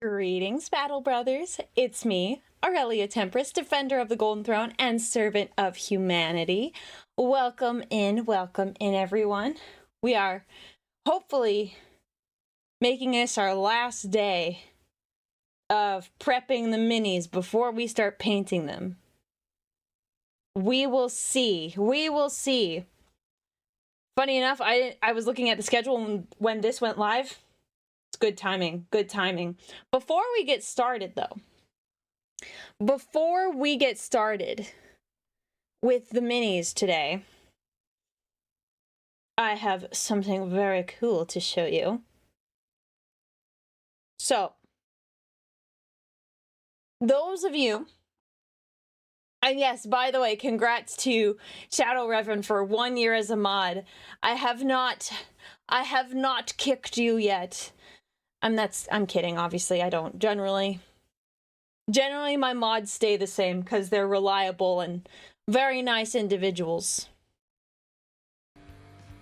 Greetings, Battle Brothers. It's me, Aurelia Tempris, Defender of the Golden Throne and Servant of Humanity. Welcome in, everyone. We are hopefully making this our last day of prepping the minis before we start painting them. We will see. We will see. Funny enough, I was looking at the schedule when this went live. It's good timing. Good timing. Before we get started, though, before we get started with the minis today, I have something very cool to show you. So, those of you, and yes, by the way, congrats to Shadow Reverend for 1 year as a mod. I have not kicked you yet. I'm kidding, obviously. I don't generally my mods stay the same because they're reliable and very nice individuals.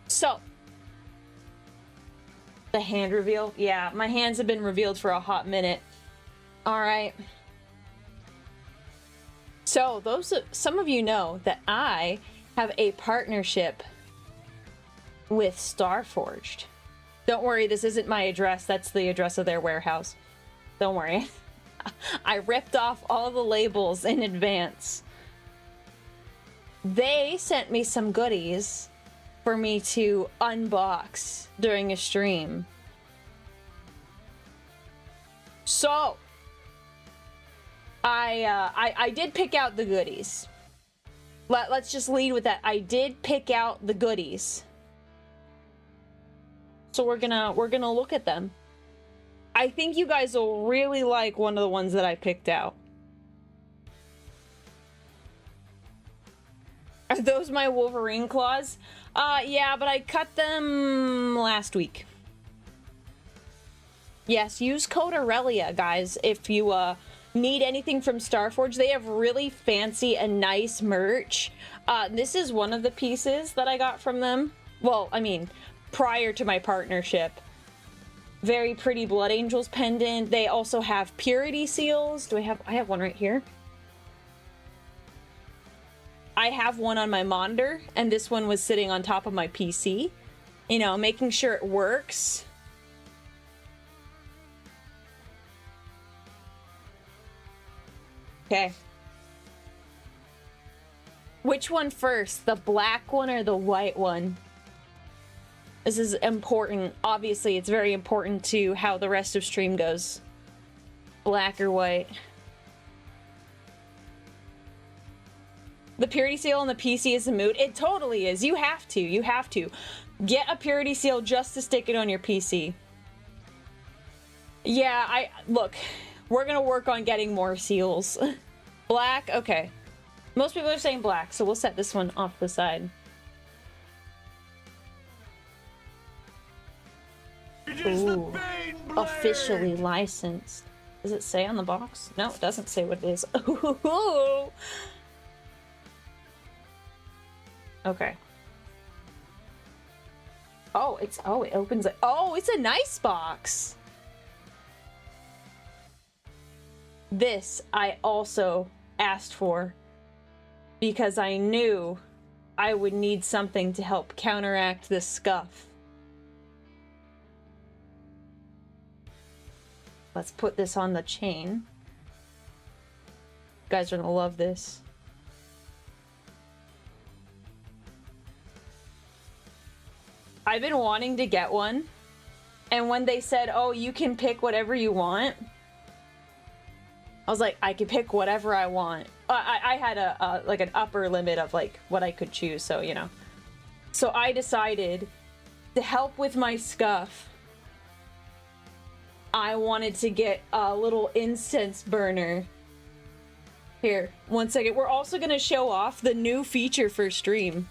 So, the hand reveal. Yeah, my hands have been revealed for a hot minute. All right. So, some of you know that I have a partnership with Starforged. Don't worry, this isn't my address. That's the address of their warehouse. Don't worry. I ripped off all the labels in advance. They sent me some goodies for me to unbox during a stream. So, I did pick out the goodies. Let's just lead with that. I did pick out the goodies. So we're gonna look at them. I think you guys will really like one of the ones that I picked out. Are those my Wolverine claws? Yeah, but I cut them last week. Yes, use code Aurelia, guys, if you need anything from Starforge. They have really fancy and nice merch. This is one of the pieces that I got from them. Well, I mean, prior to my partnership. Very pretty Blood Angels pendant. They also have purity seals. I have one right here. I have one on my monitor, and this one was sitting on top of my PC. You know, making sure it works. Okay. Which one first? The black one or the white one? This is important. Obviously, it's very important to how the rest of stream goes. Black or white. The purity seal on the PC is a mood. It totally is. You have to. You have to. Get a purity seal just to stick it on your PC. Yeah, look, we're gonna work on getting more seals. Black, okay. Most people are saying black, so we'll set this one off the side. Ooh, officially licensed. Does it say on the box? No, it doesn't say what it is. Ooh. Okay. Oh, it opens it. Oh, it's a nice box. This I also asked for because I knew I would need something to help counteract this scuff. Let's put this on the chain. You guys are gonna love this. I've been wanting to get one, and when they said, oh, you can pick whatever you want, I was like, I can pick whatever I want. I had like an upper limit of like what I could choose, so you know. So I decided to help with my scuff. I wanted to get a little incense burner. Here, one second. We're also gonna show off the new feature for stream.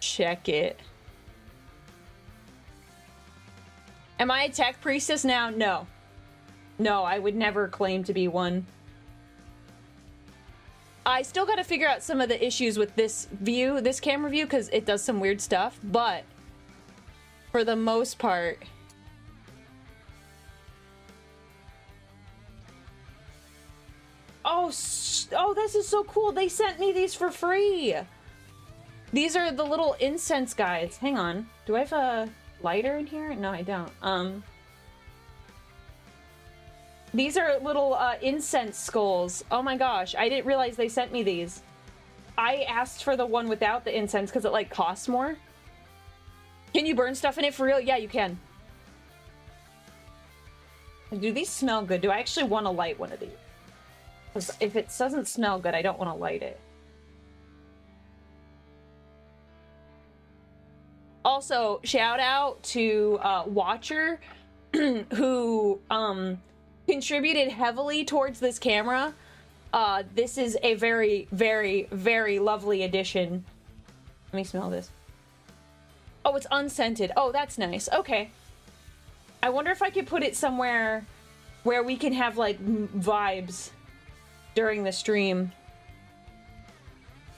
Check it. Am I a tech priestess now? No. No, I would never claim to be one. I still got to figure out some of the issues with this view, this camera view, because it does some weird stuff, but for the most part... Oh, this is so cool. They sent me these for free. These are the little incense guides. Hang on. Do I have a lighter in here? No, I don't. These are little incense skulls. Oh my gosh, I didn't realize they sent me these. I asked for the one without the incense because it like costs more. Can you burn stuff in it for real? Yeah, you can. Do these smell good? Do I actually want to light one of these? Because if it doesn't smell good, I don't want to light it. Also, shout out to Watcher, who contributed heavily towards this camera. This is a very, very, very lovely addition. Let me smell this. Oh, it's unscented. Oh, that's nice. Okay. I wonder if I could put it somewhere where we can have, like, vibes during the stream.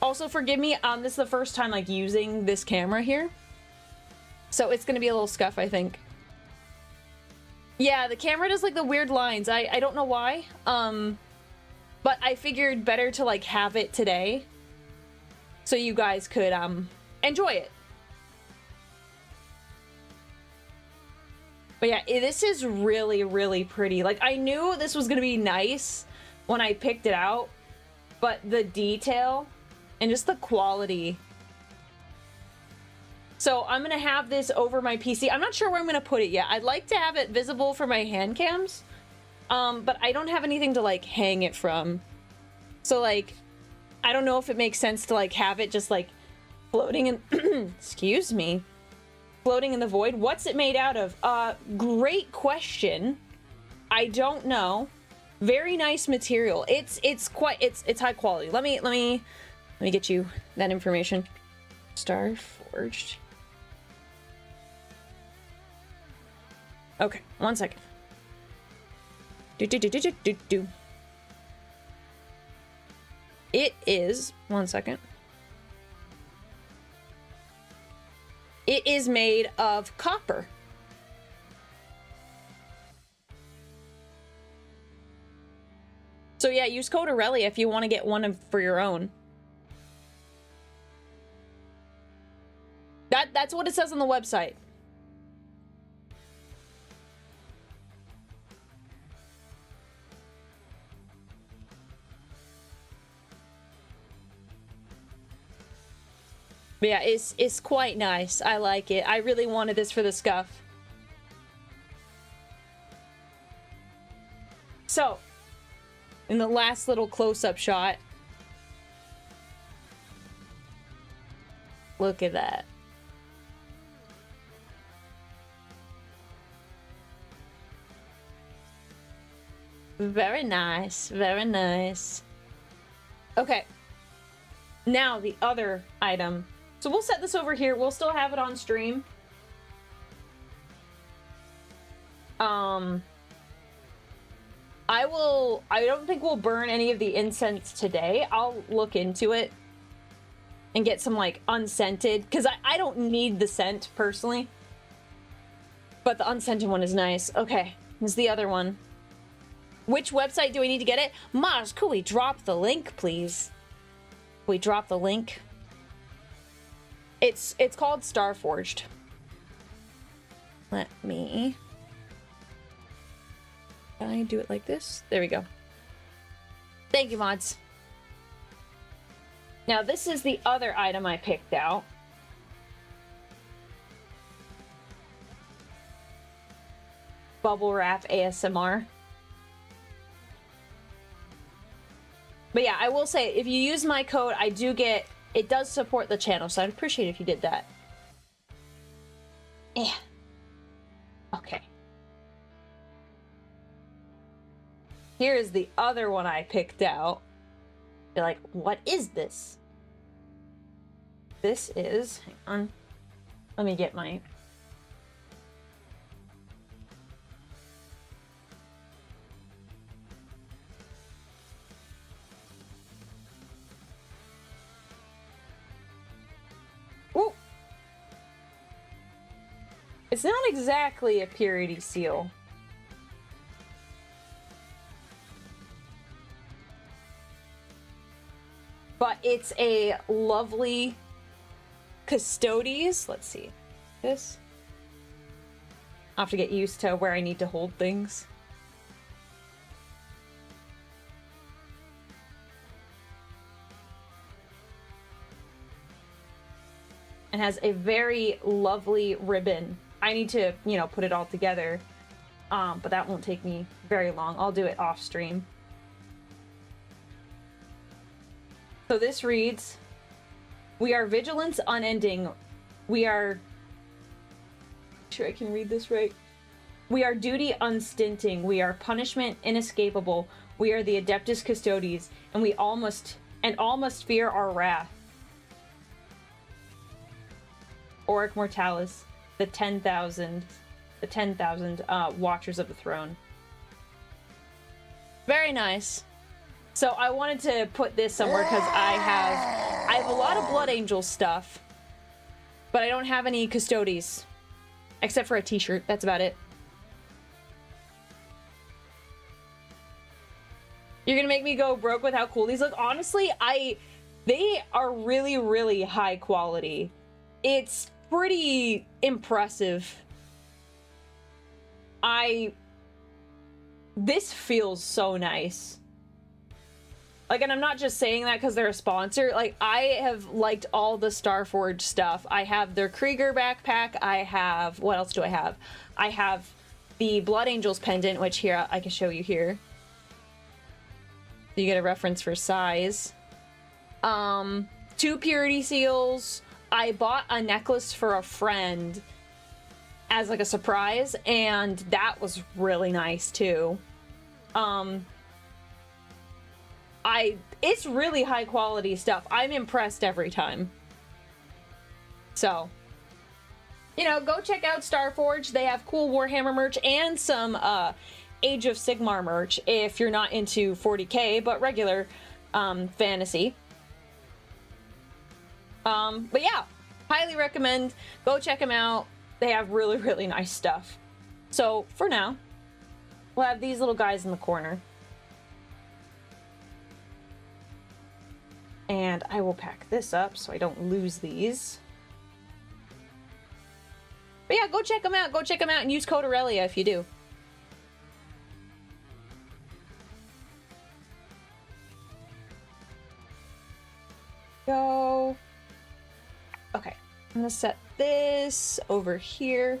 Also, forgive me, this is the first time, like, using this camera here. So it's gonna be a little scuff, I think. Yeah, the camera does, like, the weird lines. I don't know why. But I figured better to, like, have it today. So you guys could, enjoy it. But yeah, this is really, really pretty. Like, I knew this was gonna be nice when I picked it out, but the detail and just the quality. So I'm gonna have this over my PC. I'm not sure where I'm gonna put it yet. I'd like to have it visible for my hand cams, but I don't have anything to like hang it from. So like, I don't know if it makes sense to like have it just like floating in, excuse me, floating in the void. What's it made out of? Great question. I don't know. Very nice material. It's high quality. Let me get you that information. Star forged. Okay, 1 second. It is 1 second. It is made of copper. So yeah, use code Aurelia if you want to get one for your own. That's what it says on the website. But yeah, it's quite nice. I like it. I really wanted this for the scuff. So, in the last little close-up shot, look at that. Very nice, very nice. Okay, now the other item. So we'll set this over here. We'll still have it on stream. I don't think we'll burn any of the incense today. I'll look into it and get some like unscented, because I don't need the scent personally, but the unscented one is nice. Okay, here's the other one. Which website do we need to get it? Mars, could we drop the link, please? Could we drop the link? It's called Starforged. Let me... Can I do it like this? There we go. Thank you, mods. Now, this is the other item I picked out. Bubble wrap ASMR. But yeah, I will say, if you use my code, I do get... It does support the channel, so I'd appreciate it if you did that. Yeah. Okay. Here's the other one I picked out. You're like, what is this? This is... Hang on. Let me get my... It's not exactly a purity seal. But it's a lovely Custodes. Let's see. This. I have to get used to where I need to hold things. And has a very lovely ribbon. I need to, you know, put it all together. But that won't take me very long. I'll do it off stream. So this reads, we are vigilance unending. We are... Sure I can read this right. We are duty unstinting. We are punishment inescapable. We are the Adeptus Custodes, and all must fear our wrath. Auric Mortalis, the 10,000 Watchers of the Throne. Very nice. So I wanted to put this somewhere because I have a lot of Blood Angel stuff, but I don't have any Custodes, except for a t-shirt. That's about it. You're gonna make me go broke with how cool these look. Honestly, they are really, really high quality. It's pretty impressive. This feels so nice. Like, and I'm not just saying that because they're a sponsor. Like, I have liked all the Starforge stuff. I have their Krieger backpack. I have... What else do I have? I have the Blood Angels pendant, which here, I can show you here. You get a reference for size. 2 purity seals. I bought a necklace for a friend as, like, a surprise, and that was really nice, too. It's really high quality stuff. I'm impressed every time. So, you know, go check out Starforge. They have cool Warhammer merch and some Age of Sigmar merch if you're not into 40k, but regular fantasy. But yeah, highly recommend. Go check them out. They have really, really nice stuff. So, for now, we'll have these little guys in the corner. And I will pack this up so I don't lose these. But yeah, go check them out. Go check them out and use code Aurelia if you do. Go. Okay, I'm gonna set this over here.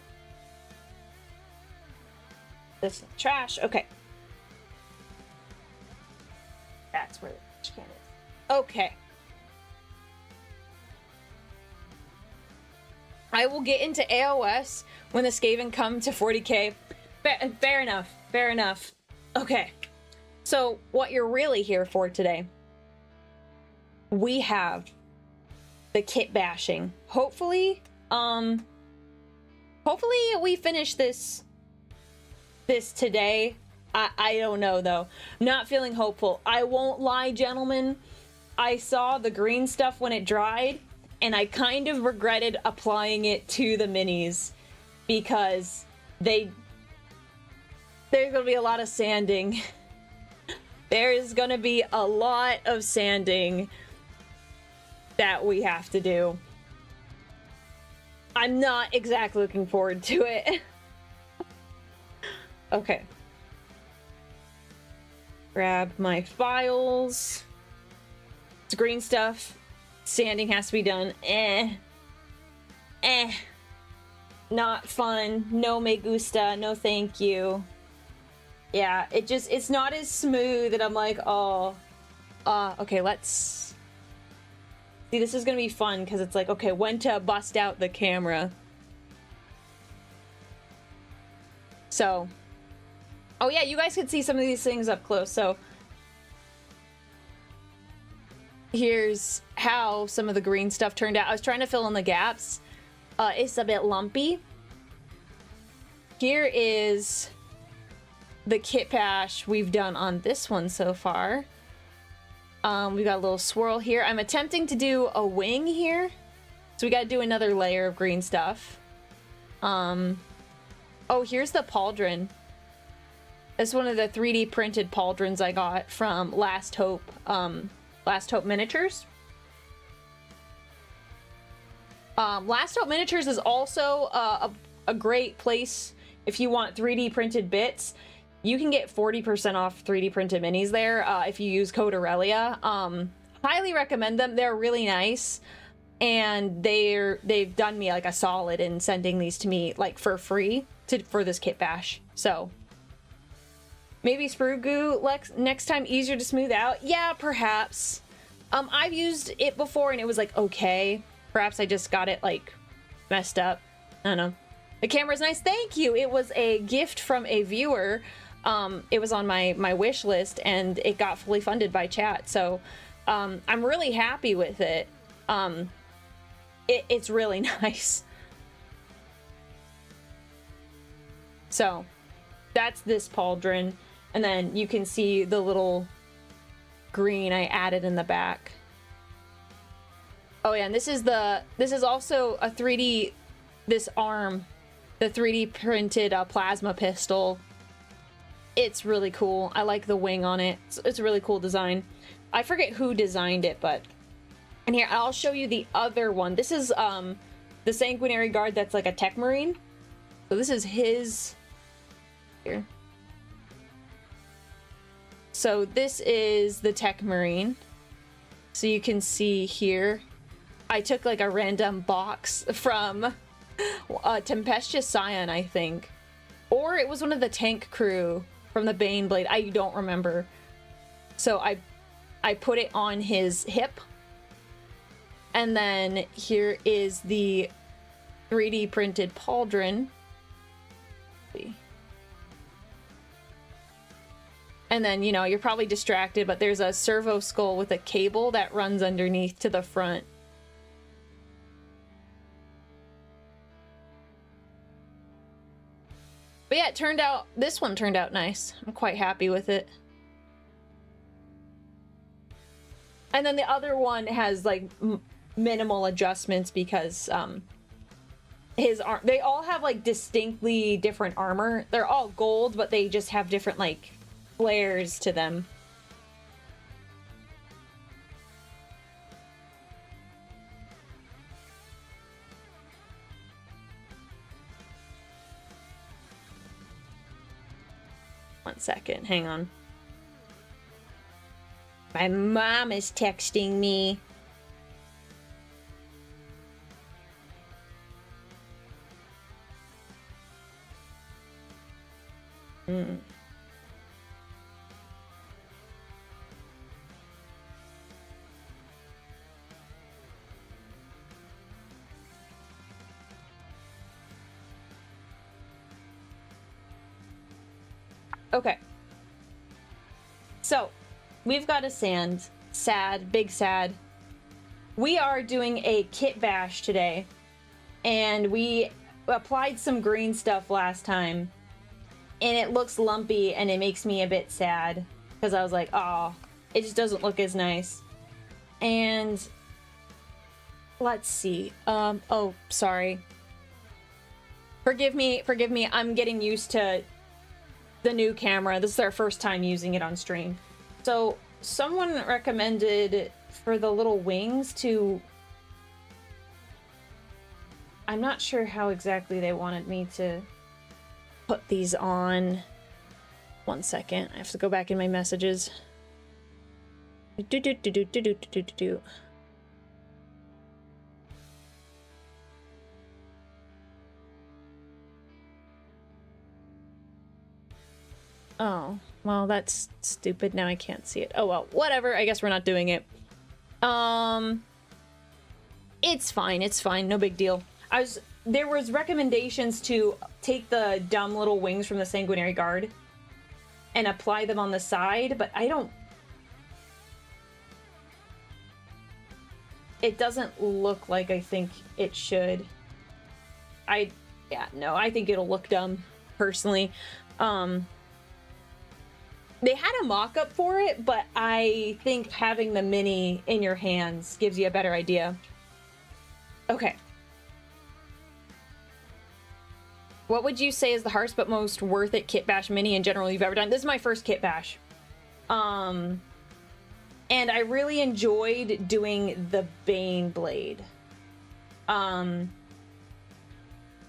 This in the trash. Okay. That's where the trash can is. Okay. I will get into AOS when the Skaven come to 40k. Fair enough. Fair enough. Okay. So, what you're really here for today, we have the kit bashing. Hopefully we finish this today. I don't know, though. Not feeling hopeful. I won't lie, gentlemen. I saw the green stuff when it dried, and I kind of regretted applying it to the minis because there's gonna be a lot of sanding. There is gonna be a lot of sanding that we have to do. I'm not exactly looking forward to it. Okay. Grab my files. It's green stuff. Sanding has to be done. Not fun. No me gusta. No thank you. Yeah, it's not as smooth and I'm like, oh. Okay, let's... See, this is gonna be fun because it's like, okay, when to bust out the camera. So... Oh yeah, you guys could see some of these things up close, so... Here's how some of the green stuff turned out. I was trying to fill in the gaps. It's a bit lumpy. Here is the kit bash we've done on this one so far. We got a little swirl here. I'm attempting to do a wing here. So we gotta do another layer of green stuff. Oh, here's the pauldron. It's one of the 3D printed pauldrons I got from Last Hope Miniatures. Last Hope Miniatures is also a great place if you want 3D printed bits. You can get 40% off 3D printed minis there if you use code Aurelia. Highly recommend them. They're really nice, and they've done me like a solid in sending these to me like for free for this kit bash. So maybe sprue goo next time easier to smooth out. Yeah, perhaps. I've used it before and it was like okay. Perhaps I just got it like messed up. I don't know. The camera's nice. Thank you. It was a gift from a viewer. It was on my wish list and it got fully funded by chat. So I'm really happy with it. It's really nice. So that's this pauldron. And then you can see the little green I added in the back. Oh yeah, and this is also a 3D, this arm, the 3D printed plasma pistol. It's really cool. I like the wing on it. It's a really cool design. I forget who designed it, but... And here, I'll show you the other one. This is the Sanguinary Guard that's like a tech marine. So this is his... Here. So this is the tech marine. So you can see here, I took like a random box from Tempestuous Scion, I think. Or it was one of the tank crew from the Baneblade. I don't remember. So I put it on his hip. And then here is the 3D printed pauldron. And then, you know, you're probably distracted, but there's a servo skull with a cable that runs underneath to the front. But yeah, this one turned out nice. I'm quite happy with it. And then the other one has like minimal adjustments because they all have like distinctly different armor. They're all gold, but they just have different like flares to them. One second, hang on. My mom is texting me. Okay. So, we've got a big sad. We are doing a kit bash today, and we applied some green stuff last time, and it looks lumpy, and it makes me a bit sad, because I was like, oh, it just doesn't look as nice. And let's see. Oh, sorry. Forgive me, I'm getting used to the new camera. This is our first time using it on stream. So someone recommended for the little wings to... I'm not sure how exactly they wanted me to put these on. One second, I have to go back in my messages. Oh, well, that's stupid. Now I can't see it. Oh, well, whatever. I guess we're not doing it. It's fine. It's fine. No big deal. There was recommendations to take the dumb little wings from the Sanguinary Guard and apply them on the side, but it doesn't look like I think it should. I think it'll look dumb, personally. They had a mock-up for it, but I think having the mini in your hands gives you a better idea. Okay. What would you say is the hardest but most worth it Kitbash mini in general you've ever done? This is my first Kitbash. And I really enjoyed doing the Bane Blade.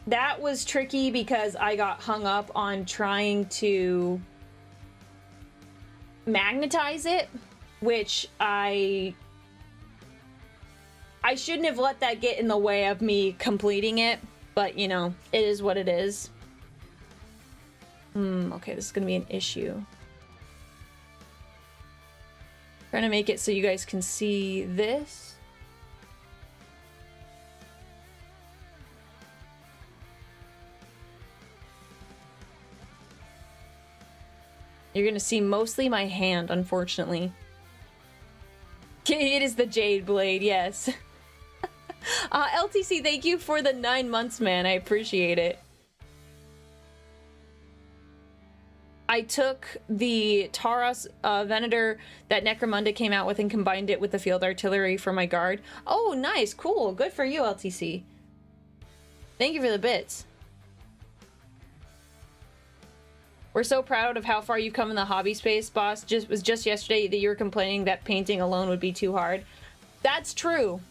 That was tricky because I got hung up on trying to magnetize it, which I shouldn't have let that get in the way of me completing it, but you know, it is what it is. Okay, this is gonna be an issue. Trying to make it so you guys can see this. You're gonna see mostly my hand, unfortunately. It is the Jade Blade, yes. LTC, thank you for the 9 months, man. I appreciate it. I took the Taurus Venator that Necromunda came out with and combined it with the field artillery for my guard. Oh, nice. Cool. Good for you, LTC. Thank you for the bits. We're so proud of how far you've come in the hobby space, boss. Was just yesterday that you were complaining that painting alone would be too hard. That's true.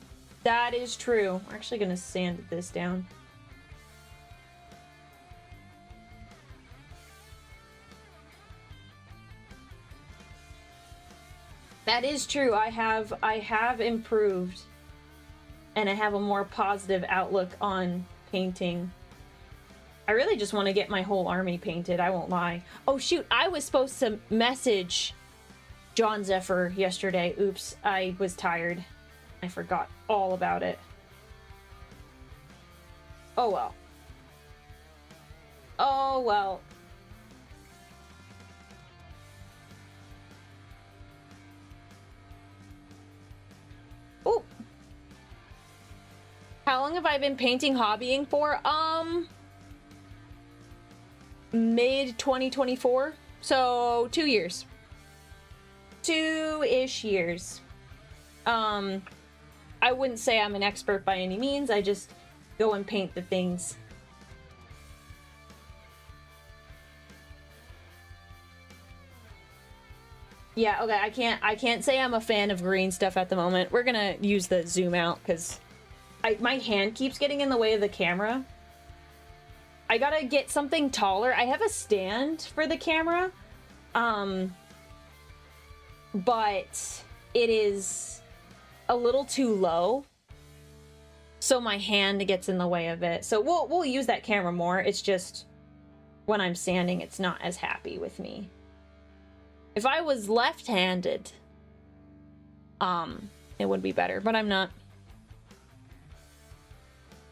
That is true. We're actually going to sand this down. That is true. I have improved, and I have a more positive outlook on painting. I really just want to get my whole army painted, I won't lie. Oh shoot, I was supposed to message John Xepher yesterday. Oops, I was tired. I forgot all about it. Oh well. Oh well. Oh. How long have I been painting hobbying for? Mid 2024, so 2 years. 2-ish years. I wouldn't say I'm an expert by any means. I just go and paint the things. Yeah, okay, I can't say I'm a fan of green stuff at the moment. We're gonna use the zoom out because my hand keeps getting in the way of the camera. I gotta get something taller. I have a stand for the camera, but it is a little too low, so my hand gets in the way of it. So we'll use that camera more. It's just when I'm sanding, it's not as happy with me. If I was left-handed, it would be better, but I'm not.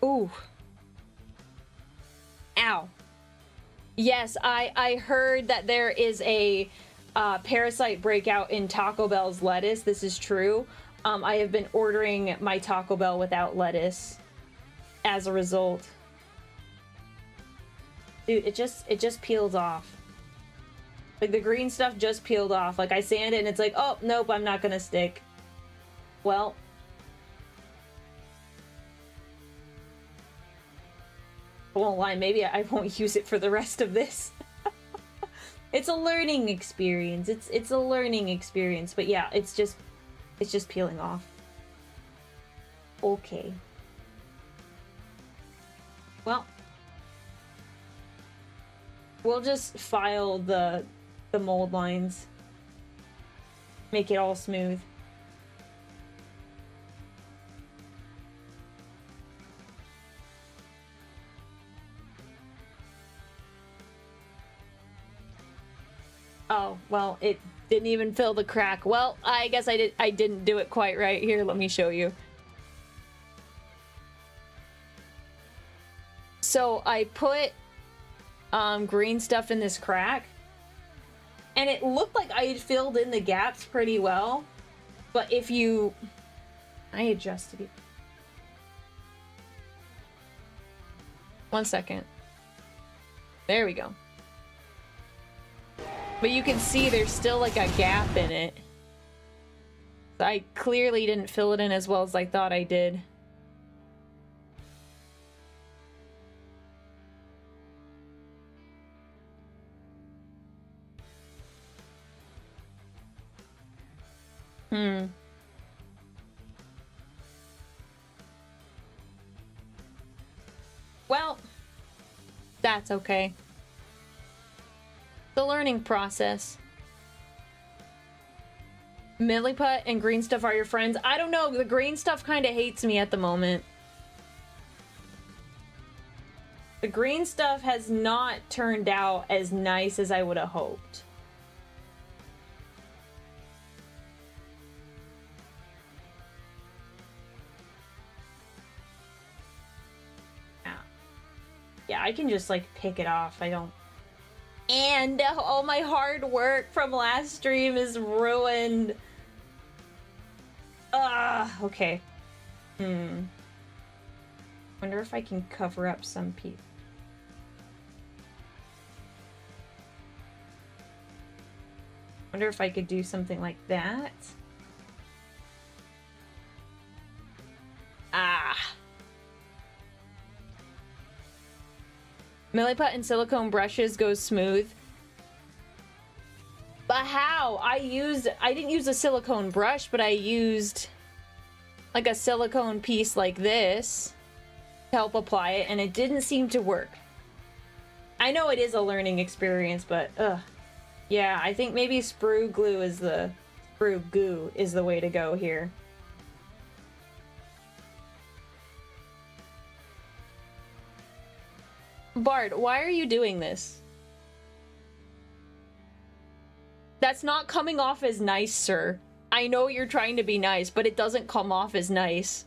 Ooh. Ow. Yes, I heard that there is a parasite breakout in Taco Bell's lettuce. This is true. I have been ordering my Taco Bell without lettuce as a result. Dude, it just peels off. Like, the green stuff just peeled off. Like, I sand it and it's like, oh, nope, I'm not gonna stick. Well. I won't lie, maybe I won't use it for the rest of this. It's a learning experience. It's a learning experience. But yeah, it's just peeling off. Okay. Well. We'll just file the mold lines. Make it all smooth. Oh, well, it didn't even fill the crack. Well, I guess I didn't do it quite right. Here, let me show you. So I put green stuff in this crack, and it looked like I had filled in the gaps pretty well. But if you... I adjusted it. 1 second. There we go. But you can see there's still like a gap in it. I clearly didn't fill it in as well as I thought I did. Hmm. Well, that's okay. The learning process. Milliput and green stuff are your friends. I don't know. The green stuff kind of hates me at the moment. The green stuff has not turned out as nice as I would have hoped. Yeah, I can just, like, pick it off. I don't... And all my hard work from last stream is ruined. Okay. Wonder if I can cover up some piece. Wonder if I could do something like that. Milliput and silicone brushes go smooth. But how? I didn't use a silicone brush, but I used like a silicone piece like this to help apply it, and it didn't seem to work. I know it is a learning experience, but yeah, I think maybe sprue goo is the way to go here. Bard, why are you doing this? That's not coming off as nice, sir. I know you're trying to be nice, but it doesn't come off as nice.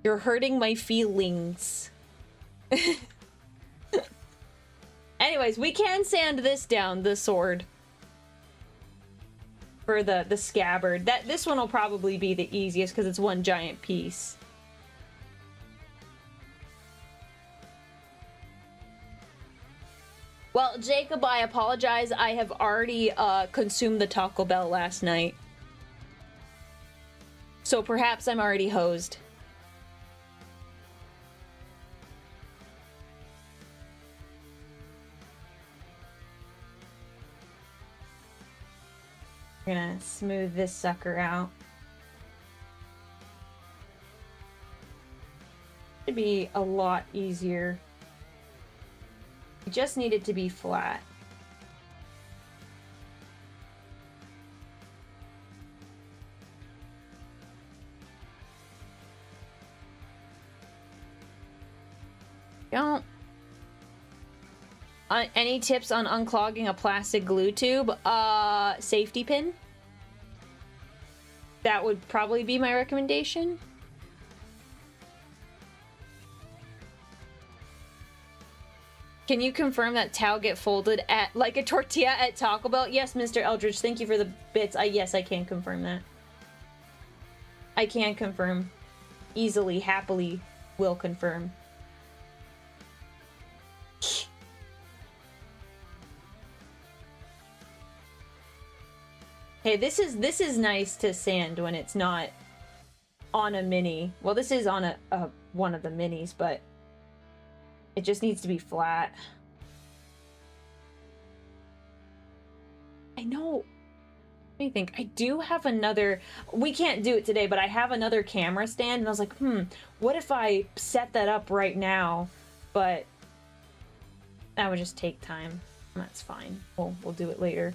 You're hurting my feelings. Anyways, we can sand this down, the sword. For the scabbard. This one will probably be the easiest because it's one giant piece. Well, Jacob, I apologize. I have already consumed the Taco Bell last night. So perhaps I'm already hosed. I'm gonna smooth this sucker out. Should be a lot easier. It just needed to be flat. Don't. Any tips on unclogging a plastic glue tube? Safety pin. That would probably be my recommendation. Can you confirm that towel get folded at like a tortilla at Taco Bell? Yes, Mr. Eldridge, thank you for the bits. Yes, I can confirm that. I can confirm. Easily, happily, will confirm. Hey, this is nice to sand when it's not on a mini. Well, this is on a one of the minis, but it just needs to be flat. I know. Let me think. I do have another... We can't do it today, but I have another camera stand, and I was like, what if I set that up right now? But that would just take time. That's fine. We'll do it later.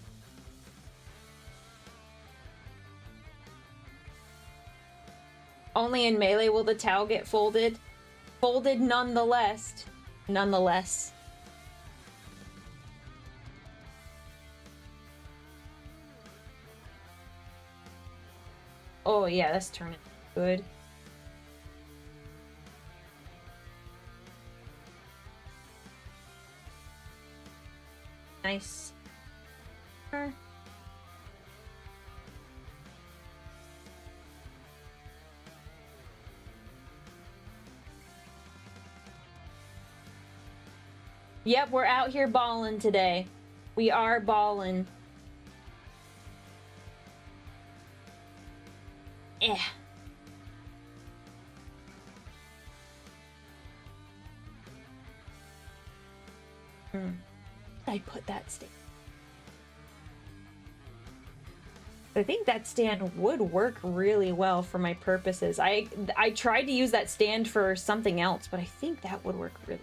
Only in Melee will the towel get folded. Folded nonetheless. Nonetheless. Oh yeah, that's turning good. Nice. Yep, we're out here balling today. We are balling. Eh. I put that stick. I think that stand would work really well for my purposes. I tried to use that stand for something else, but I think that would work really.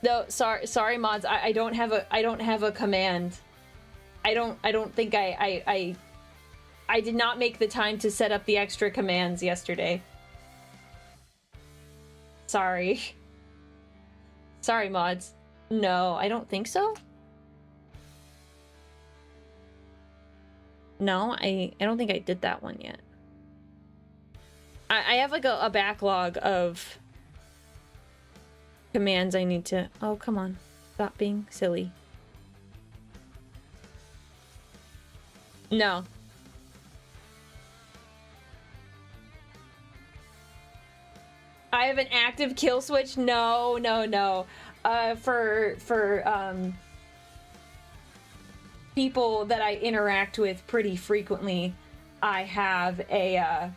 No, sorry mods. I don't have a command. I don't think I did not make the time to set up the extra commands yesterday. Sorry. Sorry, mods. No, I don't think so. No, I don't think I did that one yet. I have like a backlog of commands I need to... Oh, come on. Stop being silly. No. I have an active kill switch? No. For people that I interact with pretty frequently, I have a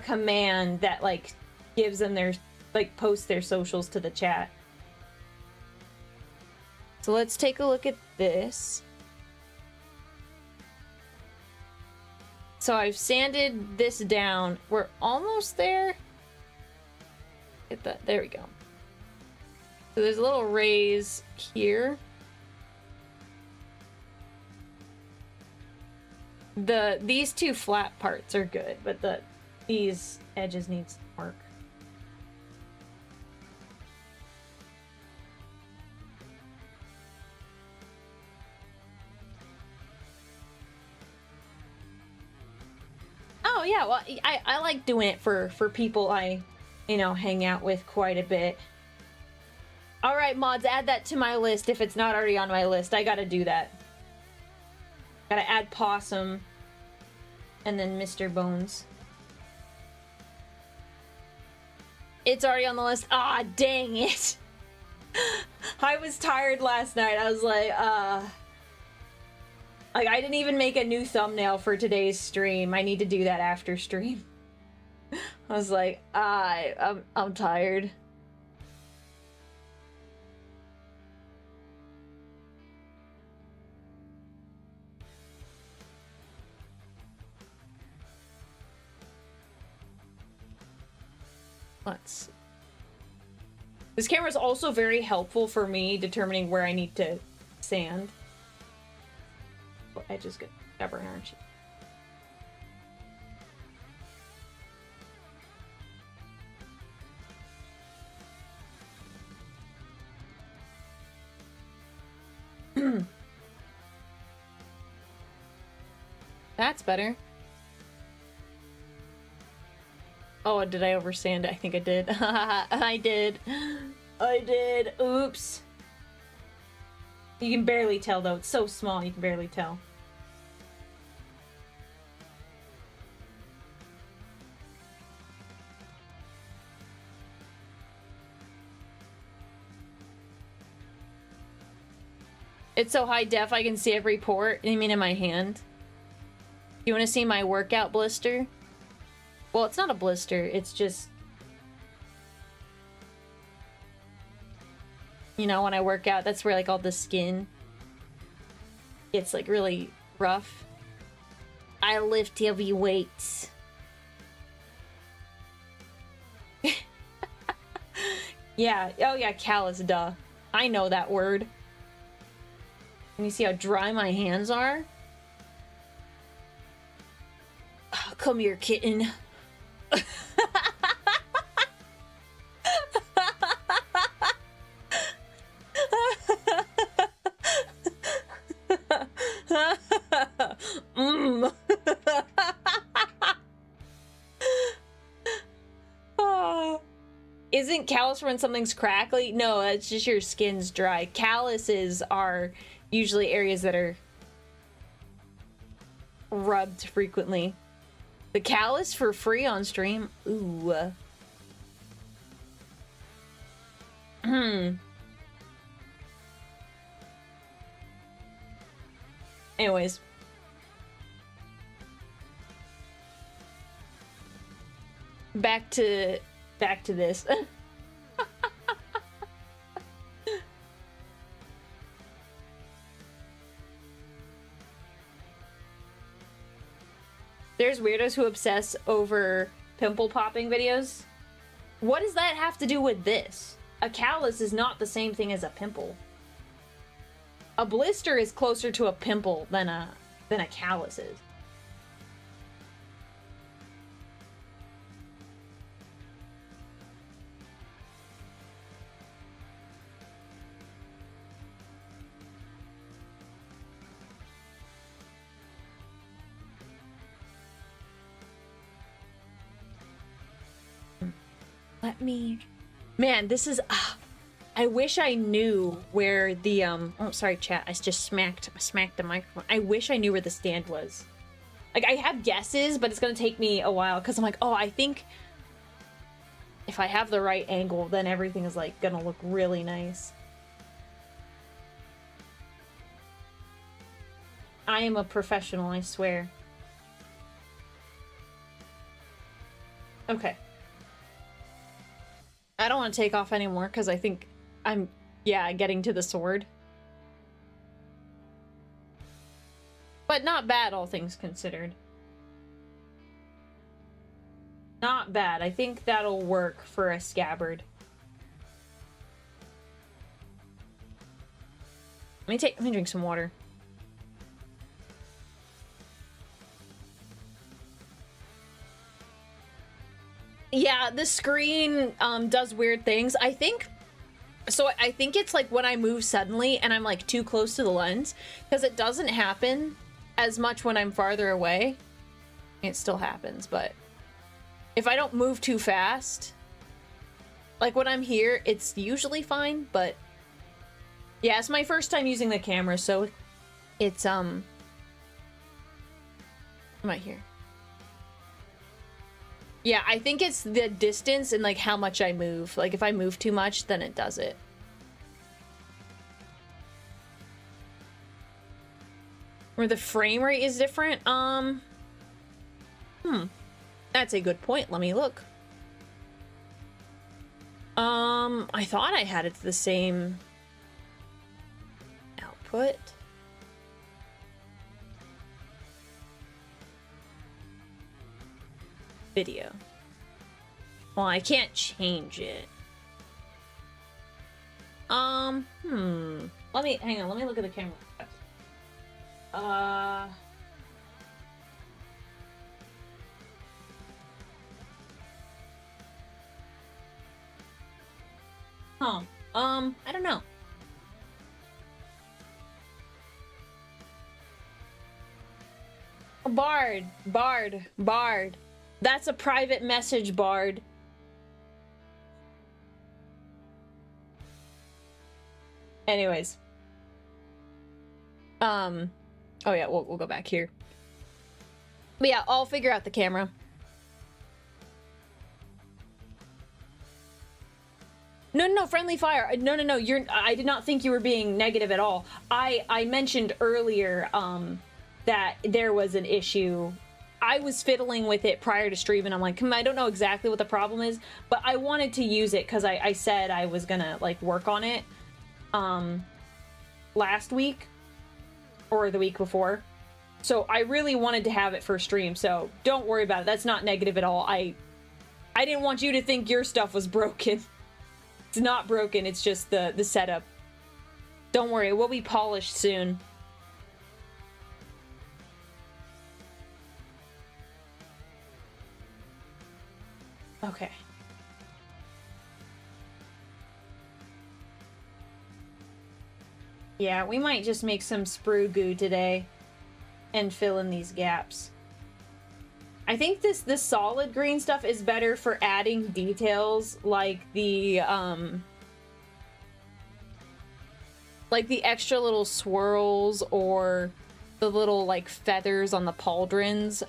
command that like gives them their like posts their socials to the chat. So let's take a look at this. So I've sanded this down. We're almost there. Get that. There we go. So there's a little raise here. These two flat parts are good, but these edges need some work. Oh yeah, well I like doing it for people I hang out with quite a bit. All right, mods, add that to my list if it's not already on my list. I gotta do that. Gotta add Possum and then Mr. Bones. It's already on the list. Ah, dang it. I was tired last night. I was like I didn't even make a new thumbnail for today's stream. I need to do that after stream. I was like, I'm tired. Let's... This camera is also very helpful for me determining where I need to sand. I just get stubborn, aren't you? That's better. Oh, did I oversand it? I think I did. I did. Oops. You can barely tell though. It's so small you can barely tell. It's so high def I can see every port. You mean in my hand? You want to see my workout blister? Well, it's not a blister. It's just... You know, when I work out, that's where like all the skin gets like really rough. I lift heavy weights. Yeah. Oh yeah, callous, duh. I know that word. Can you see how dry my hands are? Oh, come here, kitten. Isn't callus when something's crackly? No, it's just your skin's dry. Calluses are usually areas that are rubbed frequently. The callus for free on stream? Ooh. Anyways. Back to this. There's weirdos who obsess over pimple popping videos. What does that have to do with this? A callus is not the same thing as a pimple. A blister is closer to a pimple than a callus is. Let me... Man, this is... I wish I knew where the, Oh, sorry, chat. I just smacked the microphone. I wish I knew where the stand was. Like, I have guesses, but it's gonna take me a while, because I'm like, oh, I think... if I have the right angle, then everything is, like, gonna look really nice. I am a professional, I swear. Okay. I don't want to take off anymore because I think I'm, yeah, getting to the sword. But not bad, all things considered. Not bad. I think that'll work for a scabbard. Let me drink some water. Yeah, the screen does weird things. I think it's like when I move suddenly and I'm like too close to the lens, because it doesn't happen as much when I'm farther away. It still happens, but if I don't move too fast, like when I'm here, it's usually fine, but yeah, it's my first time using the camera, so it's am I here? Yeah, I think it's the distance and like how much I move. Like if I move too much, then it does it. Where the frame rate is different. That's a good point. Let me look. I thought I had it the same output. Video. Well, I can't change it. Let me hang on, let me look at the camera. I don't know. Bard. That's a private message, Bard. Anyways. Oh yeah, we'll go back here. But yeah, I'll figure out the camera. No, friendly fire. No, I did not think you were being negative at all. I mentioned earlier, that there was an issue. I was fiddling with it prior to stream, and I'm like, I don't know exactly what the problem is, but I wanted to use it because I said I was gonna, like, work on it, last week, or the week before. So I really wanted to have it for stream, so don't worry about it. That's not negative at all. I didn't want you to think your stuff was broken. It's not broken, it's just the setup. Don't worry, it will be polished soon. Okay. Yeah, we might just make some sprue goo today and fill in these gaps. I think this solid green stuff is better for adding details like the extra little swirls or the little like feathers on the pauldrons.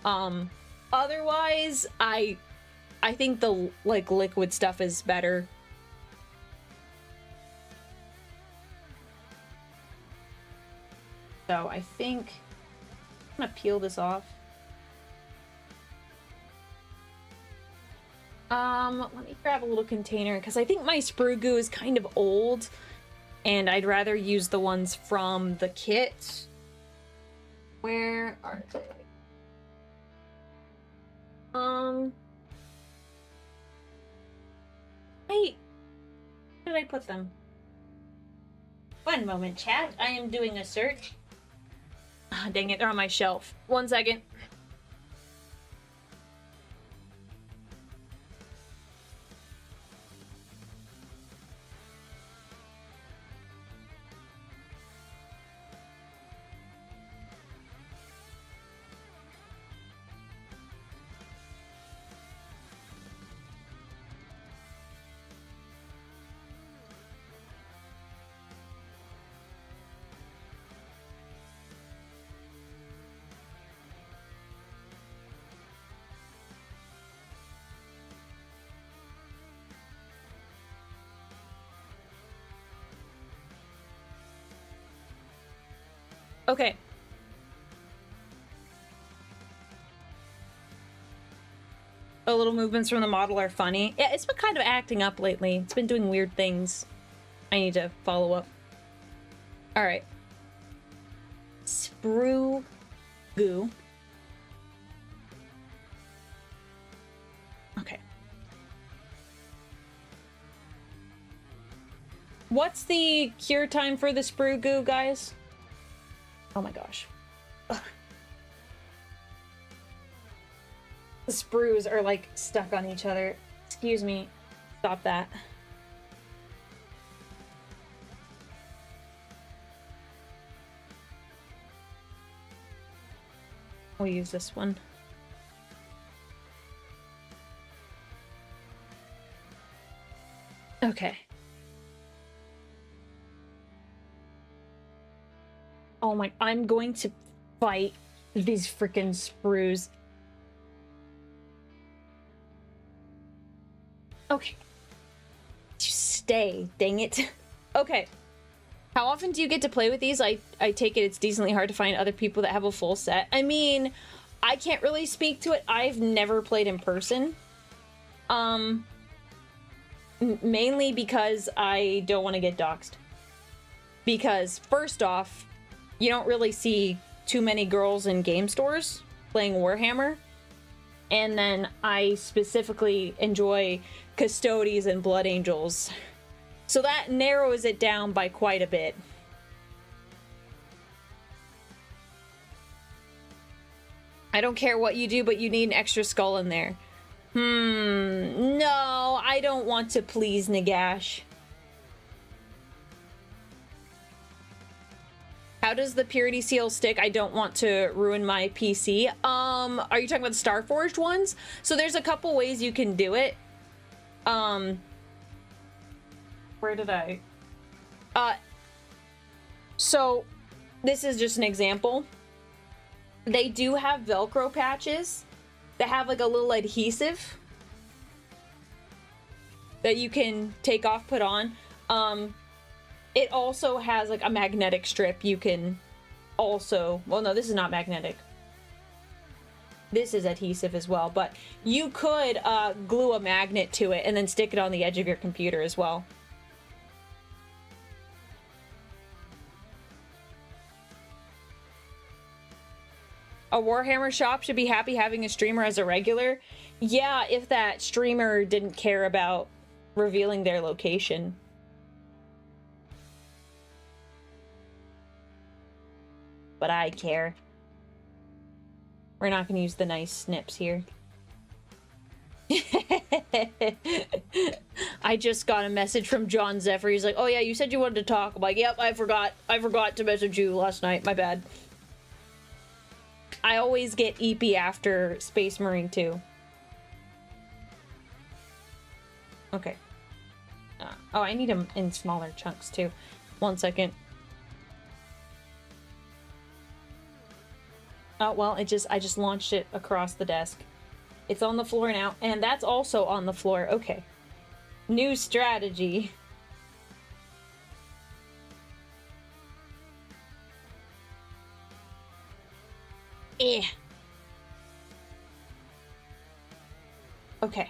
Otherwise, I think the like liquid stuff is better. So I think I'm gonna peel this off. Let me grab a little container because I think my sprue goo is kind of old and I'd rather use the ones from the kit. Where are they? Wait. Where did I put them? One moment, chat. I am doing a search. Ah, dang it, they're on my shelf. 1 second. Okay. The little movements from the model are funny. Yeah, it's been kind of acting up lately. It's been doing weird things. I need to follow up. Alright. Sprue goo. Okay. What's the cure time for the sprue goo, guys? Oh my gosh. Ugh. The sprues are like stuck on each other. Excuse me. Stop that. We'll use this one. Okay. Oh my, I'm going to fight these freaking sprues. Okay. Just stay, dang it. Okay. How often do you get to play with these? I take it it's decently hard to find other people that have a full set. I mean, I can't really speak to it. I've never played in person. Mainly because I don't want to get doxxed. Because, first off, you don't really see too many girls in game stores playing Warhammer. And then I specifically enjoy Custodes and Blood Angels. So that narrows it down by quite a bit. I don't care what you do, but you need an extra skull in there. No, I don't want to please Nagash. How does the purity seal stick? I don't want to ruin my PC. Are you talking about the Starforged ones? So there's a couple ways you can do it. Where did I? So this is just an example. They do have Velcro patches that have like a little adhesive that you can take off, put on. It also has like a magnetic strip you can also, well no, this is not magnetic. This is adhesive as well, but you could glue a magnet to it and then stick it on the edge of your computer as well. A Warhammer shop should be happy having a streamer as a regular. Yeah, if that streamer didn't care about revealing their location. But I care. We're not going to use the nice snips here. I just got a message from John Zephyr. He's like, oh yeah, you said you wanted to talk. I'm like, yep, I forgot to message you last night. My bad. I always get EP after Space Marine 2. Okay. Oh, I need them in smaller chunks too. 1 second. Oh, well, I just launched it across the desk. It's on the floor now, and that's also on the floor. Okay. New strategy. Eh. Okay.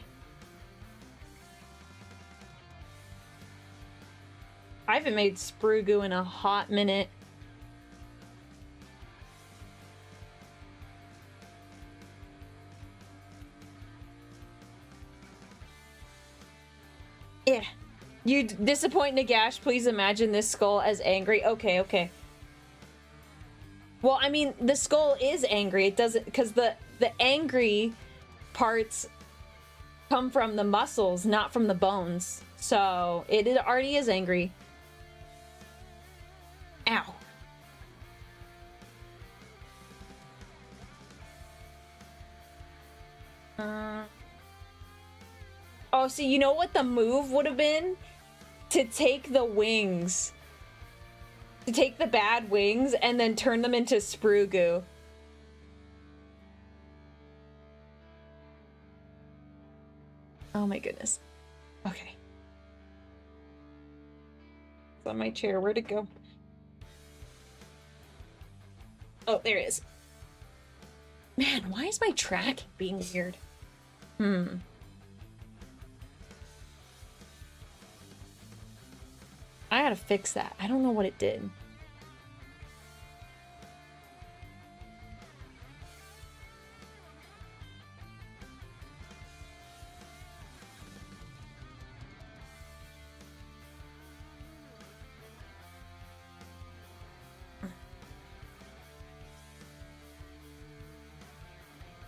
I haven't made sprue goo in a hot minute. You disappoint Nagash. Please imagine this skull as angry. Okay, okay. Well, I mean, the skull is angry. It doesn't, because the angry parts come from the muscles, not from the bones. So it already is angry. Ow. Oh, see, you know what the move would have been? To take the wings. To take the bad wings and then turn them into sprue goo. Oh my goodness. Okay. It's on my chair. Where'd it go? Oh, there it is. Man, why is my track being weird? I gotta fix that. I don't know what it did.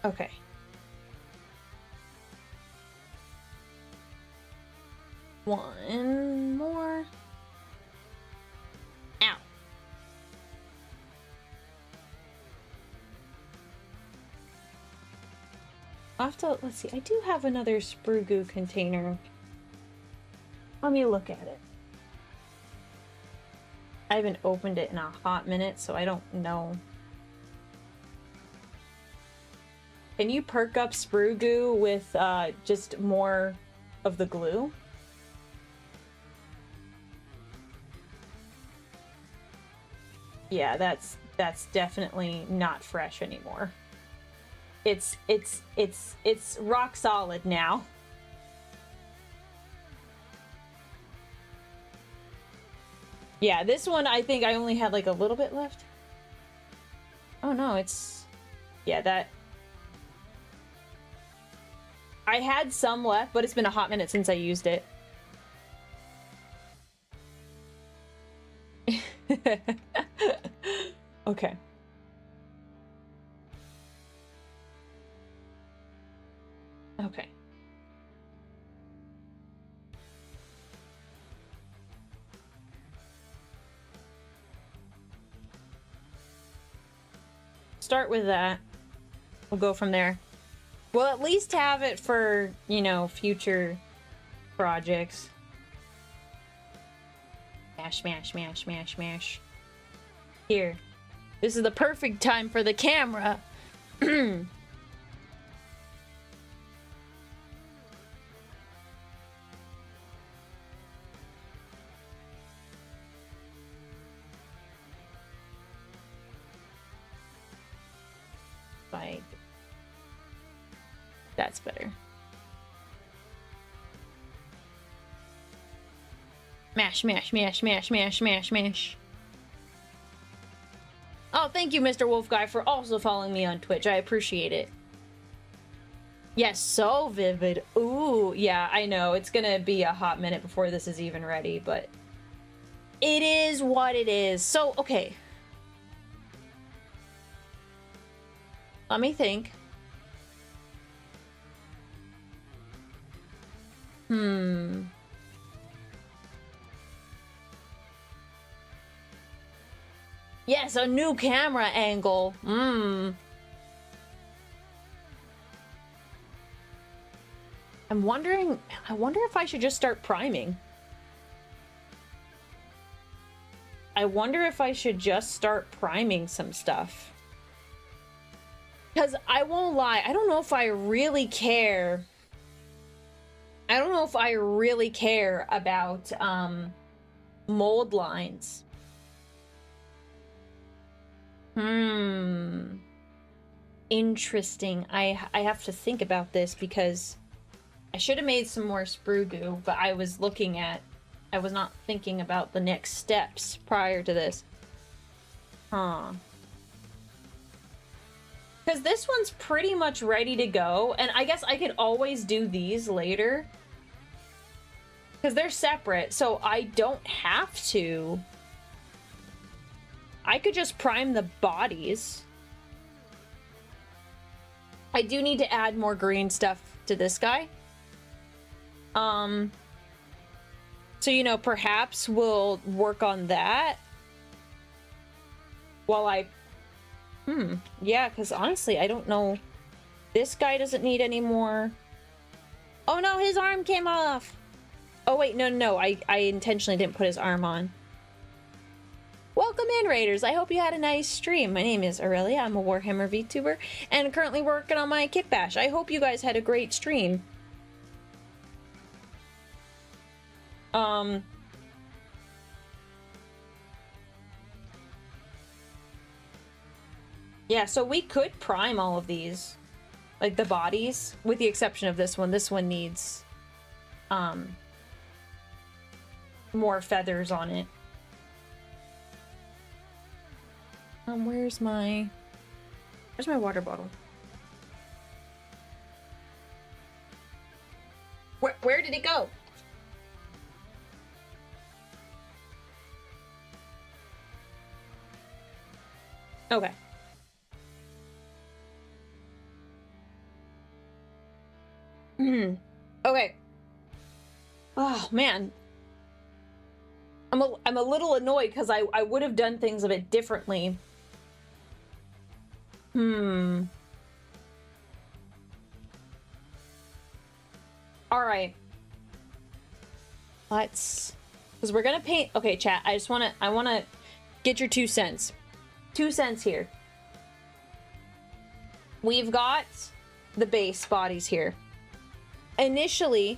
Okay. One more. Ow. I'll have to, let's see, I do have another sprue goo container. Let me look at it. I haven't opened it in a hot minute, so I don't know. Can you perk up sprue goo with just more of the glue? Yeah, that's definitely not fresh anymore. It's rock solid now. Yeah, this one I think I only had like a little bit left. Oh no, it's, yeah, that I had some left, but it's been a hot minute since I used it. Okay. Okay. Start with that. We'll go from there. We'll at least have it for, you know, future projects. Smash, smash, smash, smash, smash. Here. This is the perfect time for the camera. Like, that's better. Mash, mash, mash, mash, mash, mash, mash. Oh, thank you, Mr. Wolf Guy, for also following me on Twitch. I appreciate it. Yes, so vivid. Ooh, yeah, I know. It's gonna be a hot minute before this is even ready, but it is what it is. So, okay. Let me think. Yes, a new camera angle. I'm wondering, I wonder if I should just start priming. I wonder if I should just start priming some stuff. Because I won't lie, I don't know if I really care. I don't know if I really care about mold lines. Interesting. I have to think about this because I should have made some more sprue goo, but I was not thinking about the next steps prior to this. Huh. Because this one's pretty much ready to go, and I guess I could always do these later. Because they're separate, so I don't have to. I could just prime the bodies. I do need to add more green stuff to this guy. So, you know, perhaps we'll work on that while I... yeah, because honestly, I don't know. This guy doesn't need any more. Oh no, his arm came off. Oh wait, no, I intentionally didn't put his arm on. Welcome in, Raiders. I hope you had a nice stream. My name is Aurelia. I'm a Warhammer VTuber and currently working on my Kitbash. I hope you guys had a great stream. Yeah, so we could prime all of these. Like the bodies, with the exception of this one. This one needs more feathers on it. Where's my water bottle? Where did it go? Okay. Okay. Oh man. I'm a little annoyed because I would have done things a bit differently. Alright. Let's... Because we're gonna paint... Okay, chat, I wanna get your 2 cents. 2 cents here. We've got the base bodies here. Initially,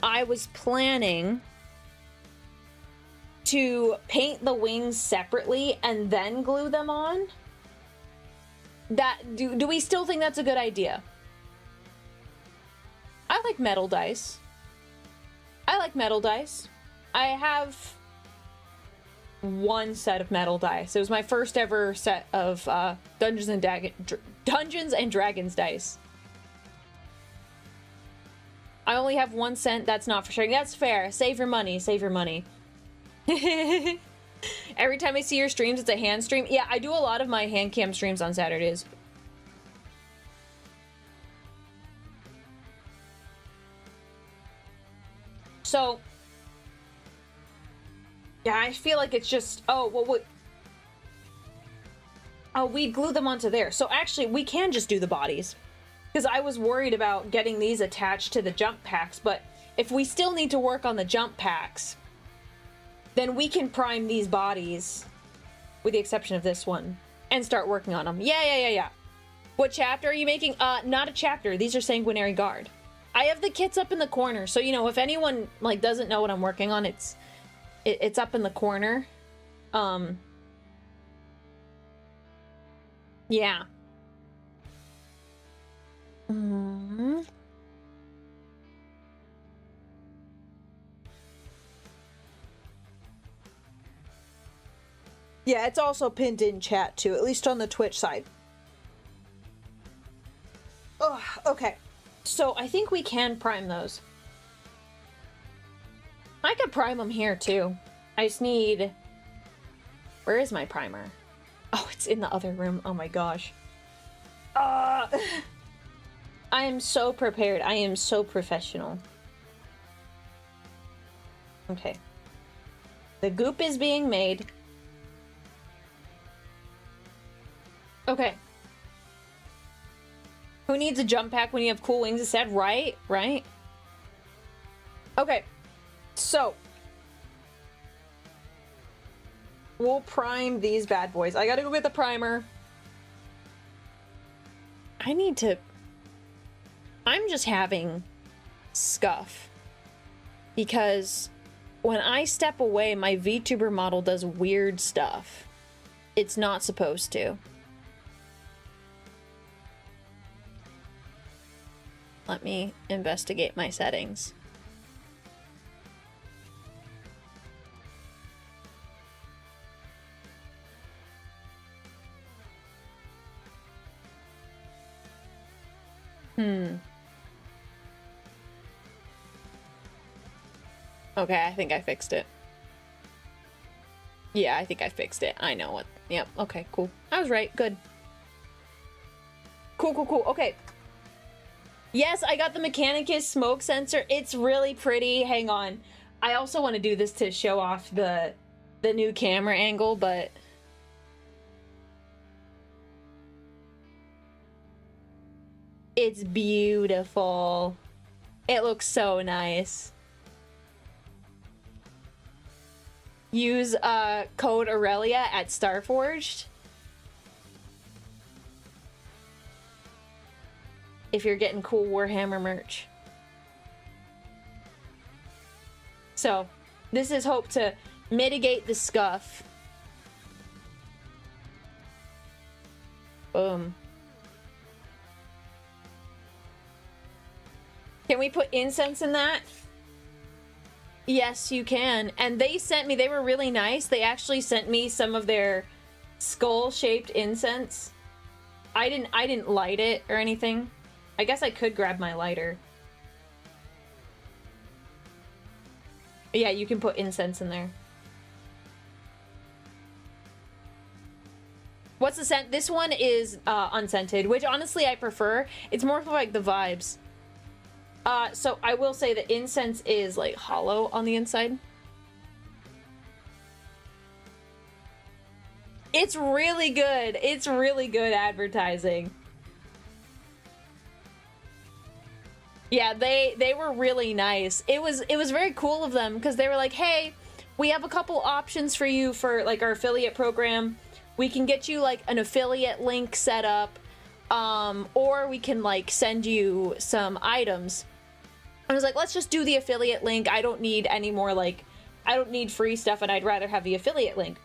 I was planning to paint the wings separately and then glue them on. Do we still think that's a good idea? I like metal dice. I like metal dice. I have 1 set of metal dice. It was my first ever set of Dungeons and Dragons dice. I only have 1 cent. That's not for sharing. That's fair. Save your money. Save your money. Every time I see your streams, it's a hand stream. Yeah, I do a lot of my hand cam streams on Saturdays. So, yeah, I feel like it's just, oh, well, we glue them onto there. So actually, we can just do the bodies. Because I was worried about getting these attached to the jump packs, but if we still need to work on the jump packs, then we can prime these bodies, with the exception of this one, and start working on them. Yeah. What chapter are you making? Not a chapter. These are Sanguinary Guard. I have the kits up in the corner, so, you know, if anyone, like, doesn't know what I'm working on, it's up in the corner. Yeah. Yeah, it's also pinned in chat too, at least on the Twitch side. Oh, okay. So I think we can prime those. I could prime them here too. I just need... Where is my primer? Oh, it's in the other room. Oh my gosh. I am so prepared. I am so professional. Okay. The goop is being made. Okay. Who needs a jump pack when you have cool wings instead? Right? Right? Okay. So. We'll prime these bad boys. I gotta go get the primer. I need to... I'm just having scuff. Because when I step away, my VTuber model does weird stuff. It's not supposed to. Let me investigate my settings. Okay, I think I fixed it. Yeah, I think I fixed it. I know what. Yep, okay, cool. I was right. Good. Cool, cool, cool. Okay. Yes, I got the Mechanicus smoke sensor. It's really pretty. Hang on. I also want to do this to show off the new camera angle, but... It's beautiful. It looks so nice. Use code Aurelia at Starforged if you're getting cool Warhammer merch. So, this is hope to mitigate the scuff. Boom. Can we put incense in that? Yes, you can. And they sent me, they were really nice. They actually sent me some of their skull-shaped incense. I didn't light it or anything. I guess I could grab my lighter. Yeah, you can put incense in there. What's the scent? This one is unscented, which honestly I prefer. It's more for like the vibes. So I will say that incense is like hollow on the inside. It's really good. It's really good advertising. Yeah, they were really nice. It was very cool of them because they were like, "Hey, we have a couple options for you for like our affiliate program. We can get you like an affiliate link set up, or we can like send you some items." I was like, let's just do the affiliate link. I don't need any more, like, I don't need free stuff, and I'd rather have the affiliate link.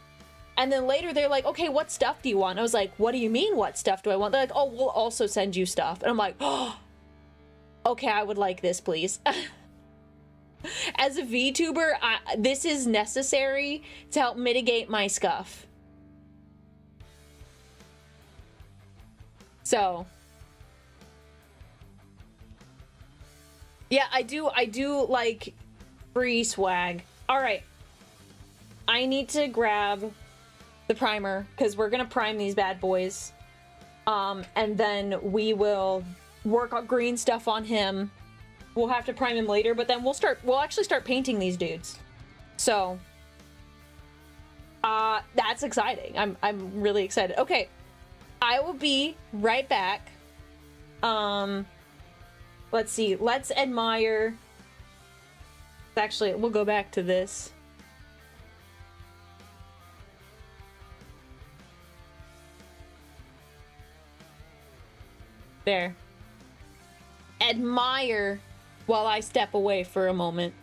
And then later they're like, okay, what stuff do you want? I was like, what do you mean, what stuff do I want? They're like, oh, we'll also send you stuff. And I'm like, oh, okay, I would like this, please. As a VTuber, this is necessary to help mitigate my scuff. So... yeah, I do like free swag. All right. I need to grab the primer because we're going to prime these bad boys. And then we will work on green stuff on him. We'll have to prime him later, but then we'll actually start painting these dudes. So, that's exciting. I'm really excited. Okay. I will be right back. Let's see. Let's admire. Actually, we'll go back to this. There. Admire while I step away for a moment.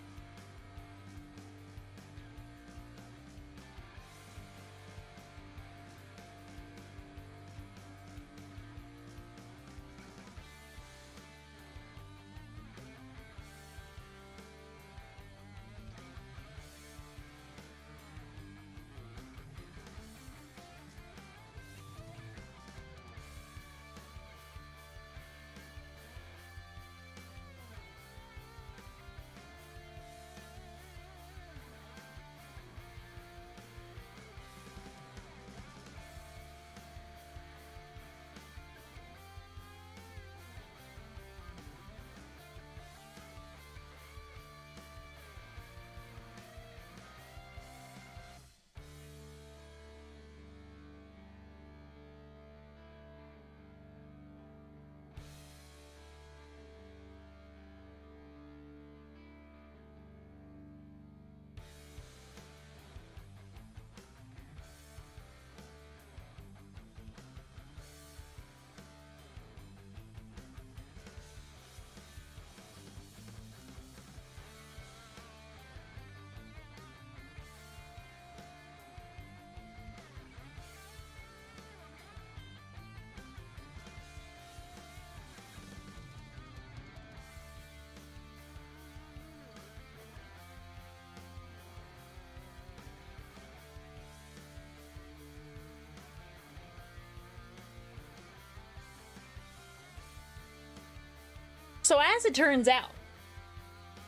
So as it turns out,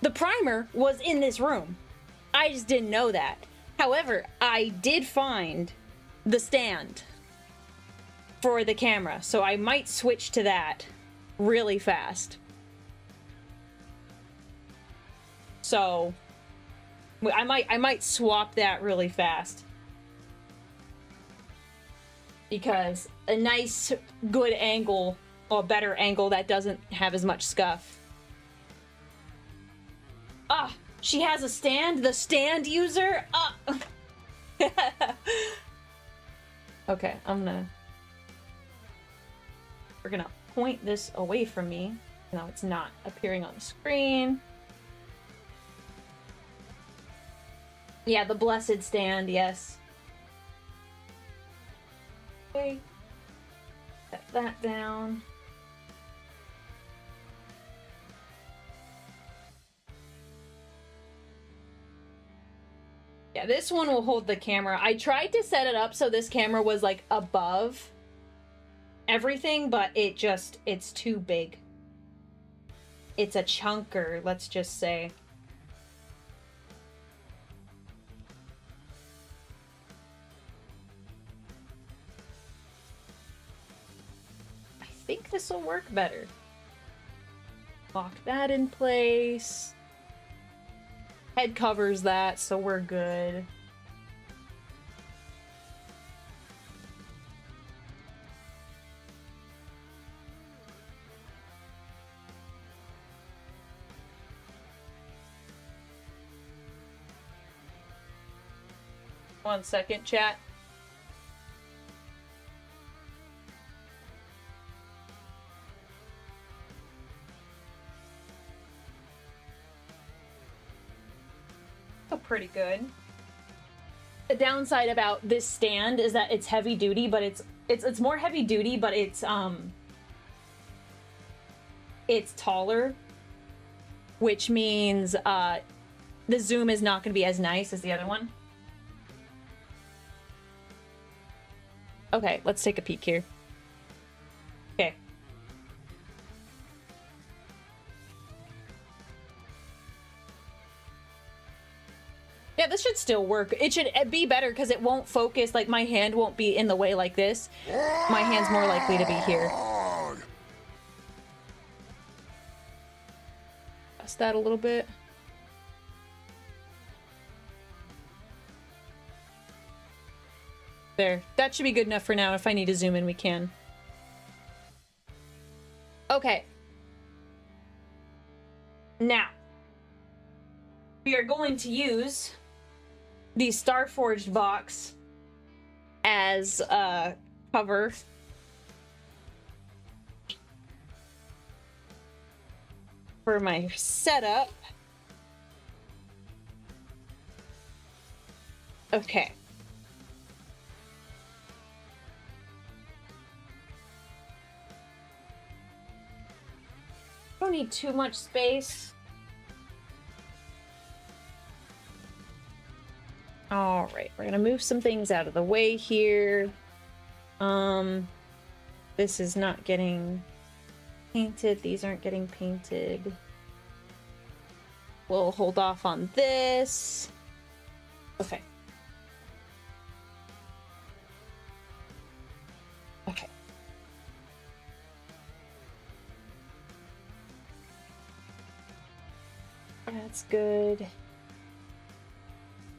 the primer was in this room. I just didn't know that. However, I did find the stand for the camera, so I might switch to that really fast. So I might swap that really fast, because a nice good angle, or a better angle that doesn't have as much scuff. Ah, she has a stand, the stand user. Ah. Okay, we're gonna point this away from me. No, it's not appearing on the screen. Yeah, the blessed stand, yes. Okay. Set that down. Yeah, this one will hold the camera. I tried to set it up so this camera was like above everything, but it's too big. It's a chunker, let's just say. I think this will work better. Lock that in place. Head covers that, so we're good. One second, chat. Oh, pretty good. The downside about this stand is that it's heavy duty, but it's more heavy duty, but it's taller, which means the zoom is not going to be as nice as the other one. Okay, let's take a peek here. Okay. Yeah, this should still work. It should be better because it won't focus, like my hand won't be in the way like this. My hand's more likely to be here. Adjust that a little bit. There. That should be good enough for now. If I need to zoom in, we can. Okay. Now, we are going to use the Starforged box as a cover. For my setup. Okay. Don't need too much space. All right, we're gonna move some things out of the way here. This is not getting painted. These aren't getting painted. We'll hold off on this. Okay. Okay. That's good.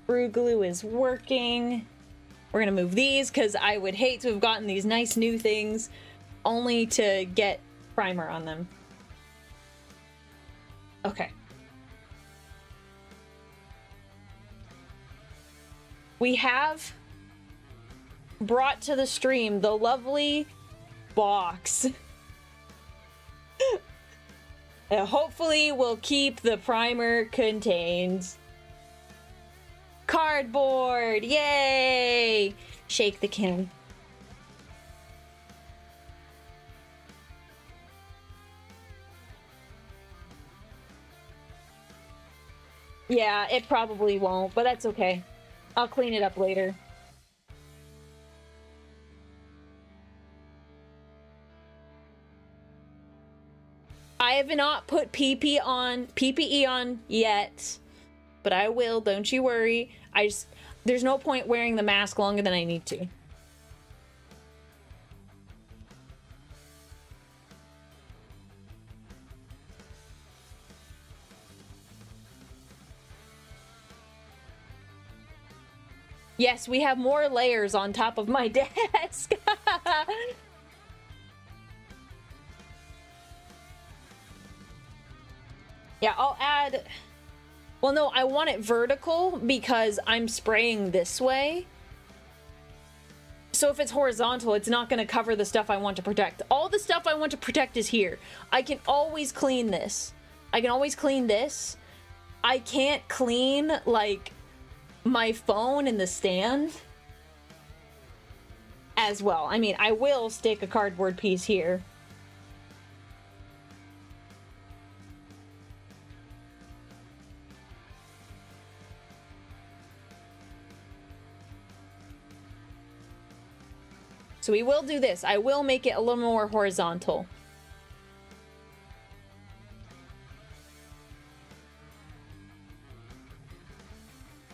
Brew glue is working. We're gonna move these because I would hate to have gotten these nice new things only to get primer on them. Okay. We have brought to the stream the lovely box. Hopefully we'll keep the primer contained. Cardboard! Yay! Shake the can. Yeah, it probably won't, but that's okay. I'll clean it up later. I have not put PPE on yet. but I will, don't you worry. There's no point wearing the mask longer than I need to. Yes, we have more layers on top of my desk. Yeah, I'll add... Well, no, I want it vertical because I'm spraying this way. So if it's horizontal, it's not going to cover the stuff I want to protect. All the stuff I want to protect is here. I can always clean this. I can always clean this. I can't clean, like, my phone in the stand as well. I mean, I will stick a cardboard piece here. So we will do this. I will make it a little more horizontal.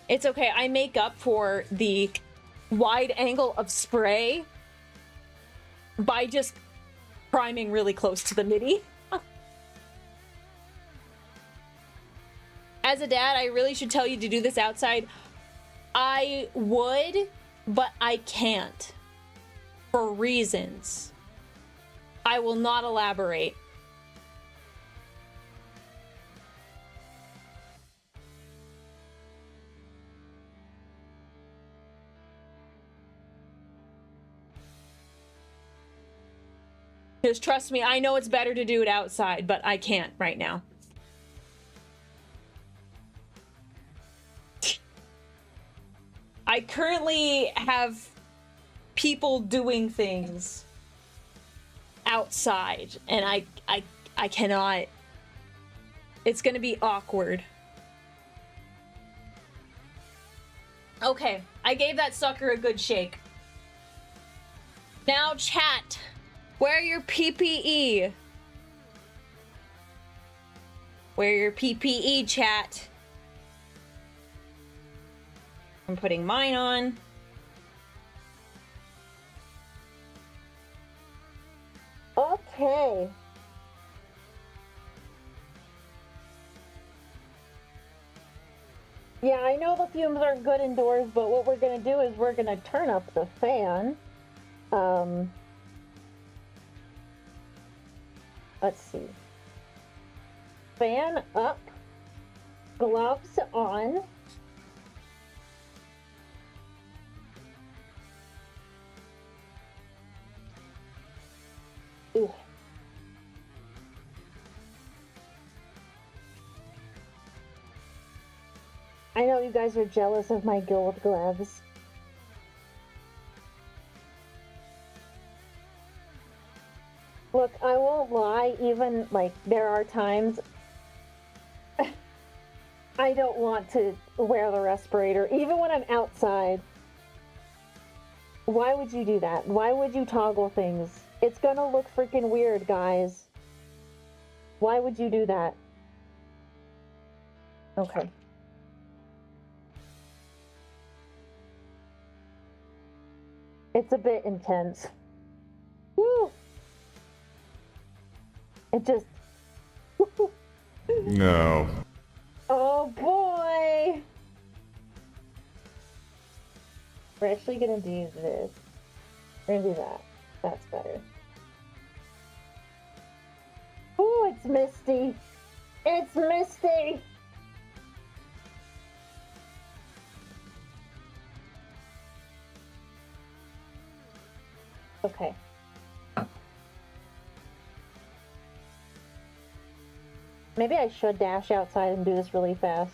It's okay. I make up for the wide angle of spray by just priming really close to the MIDI. As a dad, I really should tell you to do this outside. I would, but I can't. For reasons. I will not elaborate. Just trust me, I know it's better to do it outside, but I can't right now. I currently have people doing things outside, and I cannot. It's gonna be awkward. Okay, I gave that sucker a good shake. Now, chat, wear your PPE. Wear your PPE, chat. I'm putting mine on. Okay. Yeah, I know the fumes aren't good indoors, but what we're gonna do is we're gonna turn up the fan. Let's see. Fan up, gloves on. Ooh. I know you guys are jealous of my gold gloves. Look, I won't lie, even, like, there are times I don't want to wear the respirator, even when I'm outside. Why would you do that? Why would you toggle things? It's gonna look freaking weird, guys. Why would you do that? Okay. It's a bit intense. Woo! It just... No. Oh boy! We're actually gonna do this. We're gonna do that. That's better. Oh, it's misty. It's misty! Okay. Maybe I should dash outside and do this really fast.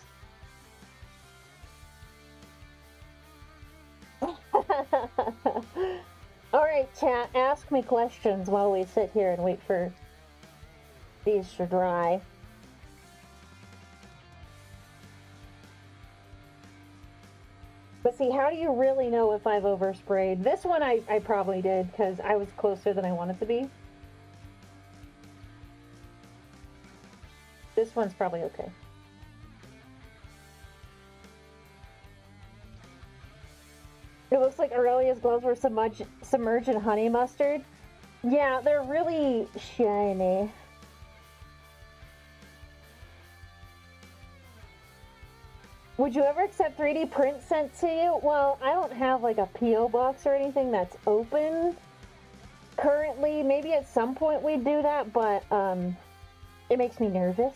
Alright, chat, ask me questions while we sit here and wait for these to dry. But see, how do you really know if I've oversprayed? This one I probably did, because I was closer than I wanted to be. This one's probably okay. It looks like Aurelia's gloves were submerged in honey mustard. Yeah, they're really shiny. Would you ever accept 3D prints sent to you? Well, I don't have like a P.O. box or anything that's open currently. Maybe at some point we'd do that, but it makes me nervous.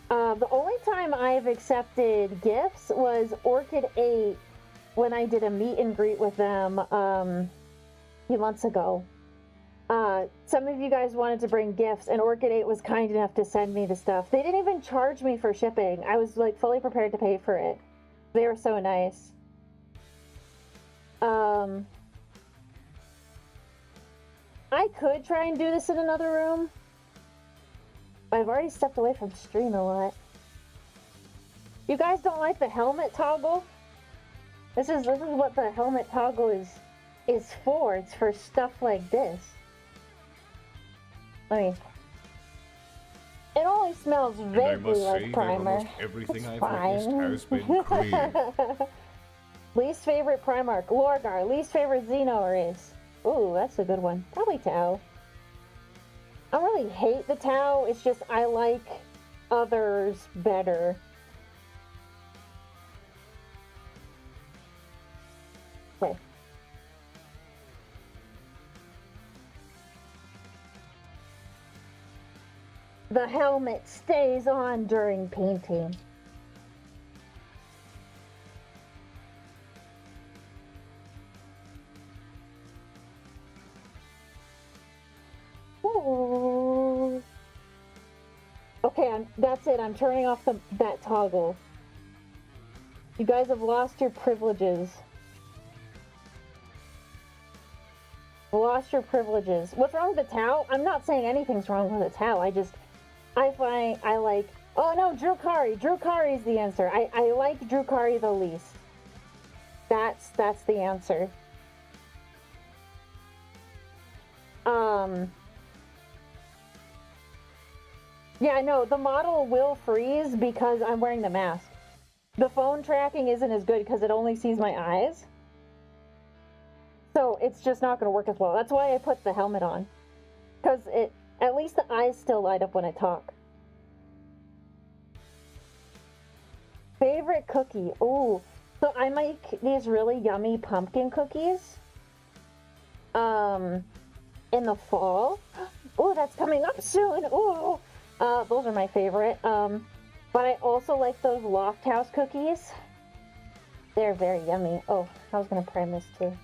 The only time I've accepted gifts was Orchid 8 when I did a meet and greet with them a few months ago. Some of you guys wanted to bring gifts, and Orchid 8 was kind enough to send me the stuff. They didn't even charge me for shipping. I was like fully prepared to pay for it. They were so nice. I could try and do this in another room. I've already stepped away from stream a lot. You guys don't like the helmet toggle? This is what the helmet toggle is for. It's for stuff like this. It only smells vaguely like primer. Everything I've witnessed has been clean. Least favorite Primarch, Lorgar. Least favorite Xeno race. Ooh, that's a good one. Probably Tau. I don't really hate the Tau. It's just I like others better. Okay. The helmet stays on during painting. Ooh. Okay, that's it. I'm turning off that toggle. You guys have lost your privileges. Lost your privileges. What's wrong with the Tau? I'm not saying anything's wrong with the Tau. I like... Oh no, Drukari. Drukari is the answer. I like Drukari the least. That's the answer. Yeah, no, the model will freeze because I'm wearing the mask. The phone tracking isn't as good because it only sees my eyes. So it's just not going to work as well. That's why I put the helmet on. Because at least the eyes still light up when I talk. Favorite cookie? Ooh. So I make these really yummy pumpkin cookies. In the fall. Ooh, that's coming up soon. Ooh. Those are my favorite. But I also like those Loft House cookies. They're very yummy. Oh, I was going to prime this too.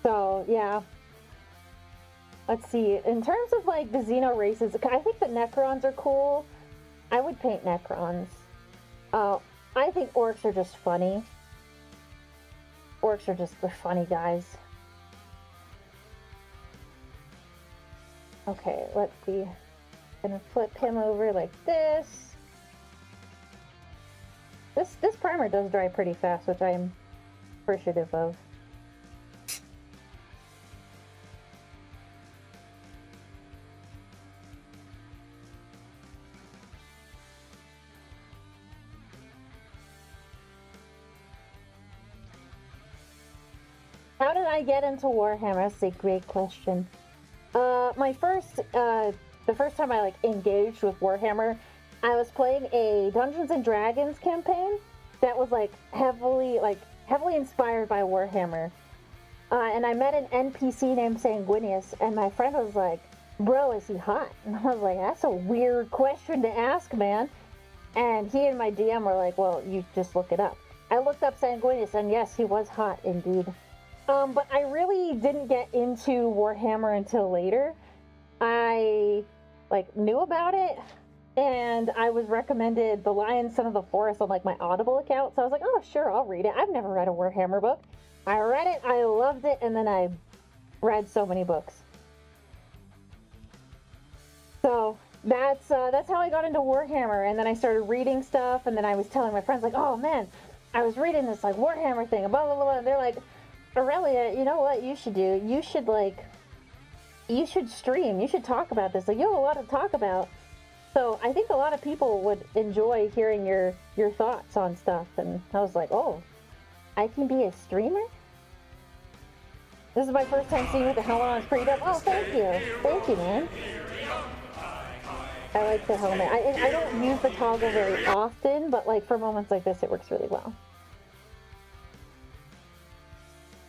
So, yeah. Let's see. In terms of, like, the Xeno races, I think the Necrons are cool. I would paint Necrons. I think Orcs are just funny. Orcs are just the funny guys. Okay, let's see. Gonna flip him over like this. This primer does dry pretty fast, which I am appreciative of. How did I get into Warhammer? That's a great question. The first time I like engaged with Warhammer, I was playing a Dungeons and Dragons campaign that was like heavily inspired by Warhammer. And I met an NPC named Sanguinius, and my friend was like, "Bro, is he hot?" And I was like, "That's a weird question to ask, man." And he and my DM were like, "Well, you just look it up." I looked up Sanguinius, and yes, he was hot indeed. But I really didn't get into Warhammer until later. I, knew about it, and I was recommended The Lion, Son of the Forest on, my Audible account, so I was like, oh, sure, I'll read it. I've never read a Warhammer book. I read it, I loved it, and then I read so many books. So, that's how I got into Warhammer, and then I started reading stuff, and then I was telling my friends, oh, man, I was reading this, Warhammer thing, blah, blah, blah, and they're like, Aurelia, you know what you should do? You should stream. You should talk about this. You have a lot to talk about. So I think a lot of people would enjoy hearing your thoughts on stuff, and I was like, oh, I can be a streamer? This is my first time seeing with the helmet on. It's pretty dope. Oh, thank you, man. I like the helmet. I don't use the toggle very often, but like for moments like this, it works really well.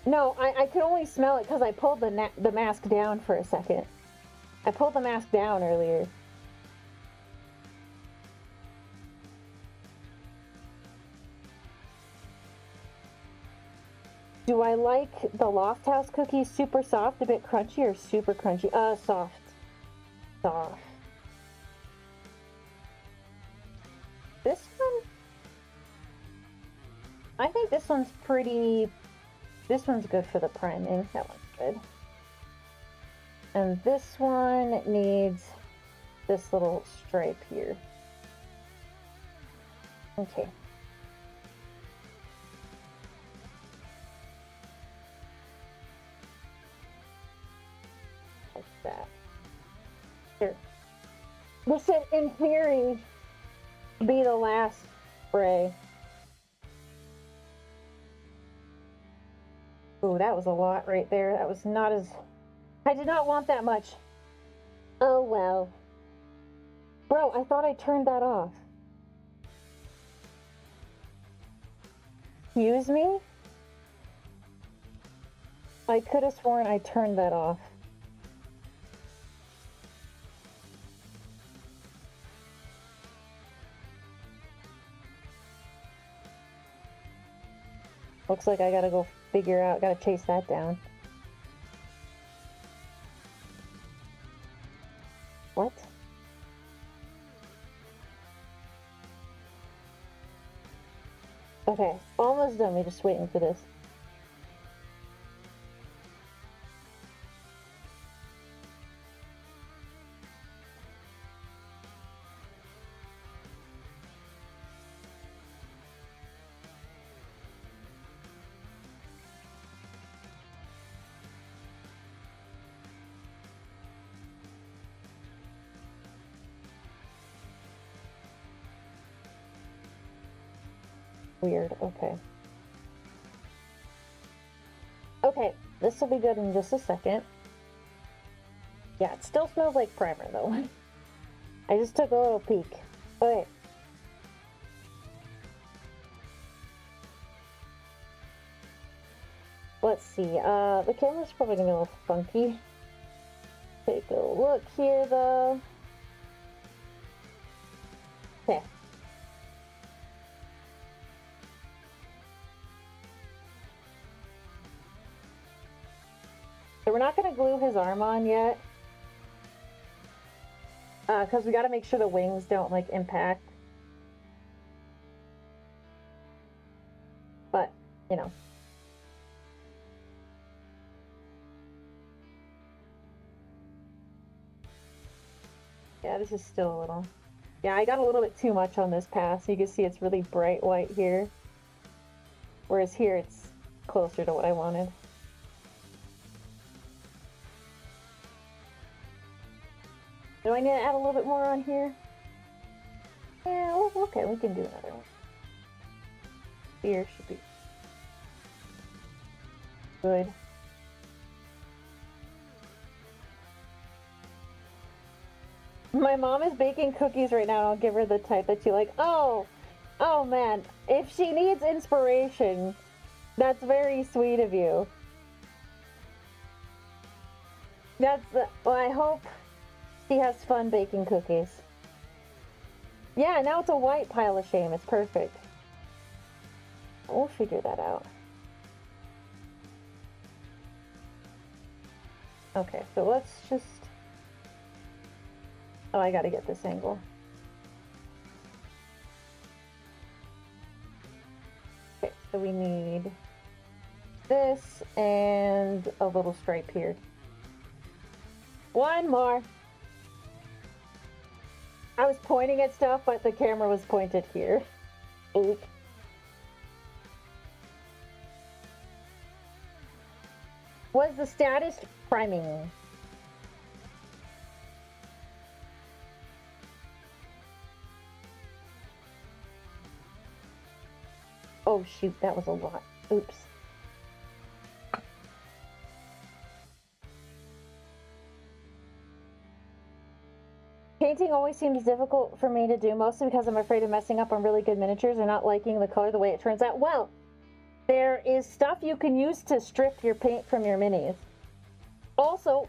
No, I could only smell it because I pulled the mask down for a second. I pulled the mask down earlier. Do I like the Loft House cookies super soft, a bit crunchy, or super crunchy? Soft. Soft. This one? I think this one's pretty... This one's good for the priming. That one's good. And this one needs this little stripe here. Okay. Like that. Here. This should, in theory, be the last spray. Ooh, that was a lot right there. That was not as... I did not want that much. Oh, well. Bro, I thought I turned that off. Excuse me? I could have sworn I turned that off. Looks like I gotta go figure out, gotta chase that down. What? Okay, almost done. We're just waiting for this. Weird, okay. Okay, this will be good in just a second. Yeah, it still smells like primer though. I just took a little peek. Okay. Let's see, the camera's probably gonna be a little funky. Take a look here though. Okay. So we're not going to glue his arm on yet, because we got to make sure the wings don't like impact. But, you know. Yeah, this is still a little... Yeah, I got a little bit too much on this pass. You can see it's really bright white here. Whereas here it's closer to what I wanted. Do I need to add a little bit more on here? Yeah, okay, we can do another one. Here should be good. My mom is baking cookies right now, and I'll give her the type that you like. Oh man, if she needs inspiration, that's very sweet of you. Well, I hope she has fun baking cookies. Yeah, now it's a white pile of shame. It's perfect. We'll figure that out. Okay, so let's just... Oh, I gotta get this angle. Okay, so we need this and a little stripe here. One more. I was pointing at stuff, but the camera was pointed here. Oop. Was the status priming? Oh shoot, that was a lot. Oops. Painting always seems difficult for me to do, mostly because I'm afraid of messing up on really good miniatures or not liking the color the way it turns out. Well, there is stuff you can use to strip your paint from your minis. Also,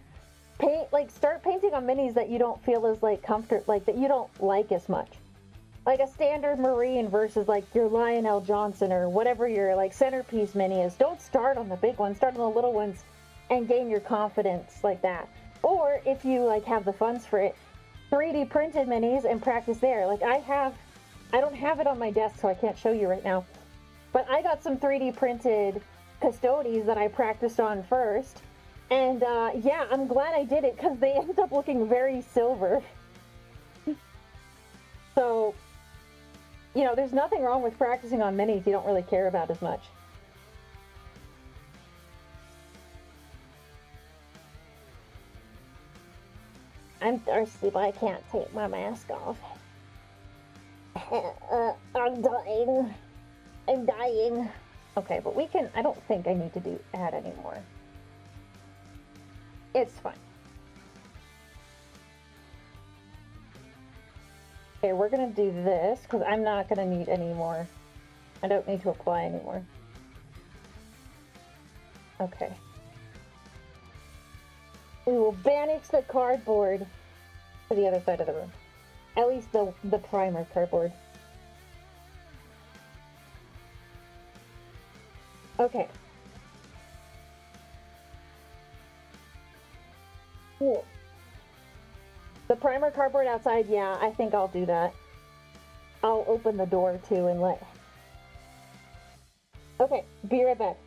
start painting on minis that you don't feel as that you don't like as much. Like a standard Marine versus like your Lionel Johnson or whatever your like centerpiece mini is. Don't start on the big ones, start on the little ones and gain your confidence like that. Or if you like have the funds for it, 3D printed minis and practice there. Like I don't have it on my desk, so I can't show you right now. But I got some 3D printed Custodes that I practiced on first. And yeah, I'm glad I did it because they ended up looking very silver. So, you know, there's nothing wrong with practicing on minis you don't really care about as much. I'm thirsty, but I can't take my mask off. I'm dying. I'm dying. Okay, but I don't think I need to add anymore. It's fine. Okay, we're gonna do this, because I'm not gonna need any more. I don't need to apply anymore. Okay. We will banish the cardboard to the other side of the room. At least the primer cardboard. Okay. Cool. The primer cardboard outside, yeah, I think I'll do that. I'll open the door too and let... Okay, be right back.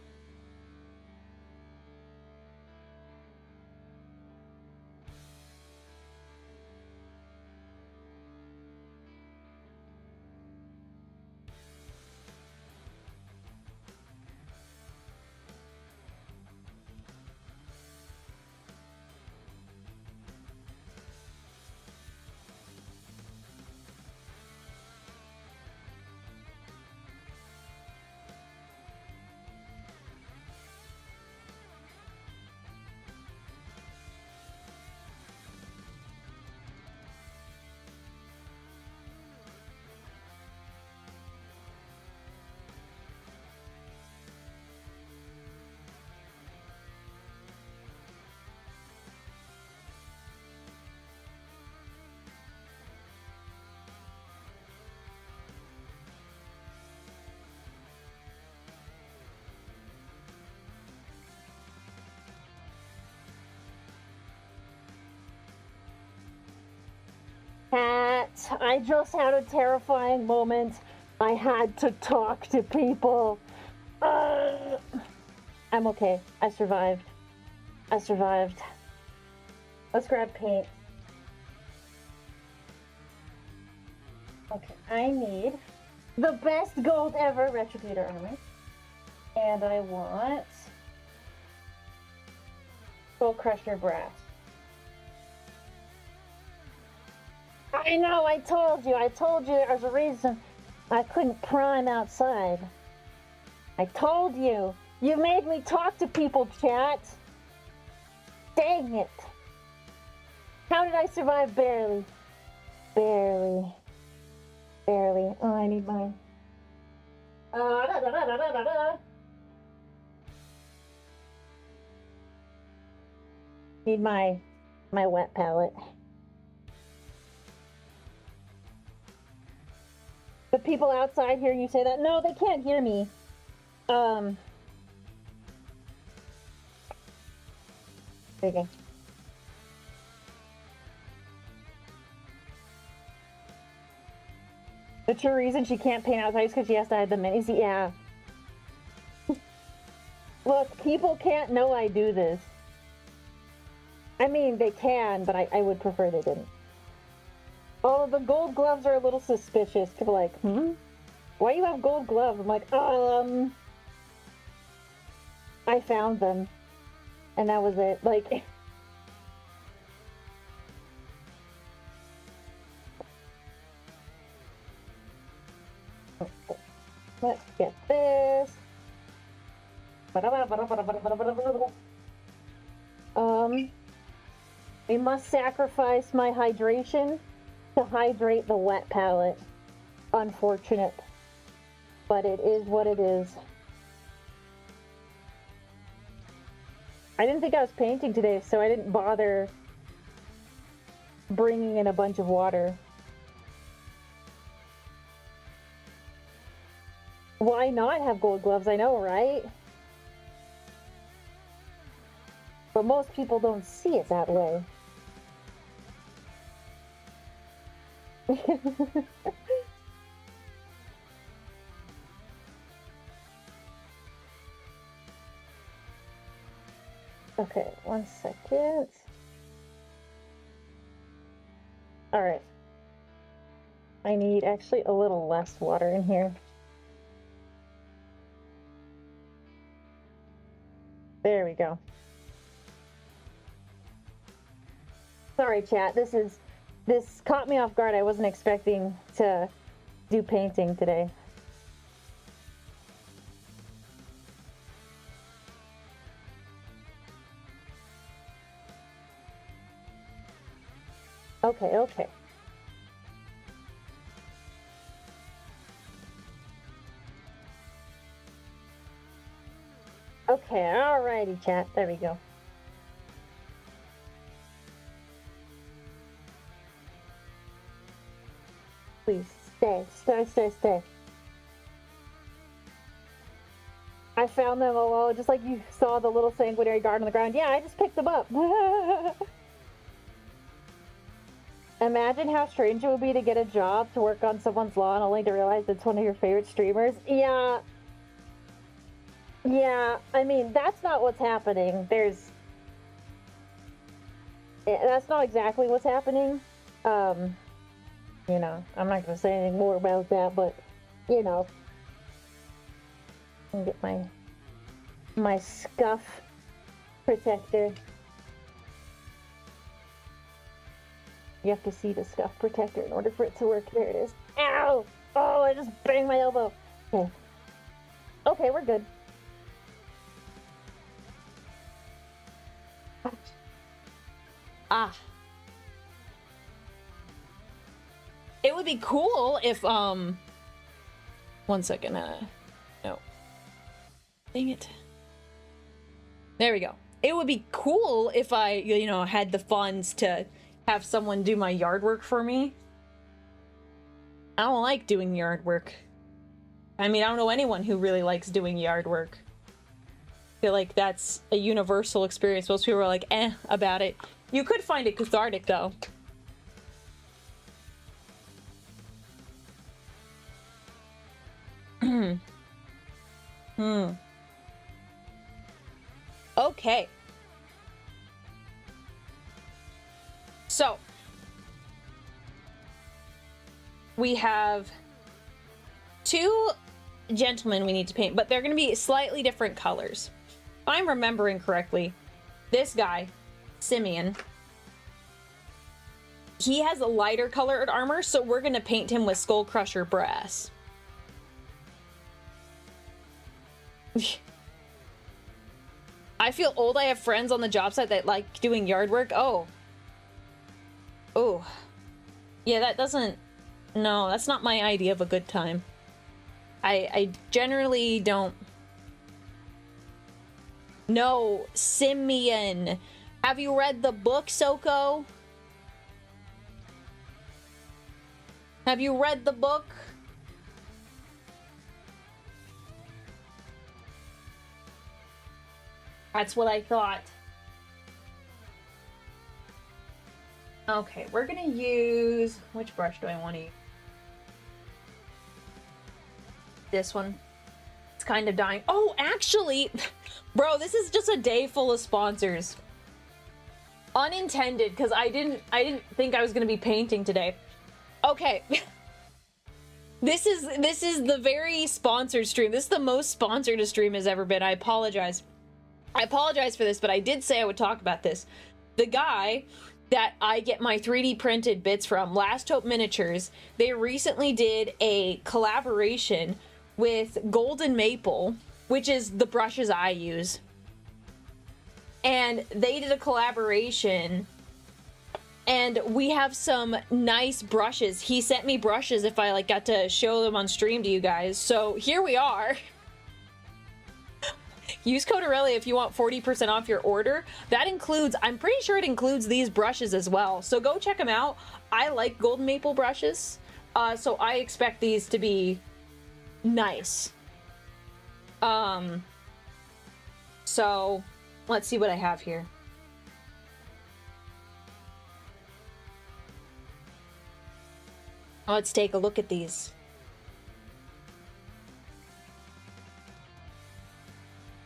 Cat, I just had a terrifying moment. I had to talk to people. I'm okay. I survived. I survived. Let's grab paint. Okay, I need the best gold ever Retributor armor. And I want Soul Crusher Brass. I know, I told you there's a reason I couldn't prime outside. I told you. You made me talk to people, chat. Dang it. How did I survive? Barely. Barely. Barely. Oh, I need mine. Need my wet palette. The people outside hear you say that? No, they can't hear me. There you go. The true reason she can't paint outside is because she has to hide the minis. Yeah. Look, people can't know I do this. I mean, they can, but I would prefer they didn't. Oh, the gold gloves are a little suspicious. People are like, why do you have gold gloves? I'm like, I found them. And that was it. Like... Let's get this. We must sacrifice my hydration to hydrate the wet palette. Unfortunate. But it is what it is. I didn't think I was painting today, so I didn't bother bringing in a bunch of water. Why not have gold gloves? I know, right? But most people don't see it that way. Okay, 1 second. All right. I need actually a little less water in here. There we go. Sorry, chat. This caught me off guard. I wasn't expecting to do painting today. Okay, okay. Okay, alrighty, chat. There we go. Please, stay. I found them, oh, just like you saw the little sanguinary guard on the ground. Yeah, I just picked them up. Imagine how strange it would be to get a job to work on someone's lawn only to realize it's one of your favorite streamers. Yeah, I mean, that's not what's happening. That's not exactly what's happening. You know, I'm not going to say anything more about that, but, you know. Let me get my scuff protector. You have to see the scuff protector in order for it to work. There it is. Ow! Oh, I just banged my elbow. Okay. Okay, we're good. Ah. It would be cool if, 1 second, no. Dang it. There we go. It would be cool if I, you know, had the funds to have someone do my yard work for me. I don't like doing yard work. I mean, I don't know anyone who really likes doing yard work. I feel like that's a universal experience. Most people are like, about it. You could find it cathartic, though. Okay. So, we have 2 gentlemen we need to paint, but they're going to be slightly different colors. If I'm remembering correctly, this guy, Simeon, he has a lighter colored armor, so we're going to paint him with Skull Crusher brass. I feel old. I have friends on the job site that like doing yard work. Oh. Yeah, that doesn't... No, that's not my idea of a good time. I generally don't... No, Simeon. Have you read the book, Soko? Have you read the book? That's what I thought. Okay, we're gonna use... Which brush do I want to use? This one. It's kind of dying. Oh, actually, bro, this is just a day full of sponsors. Unintended, because I didn't think I was gonna be painting today. Okay. This is the very sponsored stream. This is the most sponsored a stream has ever been. I apologize. I apologize for this, but I did say I would talk about this. The guy that I get my 3D printed bits from, Last Hope Miniatures, they recently did a collaboration with golden maple, which is the brushes I use. And they did a collaboration, and we have some nice brushes. He sent me brushes if I like got to show them on stream to you guys. So here we are. Use code Aurelia if you want 40% off your order. That includes, I'm pretty sure it includes these brushes as well. So go check them out. I like golden maple brushes. So I expect these to be nice. So let's see what I have here. Let's take a look at these.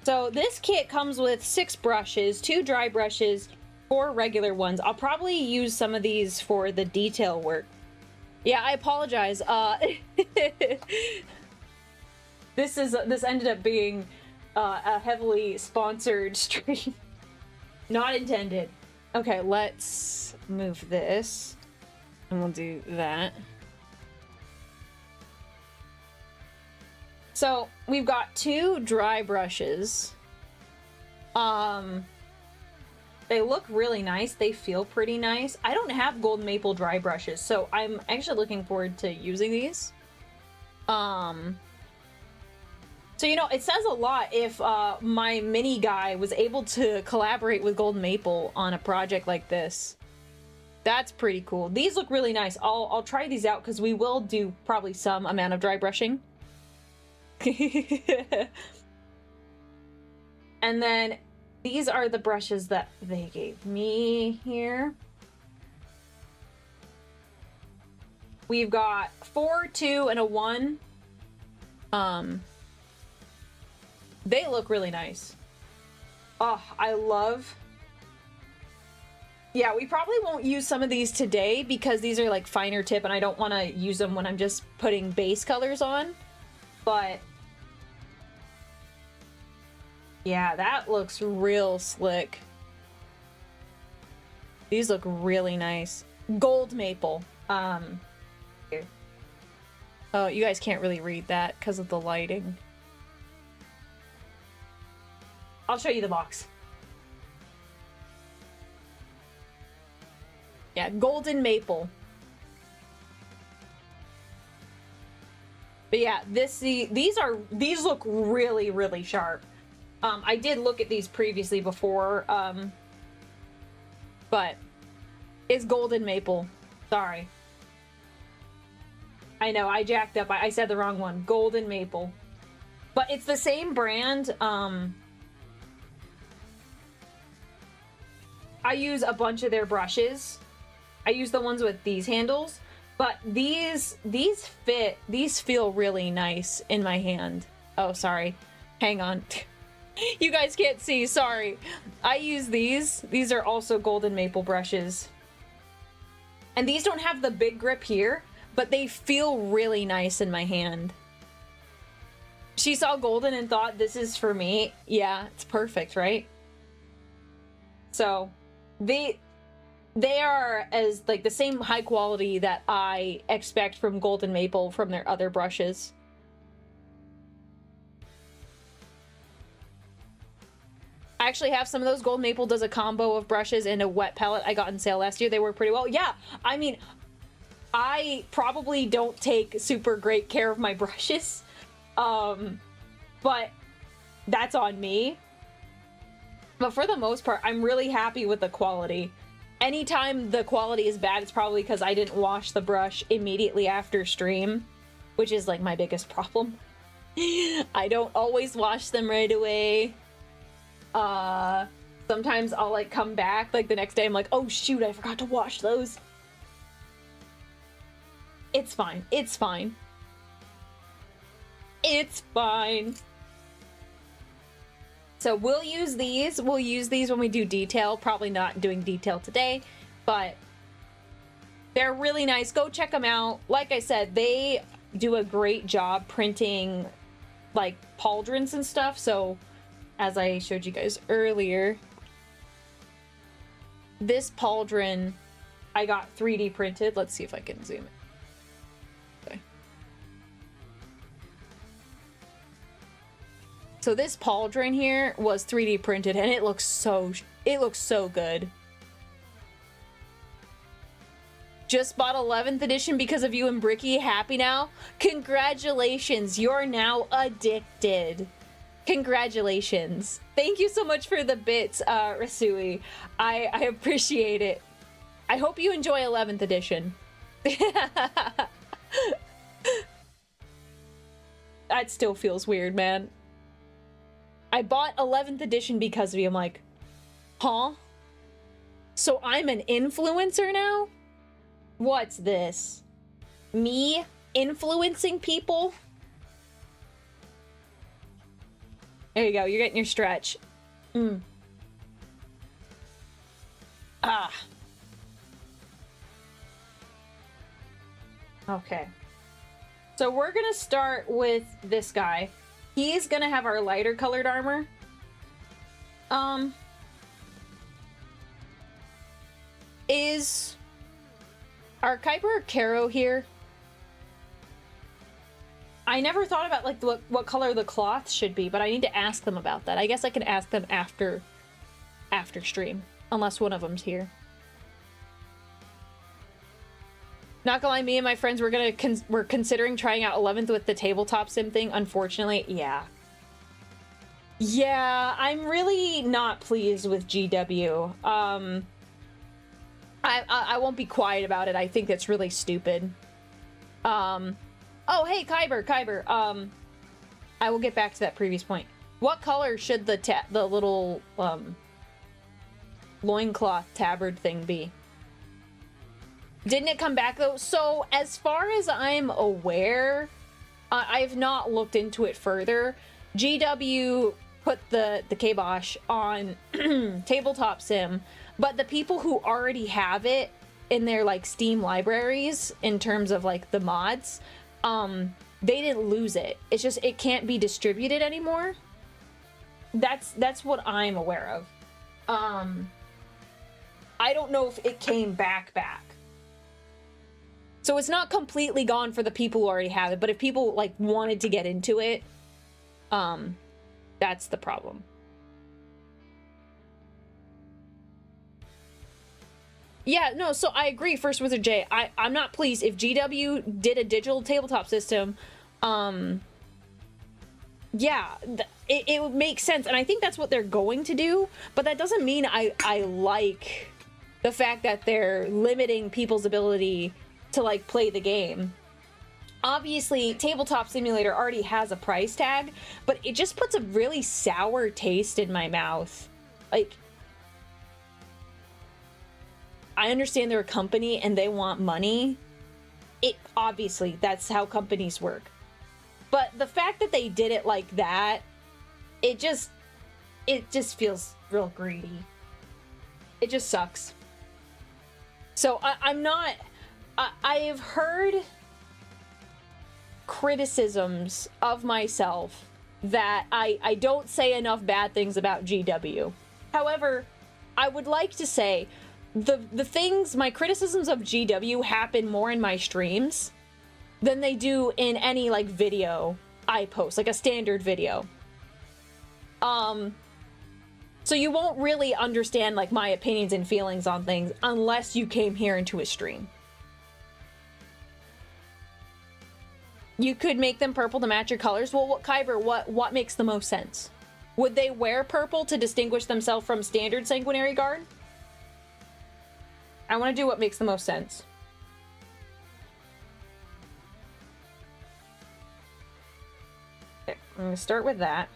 So this kit comes with 6 brushes, 2 dry brushes, 4 regular ones. I'll probably use some of these for the detail work. Yeah, I apologize. This ended up being a heavily sponsored stream. Not intended. Okay, let's move this. And we'll do that. So, we've got 2 dry brushes. They look really nice. They feel pretty nice. I don't have golden maple dry brushes, so I'm actually looking forward to using these. So, you know, it says a lot if my mini guy was able to collaborate with golden maple on a project like this. That's pretty cool. These look really nice. I'll try these out because we will do probably some amount of dry brushing. And then these are the brushes that they gave me here. We've got 4, 2, and a 1. They look really nice. Oh, I love... Yeah, we probably won't use some of these today because these are like finer tip and I don't want to use them when I'm just putting base colors on. But yeah, that looks real slick. These look really nice. Gold maple. Here. Oh, you guys can't really read that because of the lighting. I'll show you the box. Yeah, golden maple. But yeah, these look really, really sharp. I did look at these previously before, but it's golden maple. Sorry. I know, I jacked up. I said the wrong one. Golden maple. But it's the same brand. I use a bunch of their brushes. I use the ones with these handles. But these feel really nice in my hand. Oh, sorry. Hang on. You guys can't see, sorry. I use these. These are also golden maple brushes. And these don't have the big grip here, but they feel really nice in my hand. She saw golden and thought, this is for me. Yeah, it's perfect, right? So, they are as like the same high quality that I expect from golden maple from their other brushes. I actually have some of those. Golden maple does a combo of brushes and a wet palette I got on sale last year. They work pretty well. Yeah, I mean, I probably don't take super great care of my brushes, but that's on me. But for the most part, I'm really happy with the quality. Anytime the quality is bad, it's probably because I didn't wash the brush immediately after stream, which is like my biggest problem. I don't always wash them right away. Sometimes I'll like come back like the next day, I'm like, oh shoot, I forgot to wash those. It's fine. It's fine. It's fine. So we'll use these. We'll use these when we do detail. Probably not doing detail today, but they're really nice. Go check them out. Like I said, they do a great job printing like pauldrons and stuff. So as I showed you guys earlier, this pauldron I got 3D printed. Let's see if I can zoom it. Okay. So this pauldron here was 3D printed, and it looks so good. Just bought 11th edition because of you and Bricky. Happy now? Congratulations, you're now addicted. Congratulations. Thank you so much for the bits, Rasui. I appreciate it. I hope you enjoy 11th edition. That still feels weird, man. I bought 11th edition because of you. I'm like, huh? So I'm an influencer now? What's this? Me influencing people? There you go, you're getting your stretch. Ah. Okay. So we're gonna start with this guy. He's gonna have our lighter colored armor. Is our Kuiper or Caro here? I never thought about like what color the cloth should be, but I need to ask them about that. I guess I can ask them after stream, unless one of them's here. Not gonna lie, me and my friends we're considering trying out 11th with the tabletop sim thing. Unfortunately, yeah, I'm really not pleased with GW. I won't be quiet about it. I think it's really stupid. Oh, hey, Kyber. I will get back to that previous point. What color should the little, loincloth tabard thing be? Didn't it come back, though? So, as far as I'm aware, I've not looked into it further. GW put the Kitbash on Tabletop Sim, but the people who already have it in their, like, Steam libraries, in terms of, like, the mods, they didn't lose it. It's just, it can't be distributed anymore. That's what I'm aware of. I don't know if it came back. So it's not completely gone for the people who already have it, but if people, like, wanted to get into it, that's the problem. Yeah, no, so I agree, First Wizard J. I'm not pleased. If GW did a digital tabletop system, yeah, it would make sense. And I think that's what they're going to do, but that doesn't mean I like the fact that they're limiting people's ability to, like, play the game. Obviously, Tabletop Simulator already has a price tag, but it just puts a really sour taste in my mouth. Like, I understand they're a company and they want money. Obviously, that's how companies work. But the fact that they did it like that, it just feels real greedy. It just sucks. So I've heard criticisms of myself that I don't say enough bad things about GW. However, I would like to say my criticisms of GW happen more in my streams than they do in any, like, video I post, like a standard video. So you won't really understand, like, my opinions and feelings on things unless you came here into a stream. You could make them purple to match your colors. Well, Kyber, what makes the most sense? Would they wear purple to distinguish themselves from standard Sanguinary Guard? I want to do what makes the most sense. Okay, I'm going to start with that.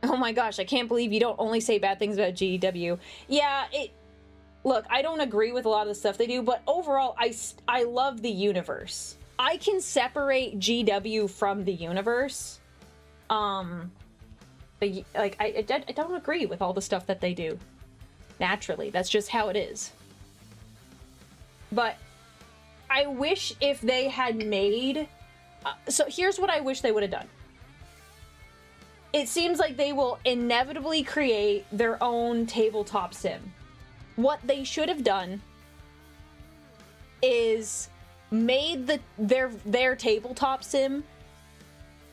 Oh my gosh, I can't believe you don't only say bad things about GW. Yeah, look, I don't agree with a lot of the stuff they do, but overall, I love the universe. I can separate GW from the universe. Like, I don't agree with all the stuff that they do. Naturally, that's just how it is. But I wish if they had made... so here's what I wish they would have done. It seems like they will inevitably create their own tabletop sim. What they should have done is made their tabletop sim,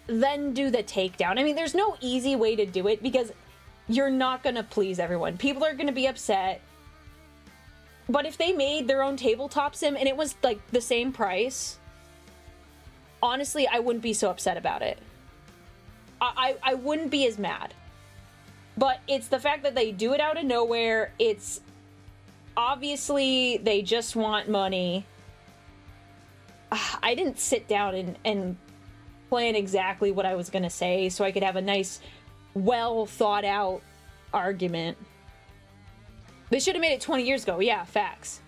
then do the takedown. I mean, there's no easy way to do it because you're not gonna please everyone. People are gonna be upset. But if they made their own tabletop sim and it was like the same price, honestly, I wouldn't be so upset about it. I wouldn't be as mad. But it's the fact that they do it out of nowhere. It's obviously they just want money. I didn't sit down and plan exactly what I was gonna say so I could have a nice, well thought out argument. They should have made it 20 years ago. Yeah, facts.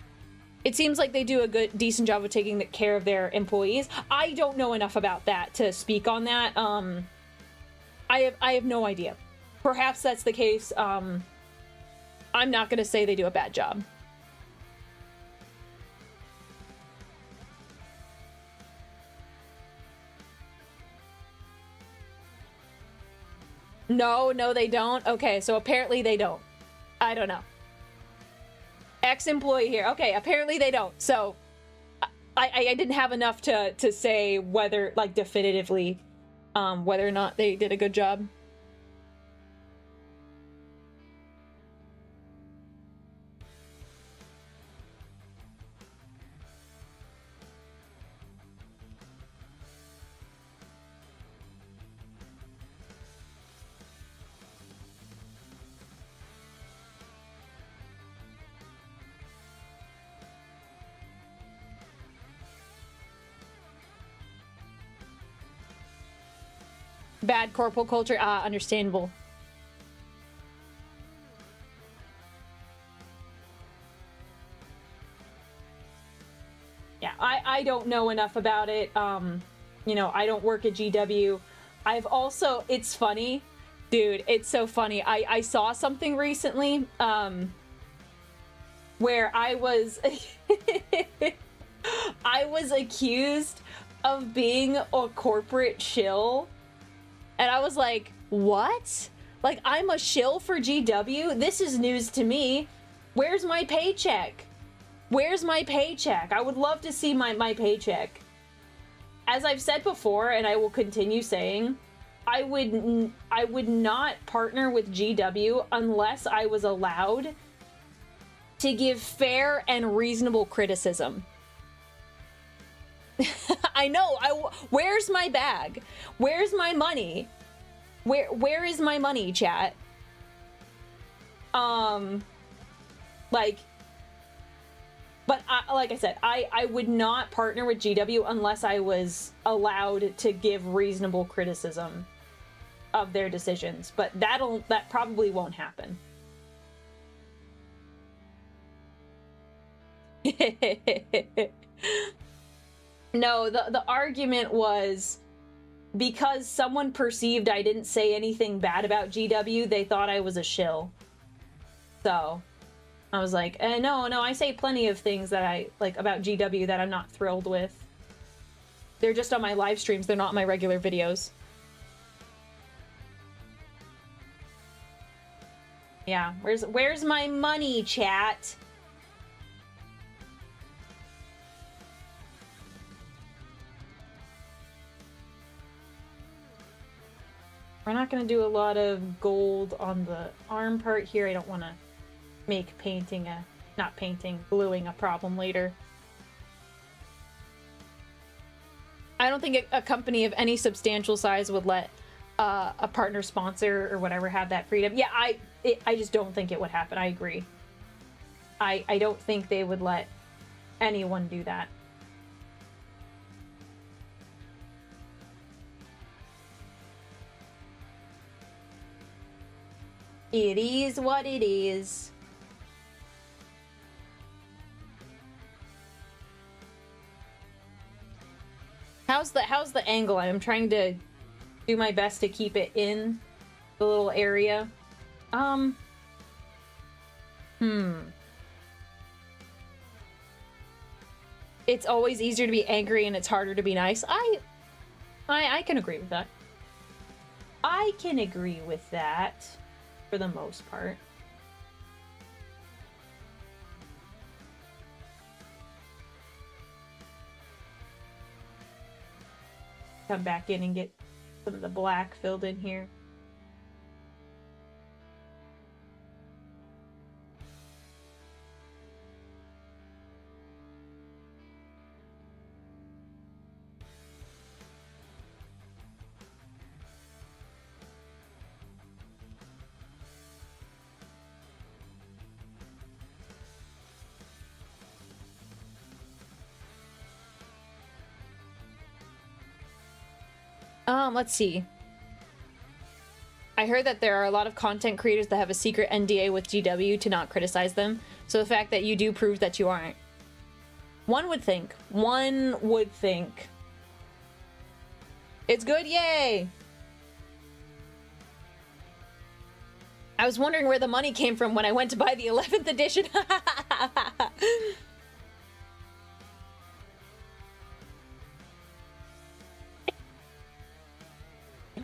It seems like they do a decent job of taking care of their employees. I don't know enough about that to speak on that. I have no idea. Perhaps that's the case. I'm not gonna say they do a bad job. No, they don't. Okay, so apparently they don't. I don't know. Ex-employee here. Okay, apparently they don't. So I didn't have enough to say whether, like, definitively, whether or not they did a good job. Bad corporal culture, understandable. Yeah, I don't know enough about it. You know, I don't work at GW. I've also, it's funny, dude, it's so funny. I saw something recently, where I was, I was accused of being a corporate shill. And I was like, what? Like, I'm a shill for GW? This is news to me. Where's my paycheck? Where's my paycheck? I would love to see my paycheck. As I've said before, and I will continue saying, I would not partner with GW unless I was allowed to give fair and reasonable criticism. I know. Where's my bag? Where's my money? Where is my money, chat? Like, but like I said, I would not partner with GW unless I was allowed to give reasonable criticism of their decisions. But that probably won't happen. No, the argument was because someone perceived I didn't say anything bad about GW, they thought I was a shill. So I was like, no, I say plenty of things that I like about GW that I'm not thrilled with. They're just on my live streams, they're not my regular videos. Yeah, where's my money, chat? We're not going to do a lot of gold on the arm part here. I don't want to make painting gluing a problem later. I don't think a company of any substantial size would let a partner sponsor or whatever have that freedom. Yeah, I just don't think it would happen. I agree. I don't think they would let anyone do that. It is what it is. How's the angle? I'm trying to do my best to keep it in the little area. It's always easier to be angry and it's harder to be nice. I can agree with that. I can agree with that. For the most part. come back in and get some of the black filled in here. Let's see. I heard that there are a lot of content creators that have a secret NDA with GW to not criticize them. So the fact that you do proves that you aren't. One would think. One would think. It's good, yay! I was wondering where the money came from when I went to buy the 11th edition.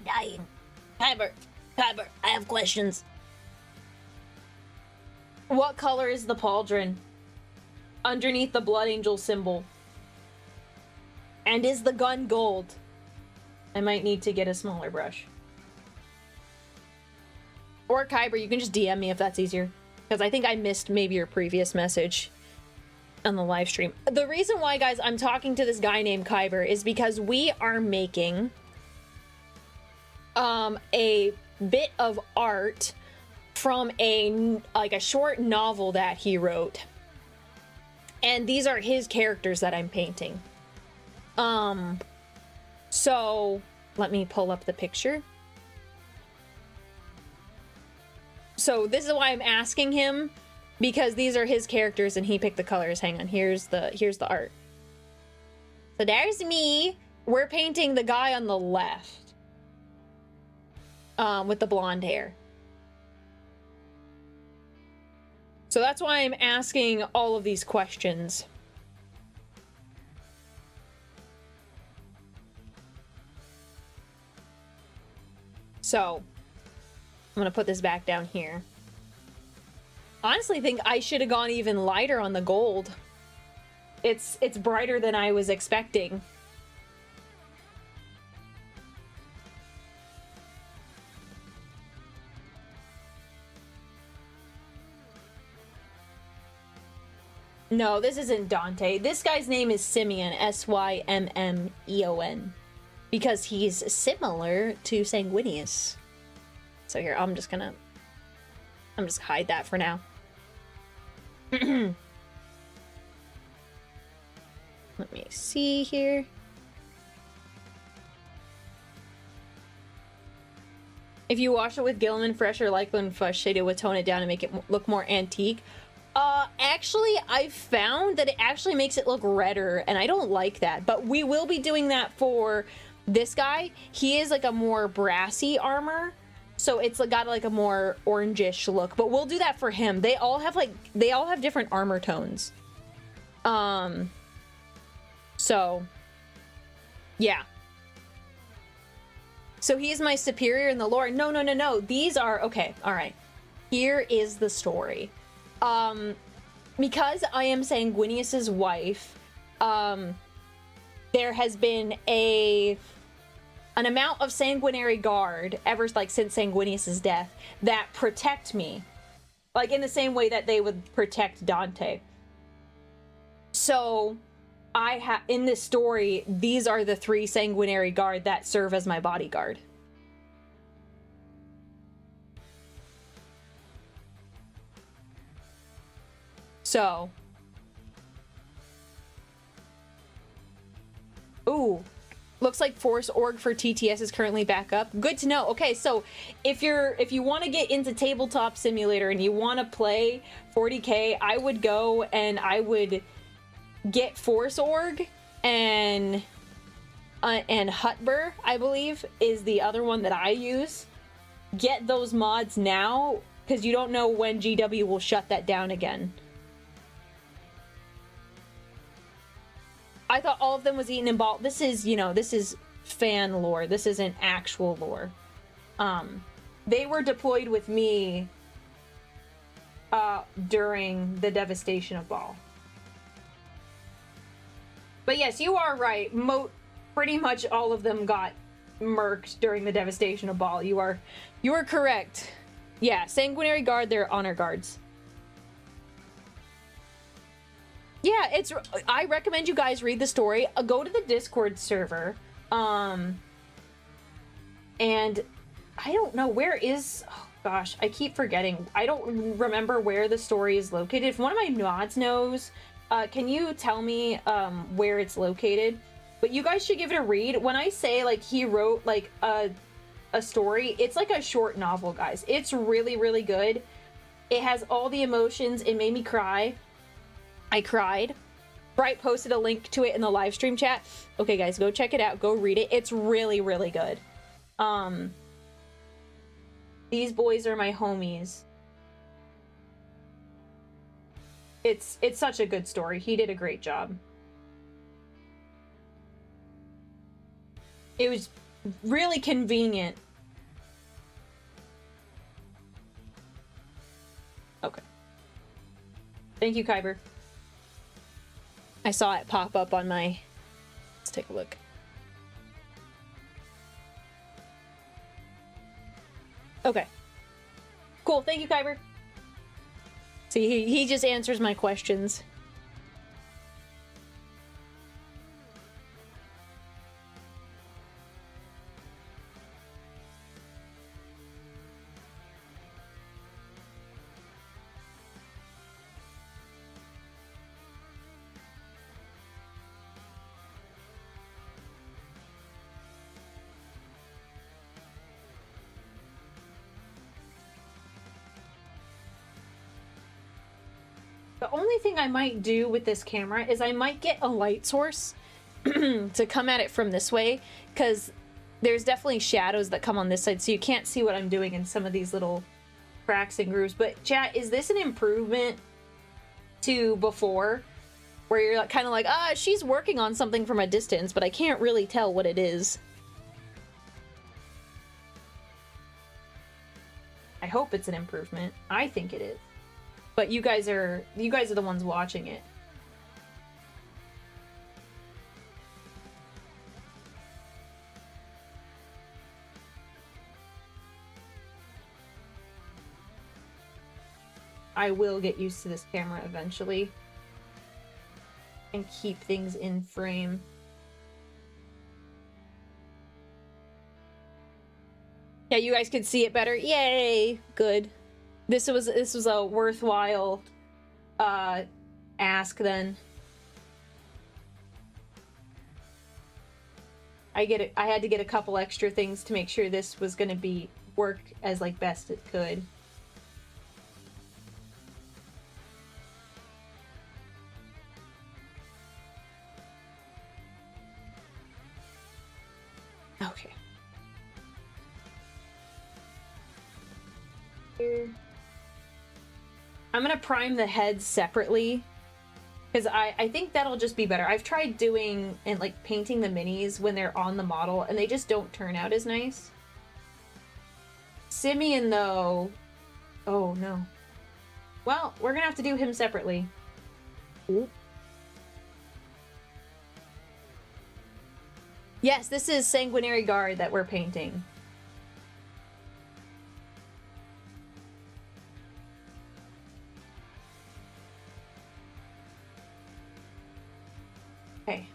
Dying. Kyber, I have questions. What color is the pauldron underneath the Blood Angel symbol? And is the gun gold? I might need to get a smaller brush. Or Kyber, you can just DM me if that's easier. Because I think I missed maybe your previous message on the live stream. The reason why, guys, I'm talking to this guy named Kyber is because we are making a bit of art from a short novel that he wrote, and these are his characters that I'm painting. So let me pull up the picture. So this is why I'm asking him, because these are his characters and he picked the colors. Hang on, here's the art. So there's me. We're painting the guy on the left. With the blonde hair. So that's why I'm asking all of these questions. So, I'm gonna put this back down here. Honestly, think I should have gone even lighter on the gold. It's brighter than I was expecting. No, this isn't Dante. This guy's name is Simeon, Symmeon, because he's similar to Sanguinius. So here, I'm just hide that for now. Let me see here. If you wash it with Gilliman Fresh or Lyclin Fresh, shade it would tone it down and make it look more antique. Actually, I've found that it actually makes it look redder, and I don't like that. But we will be doing that for this guy. He is like a more brassy armor, so it's got like a more orangish look. But we'll do that for him. They all have different armor tones. So, yeah. So he's my superior in the lore. No. These are okay. All right. Here is the story. Because I am Sanguinius's wife, there has been an amount of Sanguinary Guard ever since Sanguinius's death that protect me, like in the same way that they would protect Dante. So in this story, these are the 3 Sanguinary Guard that serve as my bodyguard. So, ooh, looks like Force Org for TTS is currently back up. Good to know. Okay, so if you want to get into Tabletop Simulator and you want to play 40K, I would go and I would get Force Org and Hutber, I believe, is the other one that I use. Get those mods now, because you don't know when GW will shut that down again. I thought all of them was eaten in ball. This is, this is fan lore. This isn't actual lore. They were deployed with me during the devastation of Ball. But yes, you are right. pretty much all of them got murked during the devastation of Ball. You are correct. Yeah, Sanguinary Guard, they're honor guards. Yeah, I recommend you guys read the story. Go to the Discord server. And I don't know, where is... Oh gosh, I keep forgetting. I don't remember where the story is located. If one of my mods knows, can you tell me where it's located? But you guys should give it a read. When I say, like, he wrote, like, a story, it's like a short novel, guys. It's really, really good. It has all the emotions. It made me cry. I cried. Bright posted a link to it in the live stream chat. Okay, guys, go check it out. Go read it. It's really, really good. These boys are my homies. It's such a good story. He did a great job. It was really convenient. Okay. Thank you, Kyber. I saw it pop up on my... Let's take a look. Okay. Cool. Thank you, Kyber. See, he just answers my questions. The only thing I might do with this camera is I might get a light source to come at it from this way, because there's definitely shadows that come on this side, so you can't see what I'm doing in some of these little cracks and grooves. But chat, is this an improvement to before, where you're like, kind of like, she's working on something from a distance, but I can't really tell what it is? I hope it's an improvement. I think it is. But you guys are the ones watching it. I will get used to this camera eventually and keep things in frame. Yeah, you guys can see it better. Yay! Good. This was a worthwhile ask then. I had to get a couple extra things to make sure this was gonna work as like best it could. Okay. Here. I'm gonna prime the heads separately, because I think that'll just be better. I've tried doing and like painting the minis when they're on the model, and they just don't turn out as nice. Simeon, though... Oh, no. Well, we're gonna have to do him separately. Ooh. Yes, this is Sanguinary Guard that we're painting. Okay.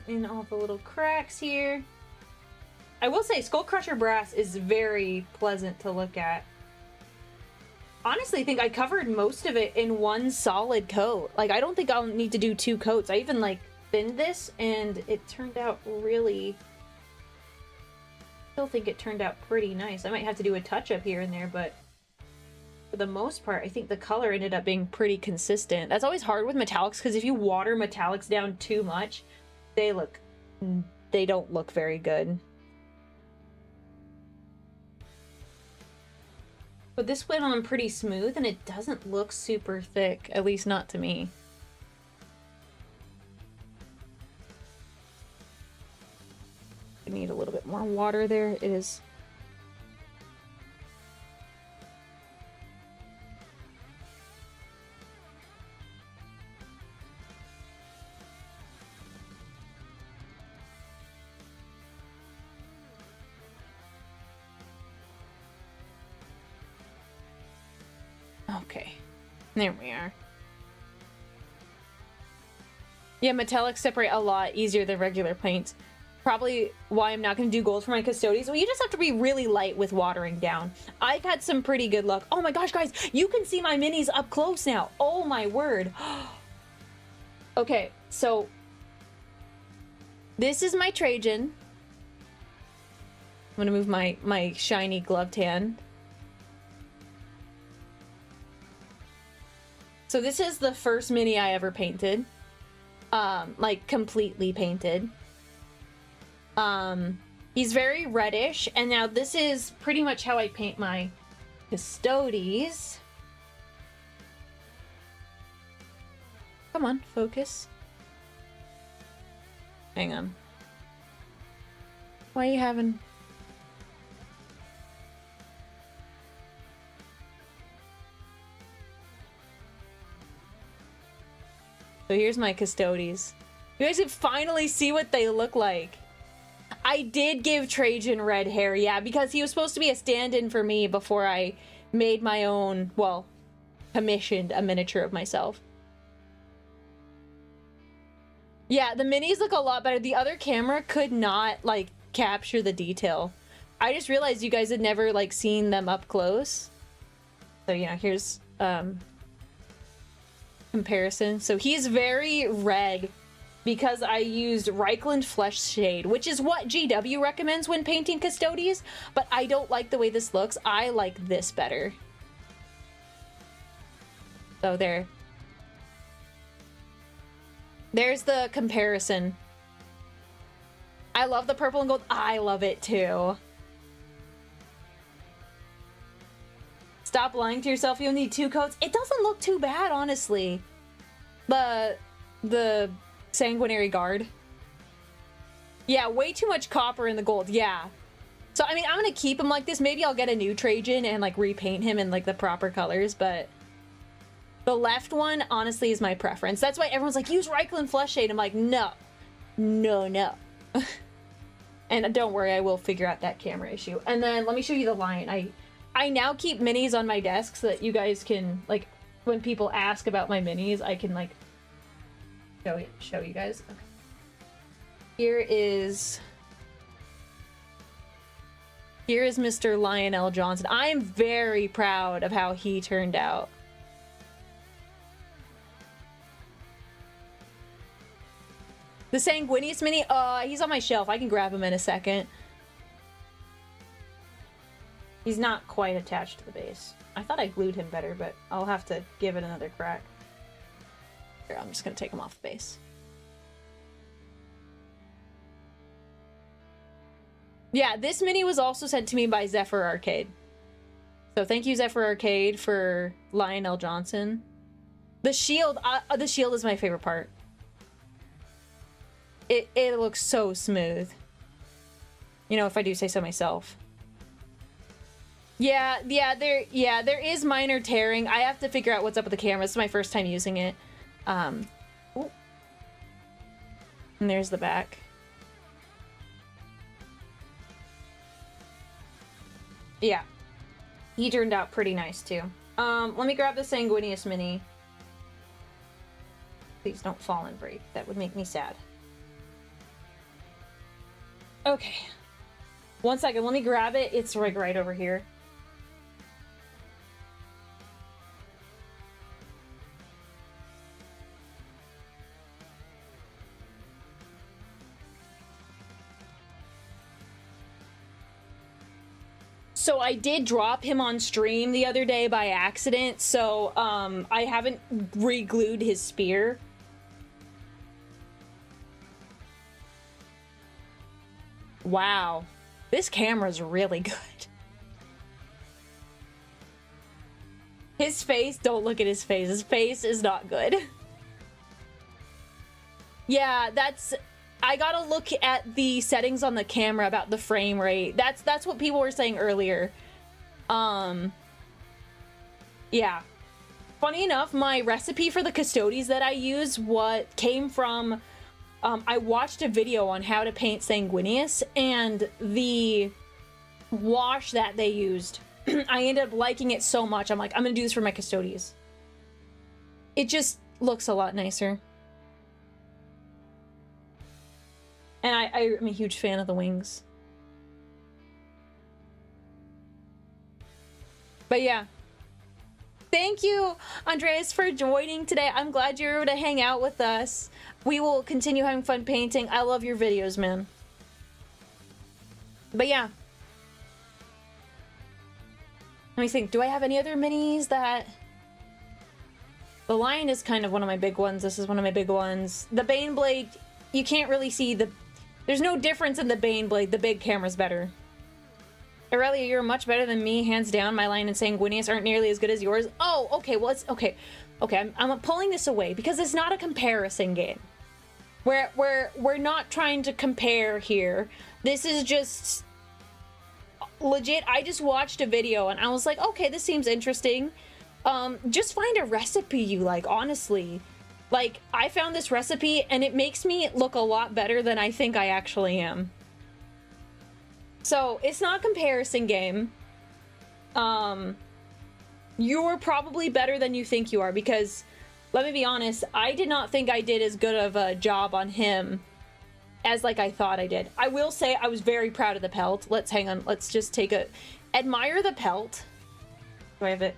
In all the little cracks here. I will say Skull Crusher Brass is very pleasant to look at. Honestly, I think I covered most of it in one solid coat. Like, I don't think I'll need to do 2 coats. I even, like, thinned this, and it turned out really... I still think it turned out pretty nice. I might have to do a touch-up here and there, but for the most part, I think the color ended up being pretty consistent. That's always hard with metallics, because if you water metallics down too much, they don't look very good. But this went on pretty smooth, and it doesn't look super thick, at least not to me. need a little bit more water there. It is... Okay, there we are. Yeah, metallics separate a lot easier than regular paints. Probably why I'm not going to do gold for my Custodies. Well, you just have to be really light with watering down. I've had some pretty good luck. Oh my gosh, guys, you can see my minis up close now. Oh my word. Okay, so this is my Trajan. I'm going to move my shiny gloved hand. So this is the first mini I ever painted. Like completely painted. He's very reddish, and now this is pretty much how I paint my Custodies. Come on, focus. Hang on. Why are you having... So here's my Custodies. You guys can finally see what they look like. I did give Trajan red hair, yeah, because he was supposed to be a stand-in for me before I made my own, well, commissioned a miniature of myself. Yeah, the minis look a lot better. The other camera could not, like, capture the detail. I just realized you guys had never, like, seen them up close. So, yeah, here's, comparison. So he's very red because I used Reichland Flesh Shade, which is what GW recommends when painting Custodies, but I don't like the way this looks. I like this better. So there's the comparison. I love the purple and gold. I love it too. Stop lying to yourself. You'll need 2 coats. It doesn't look too bad, honestly. The Sanguinary Guard. Yeah, way too much copper in the gold. Yeah. So, I mean, I'm gonna keep him like this. Maybe I'll get a new Trajan and, like, repaint him in, like, the proper colors, but the left one, honestly, is my preference. That's why everyone's like, use Reichland Flesh Shade. I'm like, no. No, no. And don't worry, I will figure out that camera issue. And then, let me show you the line. I now keep minis on my desk so that you guys can, like, when people ask about my minis, I can, like, show you guys. Okay. Here is Mr. Lionel Johnson. I am very proud of how he turned out. The Sanguinius mini, he's on my shelf. I can grab him in a second. He's not quite attached to the base. I thought I glued him better, but I'll have to give it another crack. Here, I'm just gonna take him off the base. Yeah, this mini was also sent to me by Xepher Arcade. So thank you, Xepher Arcade, for Lionel Johnson. The shield is my favorite part. It looks so smooth. You know, if I do say so myself. Yeah, there is minor tearing. I have to figure out what's up with the camera. It's my first time using it. Ooh. And there's the back. Yeah. He turned out pretty nice too. Let me grab the Sanguinius mini. Please don't fall and break. That would make me sad. Okay. 1 second, let me grab it. It's like right over here. So I did drop him on stream the other day by accident, so I haven't re-glued his spear. Wow, this camera's really good. His face, don't look at his face. His face is not good. Yeah, I gotta look at the settings on the camera about the frame rate. That's what people were saying earlier. Yeah. Funny enough, my recipe for the Custodes that I use came from, I watched a video on how to paint Sanguinius, and the wash that they used, I ended up liking it so much, I'm like, I'm gonna do this for my Custodes. It just looks a lot nicer. And I'm a huge fan of the wings. But yeah. Thank you, Andreas, for joining today. I'm glad you were able to hang out with us. We will continue having fun painting. I love your videos, man. But yeah. Let me think. Do I have any other minis that... The lion is kind of one of my big ones. This is one of my big ones. The Baneblade, you can't really see the... There's no difference in the Baneblade. The big camera's better. Aurelia, you're much better than me, hands down. My Lion and Sanguinius aren't nearly as good as yours. Oh, okay, well, it's... Okay, I'm pulling this away because it's not a comparison game. We're not trying to compare here. This is just... Legit, I just watched a video and I was like, okay, this seems interesting. Just find a recipe you like, honestly. Like, I found this recipe and it makes me look a lot better than I think I actually am. So, it's not a comparison game. You're probably better than you think you are because, let me be honest, I did not think I did as good of a job on him as like I thought I did. I will say I was very proud of the pelt. Hang on, let's just take a... Admire the pelt. Do I have it?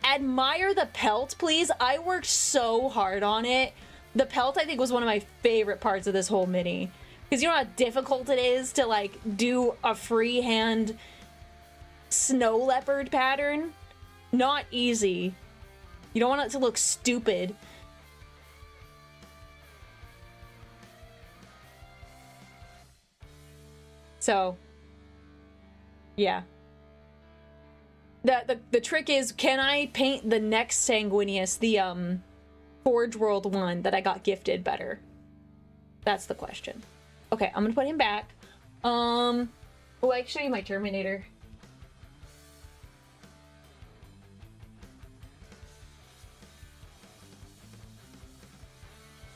Admire the pelt, please. I worked so hard on it. The pelt, I think, was one of my favorite parts of this whole mini. Because you know how difficult it is to, like, do a freehand snow leopard pattern? Not easy. You don't want it to look stupid. So, yeah. The trick is, can I paint the next Sanguinius, the Forge World one that I got gifted better? That's the question. Okay, I'm gonna put him back. Oh, I can show you my Terminator.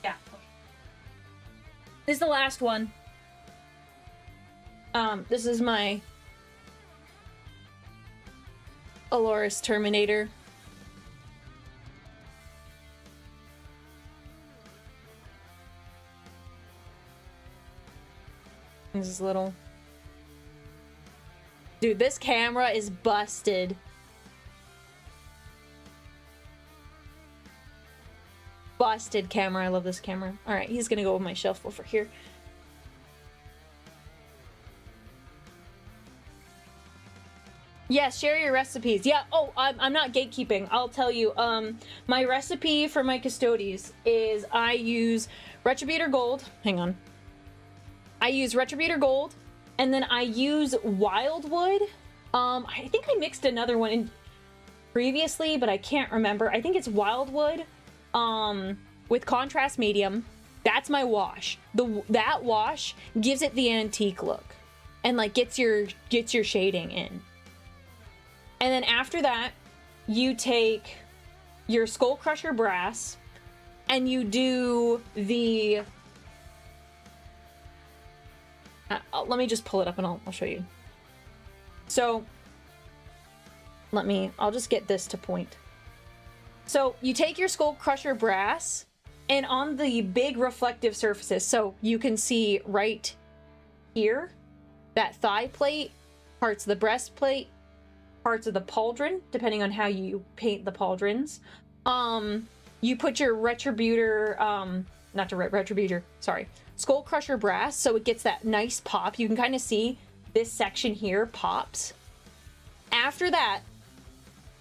Yeah. This is the last one. This is my Aloris Terminator. This is little. Dude, this camera is busted. Busted camera. I love this camera. Alright, he's gonna go with my shelf over here. Yes, share your recipes. Yeah, oh, I'm not gatekeeping. I'll tell you. My recipe for my Custodes is I use Retributor Gold. Hang on. I use Retributor Gold, and then I use Wildwood. I think I mixed another one in previously, but I can't remember. I think it's Wildwood, with Contrast Medium. That's my wash. That wash gives it the antique look, and like gets your shading in. And then after that, you take your Skull Crusher Brass, and you do the... let me just pull it up and I'll show you. So, I'll just get this to point. So, you take your Skull Crusher Brass, and on the big reflective surfaces, so you can see right here, that thigh plate, parts of the breastplate, parts of the pauldron, depending on how you paint the pauldrons. You put your Retributor, Skull Crusher Brass, so it gets that nice pop. You can kind of see this section here pops. After that,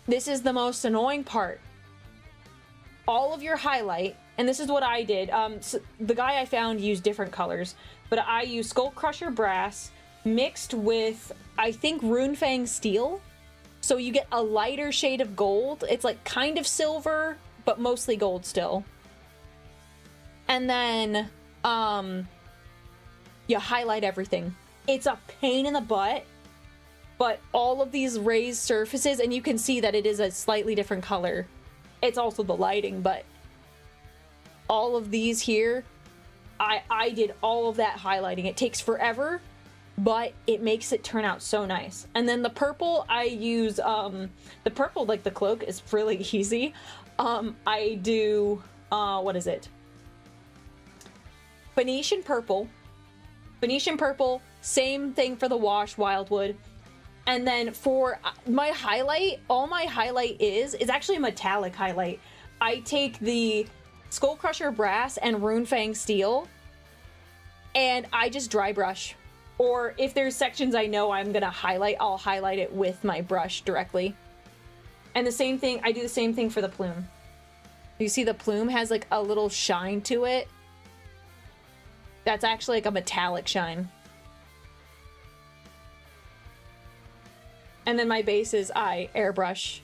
this is the most annoying part. All of your highlight, and this is what I did. So the guy I found used different colors, but I used Skull Crusher Brass mixed with, I think, Runefang Steel. So you get a lighter shade of gold. It's like kind of silver, but mostly gold still. And then you highlight everything. It's a pain in the butt, but all of these raised surfaces, and you can see that it is a slightly different color. It's also the lighting, but all of these here, I did all of that highlighting. It takes forever, but it makes it turn out so nice. And then the purple, I use, the purple, like the cloak, is really easy. I do, what is it? Phoenician purple, same thing for the wash, wildwood. And then for my highlight, all my highlight is actually a metallic highlight. I take the Skull Crusher brass and Runefang steel, and I just dry brush. Or if there's sections I know I'm gonna highlight, I'll highlight it with my brush directly. And the same thing, I do the same thing for the plume. You see the plume has like a little shine to it. That's actually like a metallic shine. And then my bases, I airbrush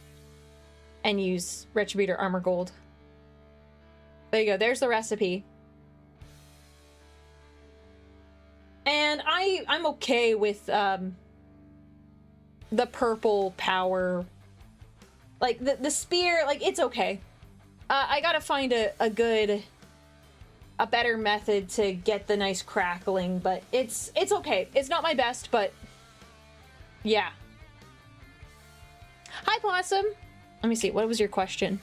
and use Retributor Armor Gold. There you go, there's the recipe. And I'm okay with the purple power. Like the spear, like it's okay. I gotta find a better method to get the nice crackling, but it's okay. It's not my best, but yeah. Hi, Blossom. Let me see, what was your question?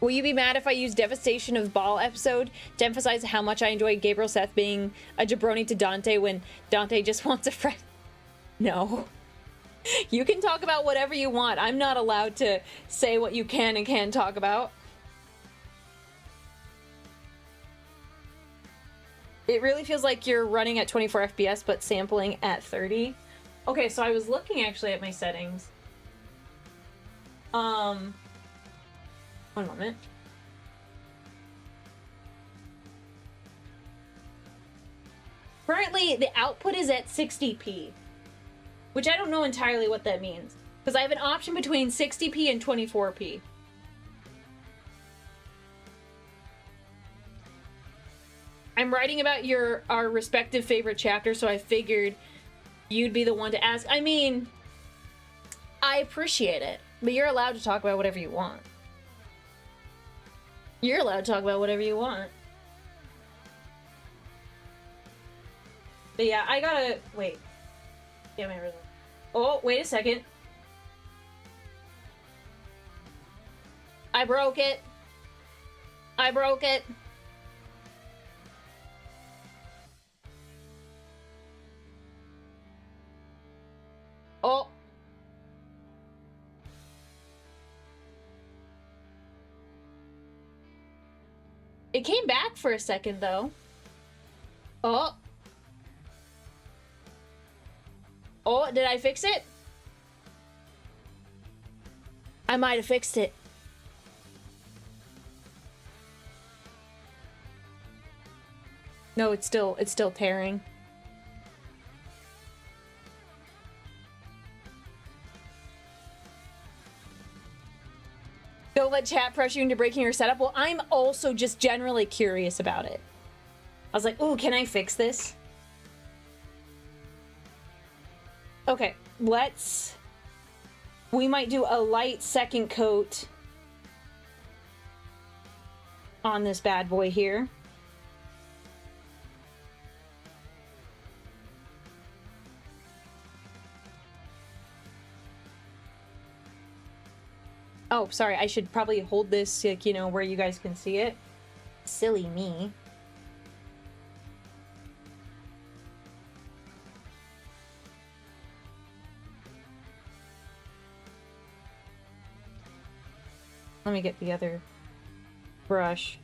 Will you be mad if I use Devastation of Baal episode to emphasize how much I enjoy Gabriel Seth being a jabroni to Dante when Dante just wants a friend? No. You can talk about whatever you want. I'm not allowed to say what you can and can't talk about. It really feels like you're running at 24 FPS but sampling at 30. Okay, so I was looking actually at my settings. One moment. Currently, the output is at 60p, which I don't know entirely what that means, because I have an option between 60p and 24p. I'm writing about our respective favorite chapters, so I figured you'd be the one to ask. I mean, I appreciate it, but you're allowed to talk about whatever you want. You're allowed to talk about whatever you want. But yeah, I gotta... Wait. Yeah, my rhythm. Oh, wait a second. I broke it. I broke it. Oh. It came back for a second, though. Oh. Oh, did I fix it? I might have fixed it. No, it's still tearing. Don't let chat pressure you into breaking your setup. Well, I'm also just generally curious about it. I was like, ooh, can I fix this? Okay, we might do a light second coat on this bad boy here. Oh, sorry, I should probably hold this, like, you know, where you guys can see it. Silly me. Let me get the other brush.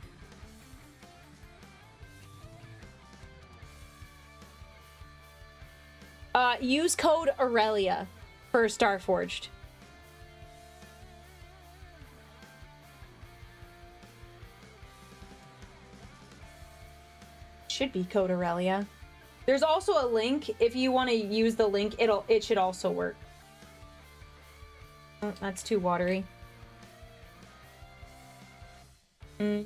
Use code Aurelia for Starforged. Should be code Aurelia. There's also a link. If you want to use the link, it should also work. Oh, that's too watery. Mm.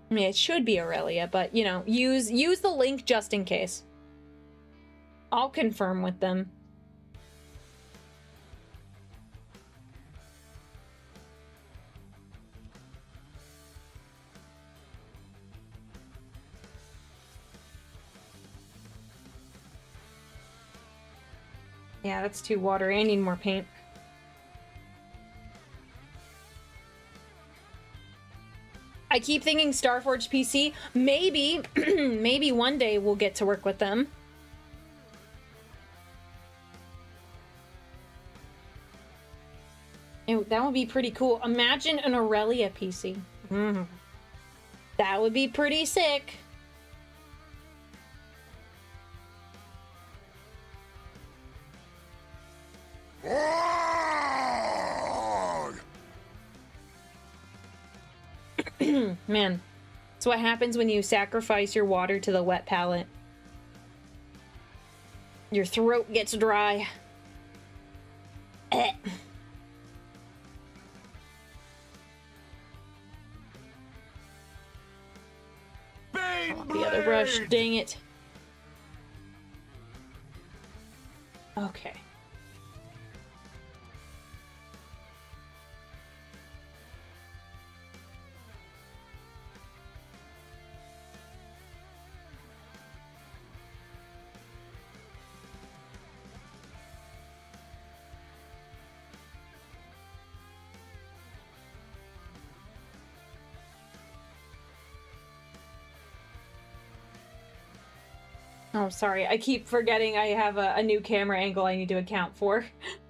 I mean, it should be Aurelia, but, you know, use the link just in case. I'll confirm with them. Yeah, that's too watery. I need more paint. I keep thinking Starforged PC. Maybe, maybe one day we'll get to work with them. That would be pretty cool. Imagine an Aurelia PC. That would be pretty sick. Man, that's what happens when you sacrifice your water to the wet palette. Your throat gets dry. Oh, the other brush, dang it. Okay. Oh, sorry. I keep forgetting I have a new camera angle I need to account for.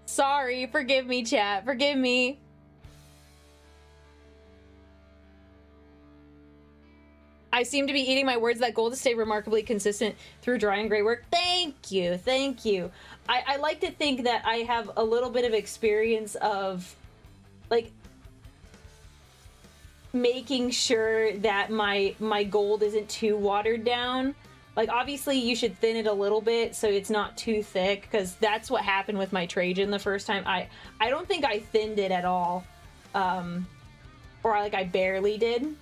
Sorry. Forgive me, chat. Forgive me. I seem to be eating my words. That goal to stay remarkably consistent through dry and gray work. Thank you. Thank you. I like to think that I have a little bit of experience of, like, making sure that my gold isn't too watered down. Like, obviously, you should thin it a little bit so it's not too thick, because that's what happened with my Trajan the first time. I don't think I thinned it at all. Or, like, I barely did.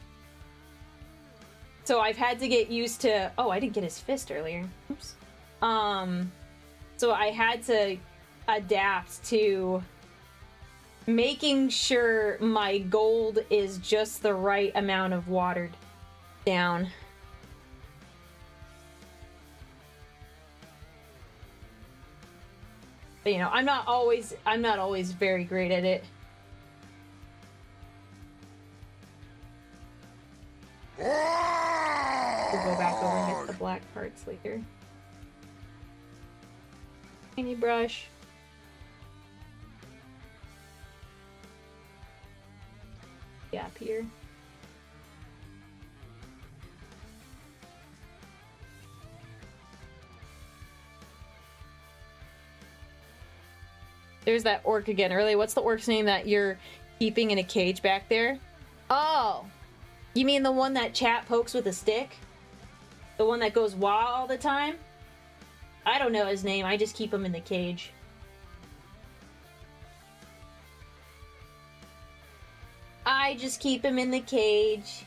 So I've had to get used to... Oh, I didn't get his fist earlier. Oops. So I had to adapt to making sure my gold is just the right amount of watered down. But, you know, I'm not always very great at it. We'll go back over and get the black parts later. Tiny brush. Gap here. There's that orc again. Aurelia, what's the orc's name that you're keeping in a cage back there? Oh, you mean the one that chat pokes with a stick? The one that goes wah all the time? I don't know his name. I just keep him in the cage. I just keep him in the cage.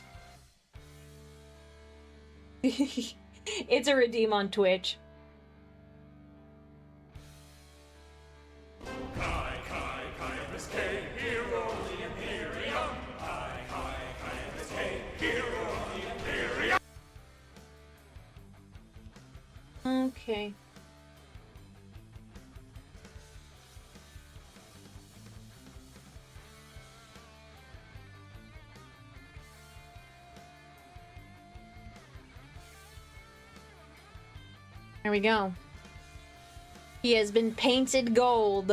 It's a redeem on Twitch. Okay. There we go. He has been painted gold.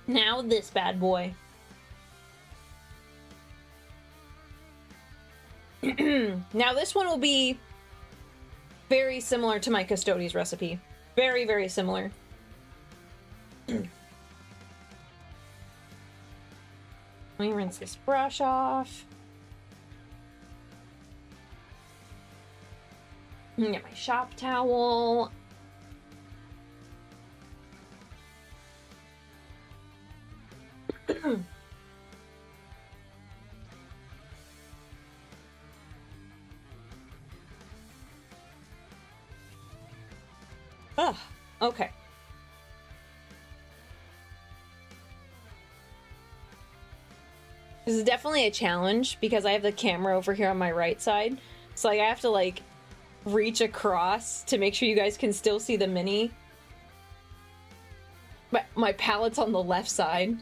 Now this bad boy. Now this one will be very similar to my Custodes recipe. Very, very similar. Let me rinse this brush off. Get my shop towel. Oh, okay. This is definitely a challenge because I have the camera over here on my right side. So like I have to like reach across to make sure you guys can still see the mini. My palette's on the left side.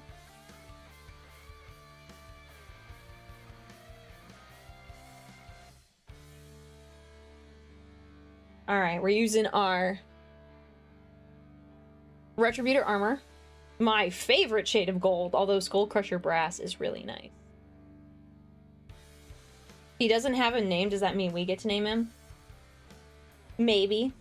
All right, we're using our Retributor armor. My favorite shade of gold, although Skull Crusher Brass is really nice. He doesn't have a name. Does that mean we get to name him? Maybe.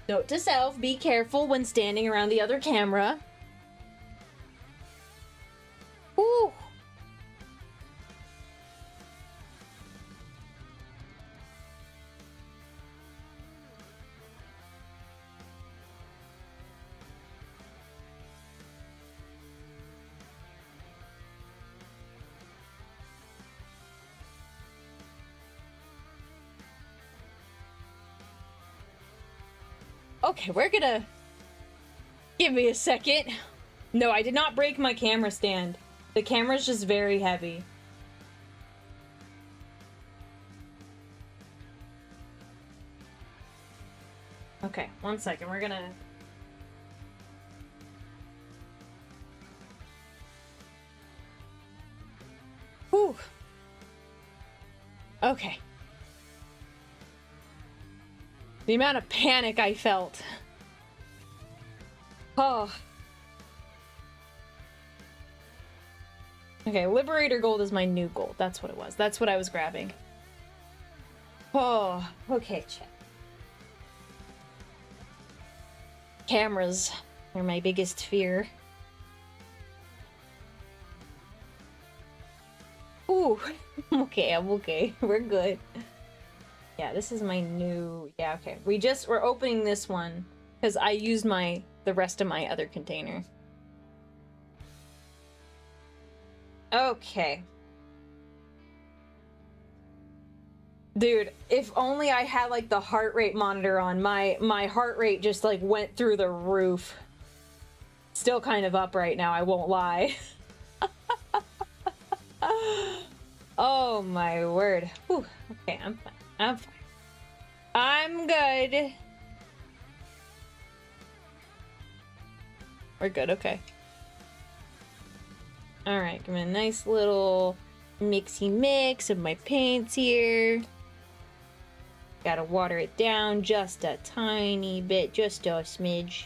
Note to self, be careful when standing around the other camera. Ooh. Okay, we're gonna... Give me a second. No, I did not break my camera stand. The camera's just very heavy. Okay, 1 second. We're gonna... Whew. Okay. The amount of panic I felt. Oh. Okay, Liberator Gold is my new gold. That's what it was. That's what I was grabbing. Oh, okay, check. Cameras are my biggest fear. Ooh, okay, I'm okay. We're good. Yeah, this is my new... Yeah, okay. We're opening this one because I used the rest of my other container. Okay. Dude, if only I had like the heart rate monitor on. My heart rate just like went through the roof. Still kind of up right now, I won't lie. Oh my word. Whew. Okay, I'm fine. I'm fine. I'm good. We're good, okay. Alright, give me a nice little mixy mix of my paints here. Gotta water it down just a tiny bit, just a smidge.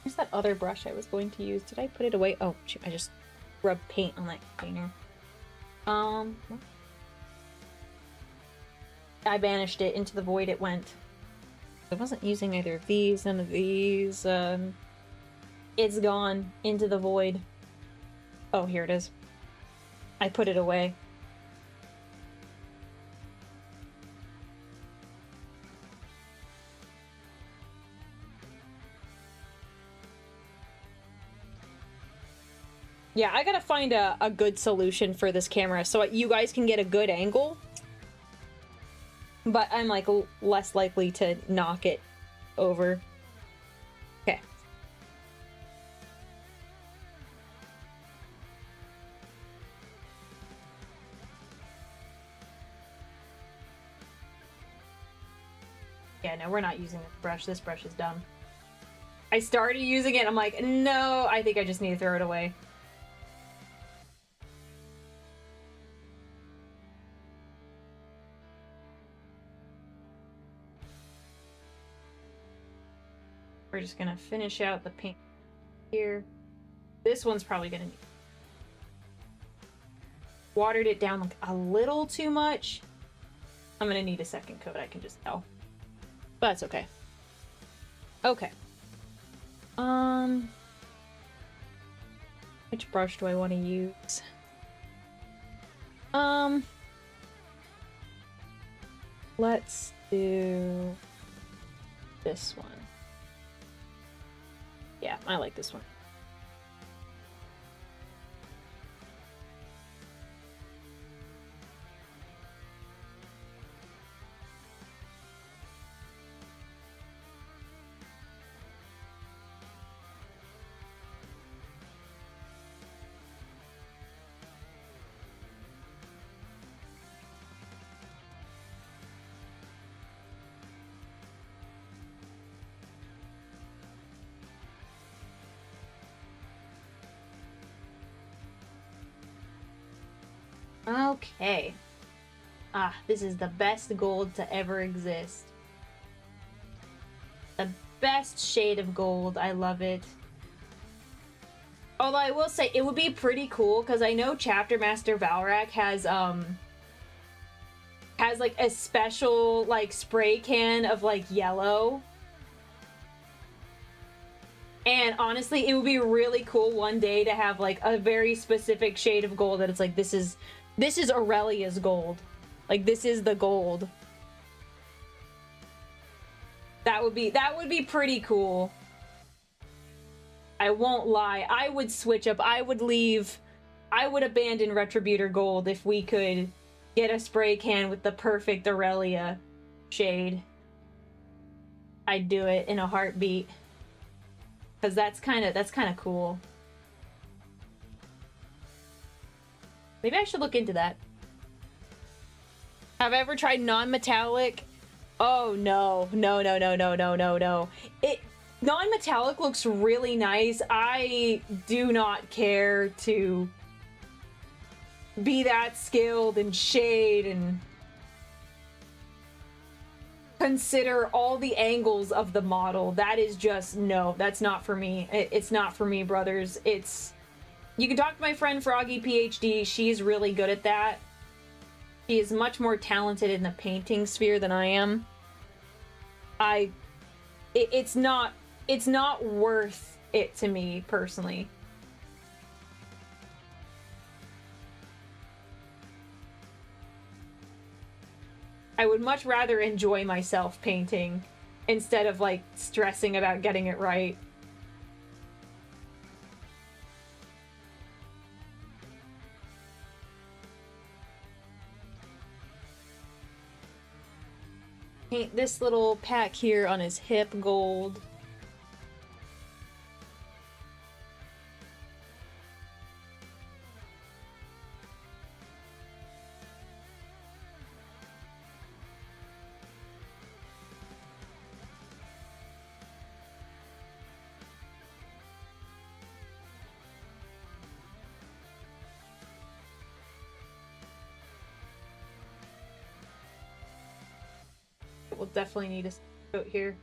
Where's that other brush I was going to use? Did I put it away? Oh, shoot, I just rubbed paint on that container. I banished it into the void it went. I wasn't using either of these, none of these. It's gone into the void. Oh, here it is. I put it away. Yeah, I gotta find a good solution for this camera so you guys can get a good angle. But I'm, like, less likely to knock it over. Okay. Yeah, no, we're not using this brush. This brush is dumb. I started using it, I'm like, no, I think I just need to throw it away. We're just gonna finish out the paint here. This one's probably gonna need... Watered it down like a little too much. I'm gonna need a second coat, I can just tell. But that's okay. Okay. Which brush do I want to use? Let's do this one. Yeah, I like this one. Okay. Ah, this is the best gold to ever exist. The best shade of gold. I love it. Although I will say it would be pretty cool because I know Chapter Master Valrak has like a special like spray can of like yellow. And honestly, it would be really cool one day to have like a very specific shade of gold that it's like this is Aurelia's gold. Like this is the gold. That would be pretty cool. I won't lie. I would switch up. I would abandon Retributor Gold if we could get a spray can with the perfect Aurelia shade. I'd do it in a heartbeat. Cause that's kind of cool. Maybe I should look into that. Have I ever tried non-metallic? Oh no. No. Non-metallic looks really nice. I do not care to be that skilled in shade and consider all the angles of the model. That is just, no, that's not for me. It's not for me, brothers. You can talk to my friend Froggy PhD. She's really good at that. She is much more talented in the painting sphere than I am. It's not worth it to me personally. I would much rather enjoy myself painting instead of like stressing about getting it right. Paint this little pack here on his hip gold. We'll definitely need a coat here.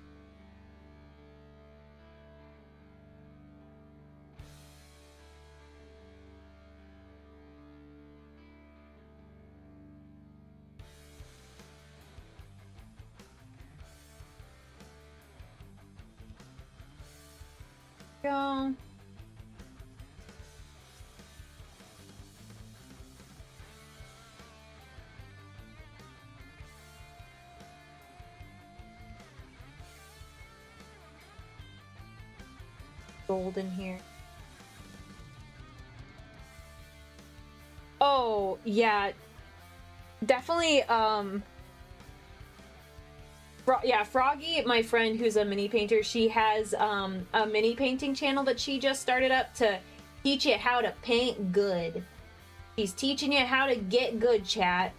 Go. Gold in here. Oh, yeah. Definitely, Froggy, my friend who's a mini painter, she has a mini painting channel that she just started up to teach you how to paint good. She's teaching you how to get good, chat.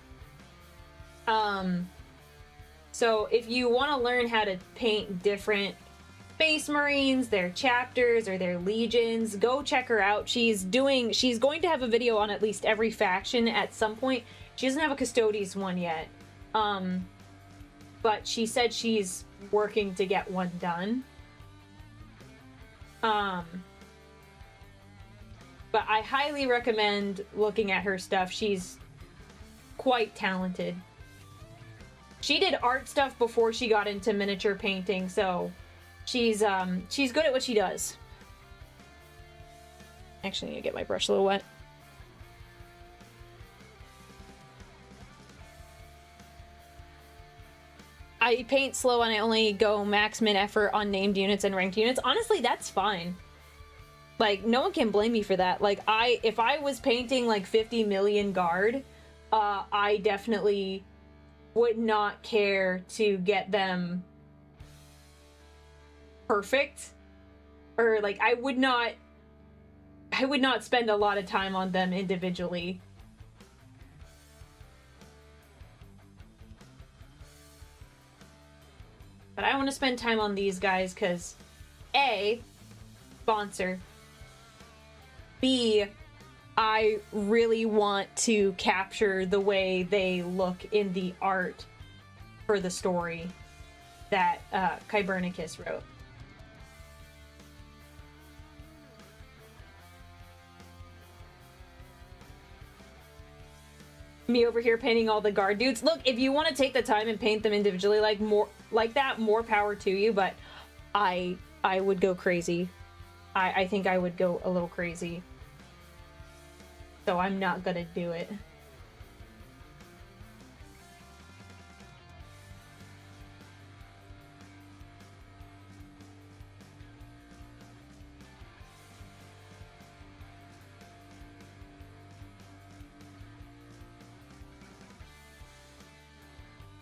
So if you want to learn how to paint different Space Marines, their chapters, or their legions, go check her out. She's going to have a video on at least every faction at some point. She doesn't have a Custodes one yet. But she said she's working to get one done. But I highly recommend looking at her stuff. She's quite talented. She did art stuff before she got into miniature painting, so she's good at what she does. Actually, I need to get my brush a little wet. I paint slow and I only go max min effort on named units and ranked units. Honestly, that's fine. Like, no one can blame me for that. Like, if I was painting like 50 million guard, I definitely would not care to get them perfect. Or like, I would not spend a lot of time on them individually. But I want to spend time on these guys because A, sponsor. B, I really want to capture the way they look in the art for the story that Kybernicus wrote. Me over here painting all the guard dudes. Look, if you want to take the time and paint them individually like that, more power to you, but I would go crazy. I think I would go a little crazy. So I'm not gonna do it.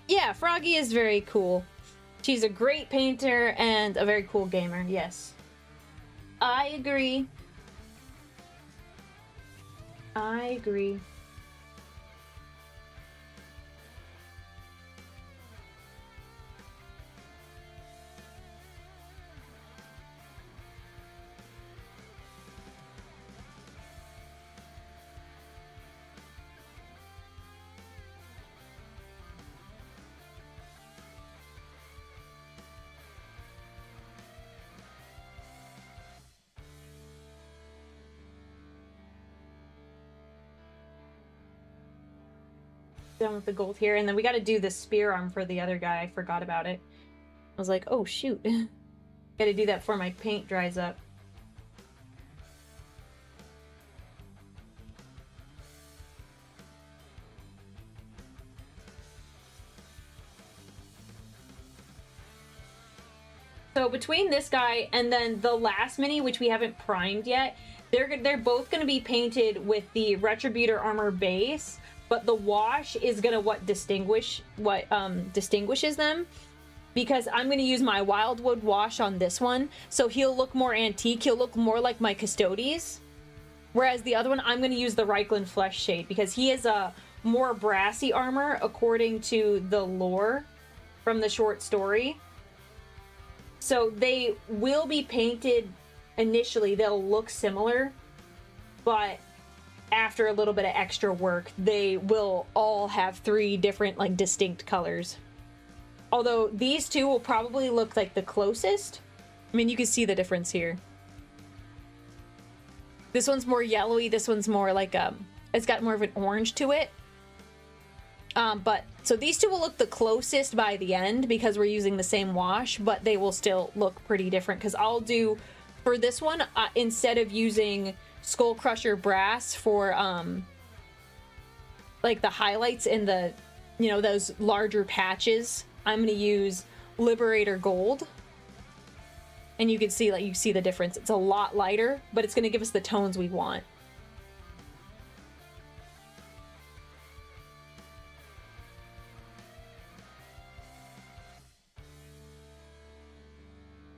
Yeah, Froggy is very cool. She's a great painter and a very cool gamer, yes. I agree. I agree. Done with the gold here, and then we got to do the spear arm for the other guy. I forgot about it. I was like, oh shoot. Gotta do that before my paint dries up. So between this guy and then the last mini, which we haven't primed yet, they're both going to be painted with the Retributor armor base, but the wash is gonna distinguishes them, because I'm gonna use my Wildwood wash on this one, so he'll look more antique. He'll look more like my Custodes, whereas the other one I'm gonna use the Reikland Flesh shade because he is a more brassy armor according to the lore from the short story. So they will be painted initially. They'll look similar, but after a little bit of extra work, they will all have 3 different, like, distinct colors. Although these two will probably look like the closest. I mean, you can see the difference here. This one's more yellowy. This one's more like, it's got more of an orange to it. So these two will look the closest by the end because we're using the same wash, but they will still look pretty different because I'll do, for this one, instead of using Skull Crusher Brass for, like the highlights in the, you know, those larger patches, I'm going to use Liberator Gold. And you can see, like, you see the difference. It's a lot lighter, but it's going to give us the tones we want.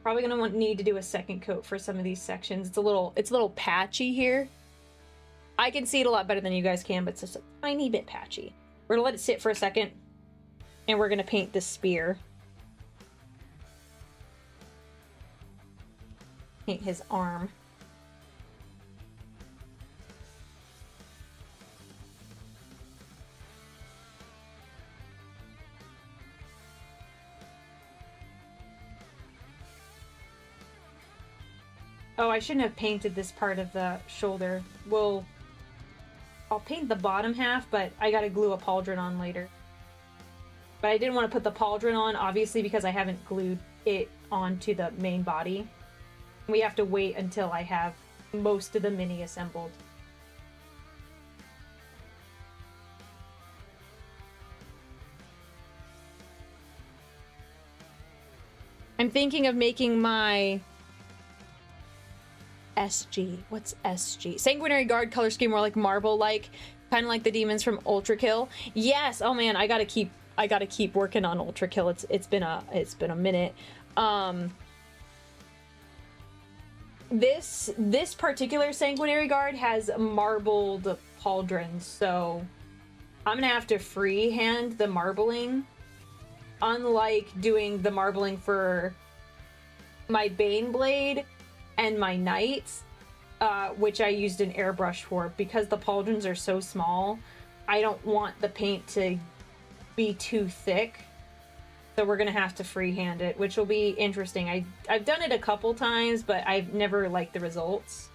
Probably gonna need to do a second coat for some of these sections. It's a little patchy here. I can see it a lot better than you guys can, but it's just a tiny bit patchy. We're gonna let it sit for a second, and we're gonna paint this spear. Paint his arm. Oh, I shouldn't have painted this part of the shoulder. I'll paint the bottom half, but I gotta glue a pauldron on later. But I didn't want to put the pauldron on, obviously, because I haven't glued it onto the main body. We have to wait until I have most of the mini assembled. I'm thinking of making my SG. What's SG? Sanguinary Guard color scheme, more like marble-like, kind of like the demons from Ultra Kill. Yes. Oh man, I gotta keep working on Ultra Kill. It's been a minute. This particular Sanguinary Guard has marbled pauldrons, so I'm gonna have to freehand the marbling. Unlike doing the marbling for my Baneblade and my Knights, which I used an airbrush for, because the pauldrons are so small, I don't want the paint to be too thick. So we're gonna have to freehand it, which will be interesting. I've done it a couple times, but I've never liked the results.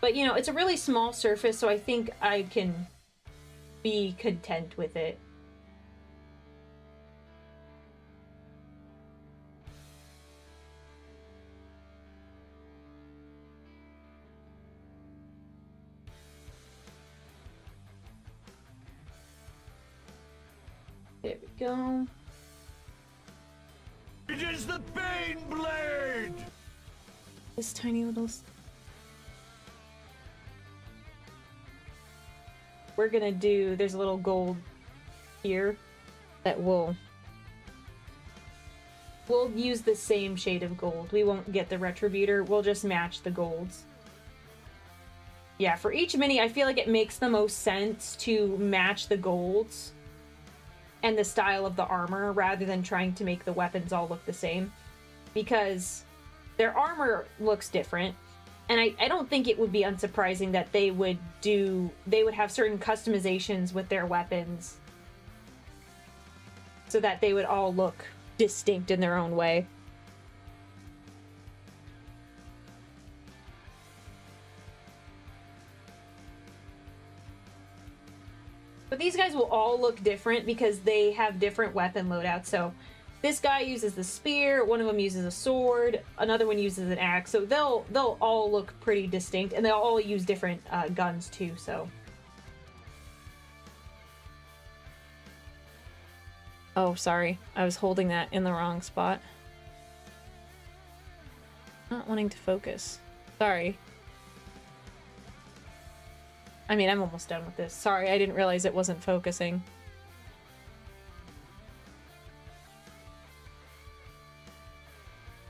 But you know, it's a really small surface, so I think I can be content with it. There we go. It is the Bane Blade! This tiny little... We're gonna do... There's a little gold here that we'll use the same shade of gold. We won't get the Retributor. We'll just match the golds. Yeah, for each mini, I feel like it makes the most sense to match the golds and the style of the armor rather than trying to make the weapons all look the same, because their armor looks different, and I don't think it would be unsurprising that they would have certain customizations with their weapons so that they would all look distinct in their own way. But these guys will all look different because they have different weapon loadouts. So this guy uses the spear, one of them uses a sword, another one uses an axe. So they'll all look pretty distinct, and they'll all use different guns too, so. Oh, sorry. I was holding that in the wrong spot. Not wanting to focus. Sorry. I mean, I'm almost done with this. Sorry, I didn't realize it wasn't focusing.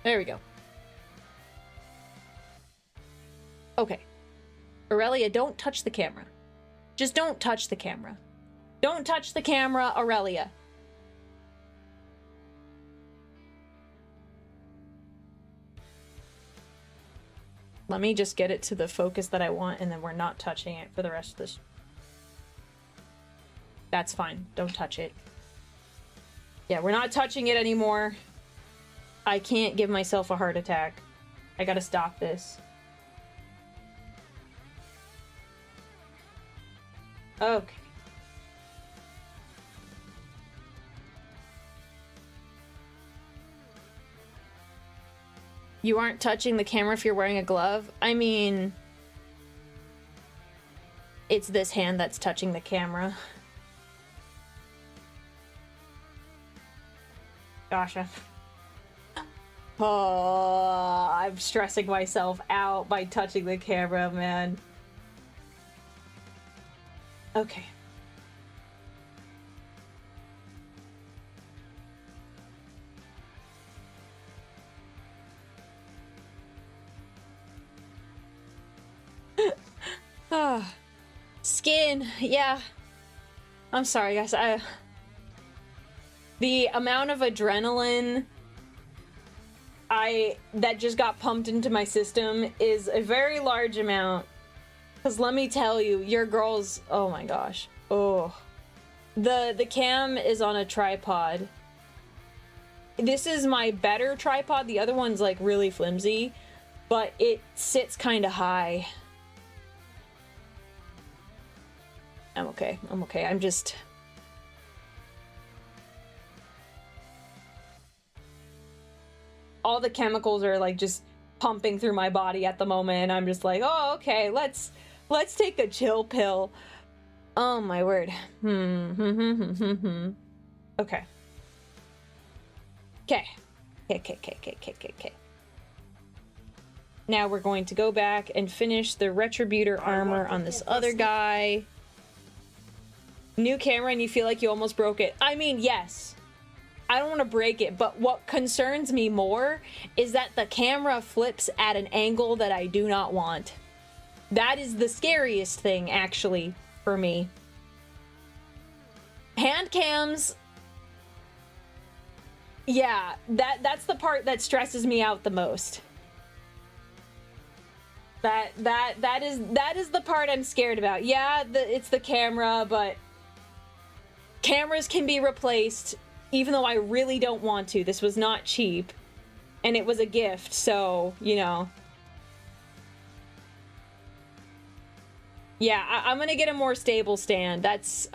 There we go. Okay. Aurelia, don't touch the camera. Just don't touch the camera. Don't touch the camera, Aurelia. Let me just get it to the focus that I want, and then we're not touching it for the rest of this. That's fine. Don't touch it. Yeah, we're not touching it anymore. I can't give myself a heart attack. I gotta stop this. Okay. You aren't touching the camera if you're wearing a glove? I mean, it's this hand that's touching the camera. Gosh, I'm stressing myself out by touching the camera, man. Okay. Skin, yeah. I'm sorry, guys. The amount of adrenaline that just got pumped into my system is a very large amount. Because let me tell you, your girl's... Oh my gosh. Oh. The cam is on a tripod. This is my better tripod. The other one's like really flimsy. But it sits kind of high. I'm okay. I'm okay. I'm just... All the chemicals are like just pumping through my body at the moment. I'm just like, oh, okay, let's take a chill pill. Oh my word. Okay. Okay. Okay. Now we're going to go back and finish the Retributor armor on this other guy. New camera and you feel like you almost broke it. I mean, yes. I don't want to break it, but what concerns me more is that the camera flips at an angle that I do not want. That is the scariest thing, actually, for me. Hand cams... Yeah, that's the part that stresses me out the most. That is the part I'm scared about. Yeah, it's the camera, but cameras can be replaced, even though I really don't want to. This was not cheap, and it was a gift, so, you know. Yeah, I'm gonna get a more stable stand. That's,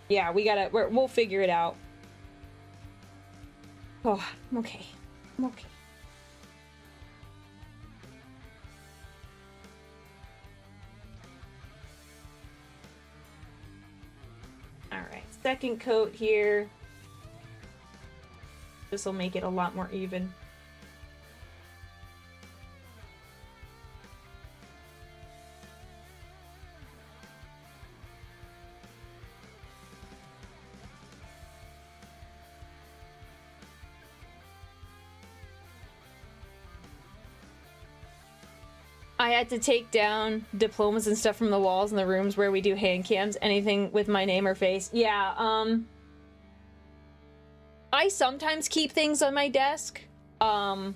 yeah, we'll figure it out. Oh, I'm okay. I'm okay. Alright, second coat here. This will make it a lot more even. I had to take down diplomas and stuff from the walls in the rooms where we do hand cams. Anything with my name or face. Yeah, I sometimes keep things on my desk. But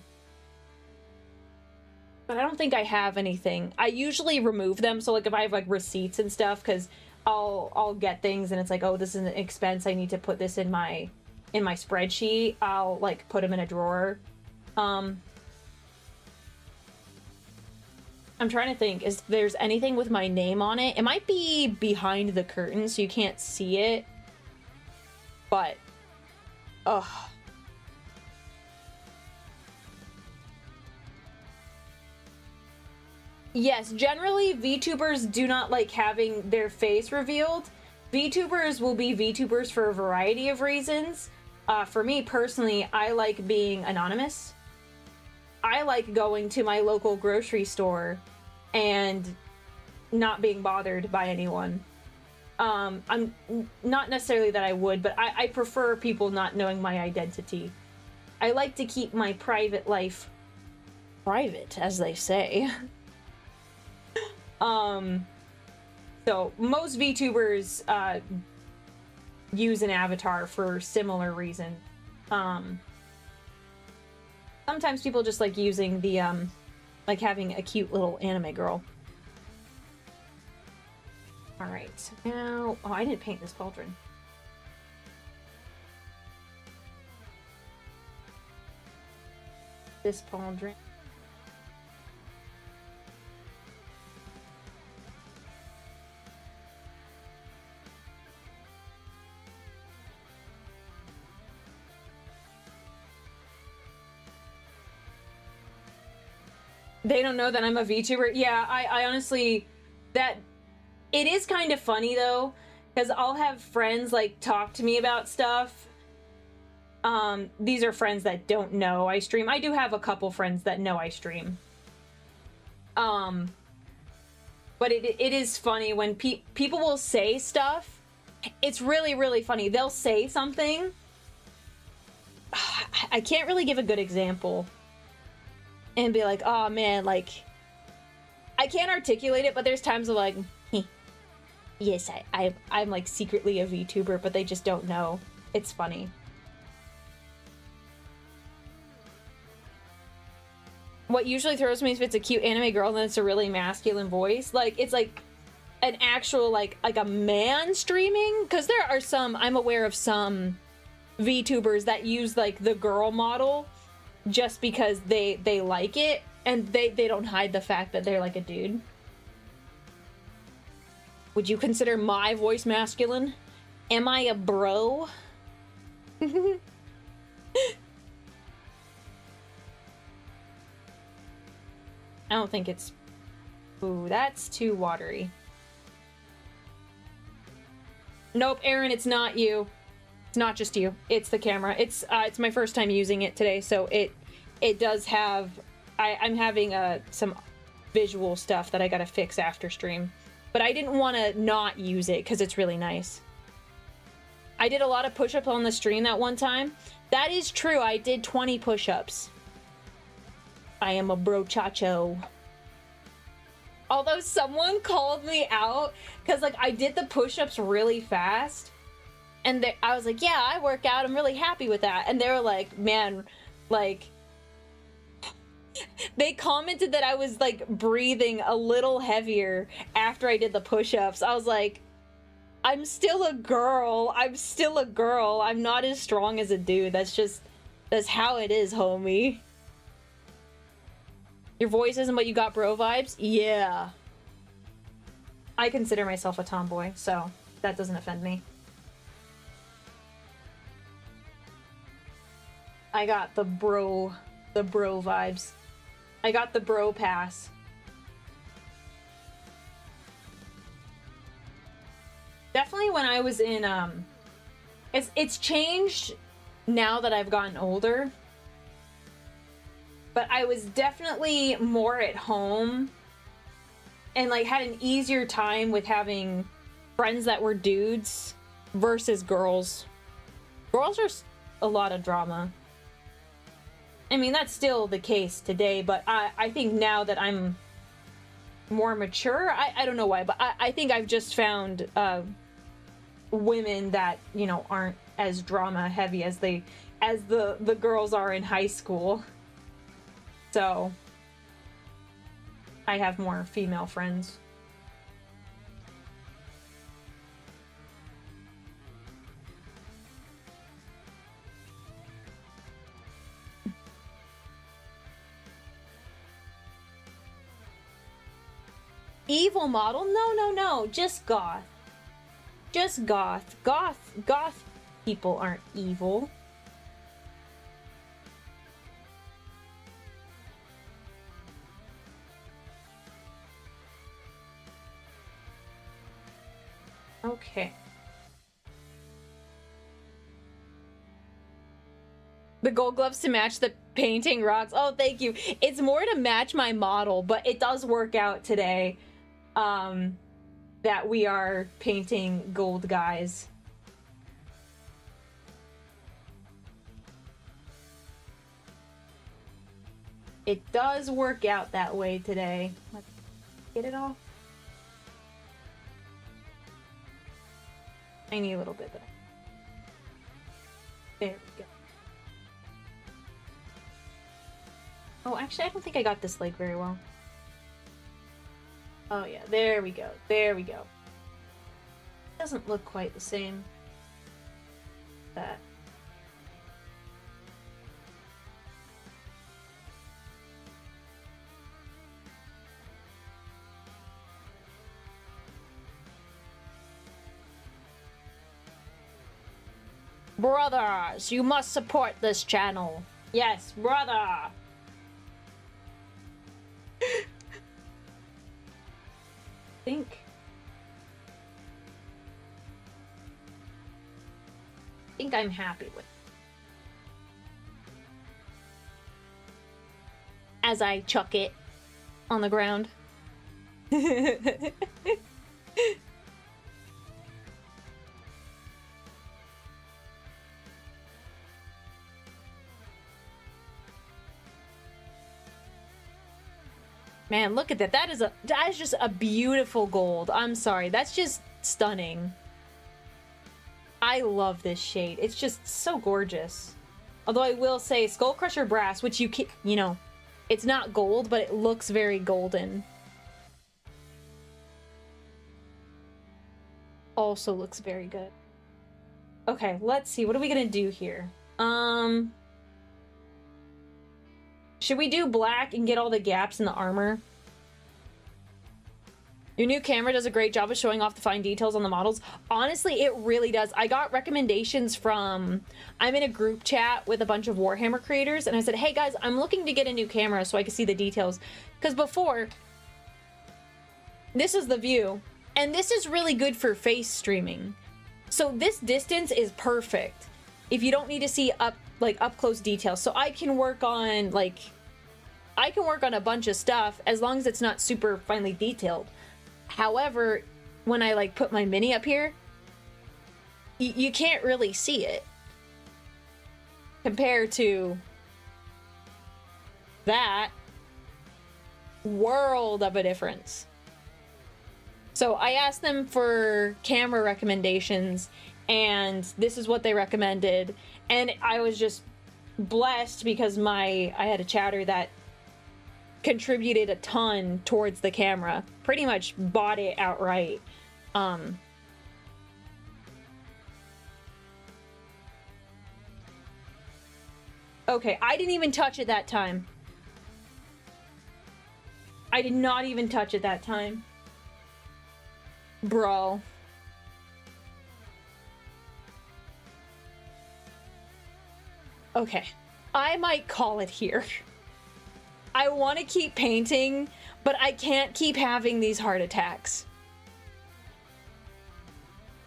I don't think I have anything. I usually remove them. So, like, if I have, like, receipts and stuff, because I'll get things and it's like, oh, this is an expense. I need to put this in my spreadsheet. I'll, like, put them in a drawer. I'm trying to think if there's anything with my name on it. It might be behind the curtain, so you can't see it. But, ugh. Yes, generally VTubers do not like having their face revealed. VTubers will be VTubers for a variety of reasons. For me personally, I like being anonymous. I like going to my local grocery store and not being bothered by anyone. I'm not necessarily that I would, but I prefer people not knowing my identity. I like to keep my private life private, as they say. So most VTubers use an avatar for similar reasons. Sometimes people just like using the like having a cute little anime girl. All right, now, oh, I didn't paint this cauldron. This cauldron. They don't know that I'm a VTuber. Yeah, I honestly, that, it is kind of funny though, because I'll have friends like talk to me about stuff. These are friends that don't know I stream. I do have a couple friends that know I stream. But it is funny when people will say stuff. It's really, really funny. They'll say something. I can't really give a good example. And be like, oh man, like, I can't articulate it, but there's times of like, yes, I'm like secretly a VTuber, but they just don't know. It's funny. What usually throws me if it's a cute anime girl and then it's a really masculine voice. Like, it's like an actual, like a man streaming. Because there are some, I'm aware of some VTubers that use like the girl model just because they like it, and they don't hide the fact that they're like a dude. Would you consider my voice masculine? Am I a bro? I don't think it's... Ooh, that's too watery. Nope, Aaron, it's not you. It's not just you. It's the camera. It's my first time using it today, so it does have... I'm having some visual stuff that I gotta fix after stream. But I didn't want to not use it because it's really nice. I did a lot of push-ups on the stream that one time. That is true. I did 20 push-ups. I am a brochacho. Although someone called me out because like I did the push-ups really fast. And I was like, yeah, I work out. I'm really happy with that. And they were like, man, like... They commented that I was like breathing a little heavier after I did the push-ups. I was like, I'm still a girl. I'm still a girl. I'm not as strong as a dude. That's how it is, homie. Your voice isn't what you got, bro vibes? Yeah. I consider myself a tomboy, so that doesn't offend me. I got the bro vibes. I got the bro pass. Definitely when I was in, it's changed now that I've gotten older. But I was definitely more at home and like had an easier time with having friends that were dudes versus girls. Girls are a lot of drama. I mean, that's still the case today, but I think now that I'm more mature, I don't know why, but I think I've just found women that, you know, aren't as drama heavy as the girls are in high school. So I have more female friends. Evil model? No, just goth. Just goth. Goth people aren't evil. Okay. The gold gloves to match the painting rocks. Oh, thank you. It's more to match my model, but it does work out today. That we are painting gold guys. It does work out that way today. Let's get it off. I need a little bit though. There we go. Oh, actually, I don't think I got this leg very well. Oh yeah, there we go. There we go. Doesn't look quite the same. That. Brothers, you must support this channel. Yes, brother. I think I'm happy with it. As I chuck it on the ground. Man, look at that. That is just a beautiful gold. I'm sorry. That's just stunning. I love this shade. It's just so gorgeous. Although I will say Skull Crusher Brass, which you know, it's not gold, but it looks very golden. Also looks very good. Okay, let's see. What are we gonna do here? Should we do black and get all the gaps in the armor? Your new camera does a great job of showing off the fine details on the models. Honestly, it really does. I got recommendations from... I'm in a group chat with a bunch of Warhammer creators, and I said, hey guys, I'm looking to get a new camera so I can see the details. Because before, this is the view, and this is really good for face streaming. So this distance is perfect if you don't need to see up close details. So I can work on a bunch of stuff as long as it's not super finely detailed. However, when I like put my mini up here, you can't really see it compared to that. World of a difference. So I asked them for camera recommendations, and this is what they recommended. And I was just blessed because I had a chatter that contributed a ton towards the camera, pretty much bought it outright. Okay, I didn't even touch it that time. I did not even touch it that time. Bro. Okay, I might call it here. I want to keep painting, but I can't keep having these heart attacks.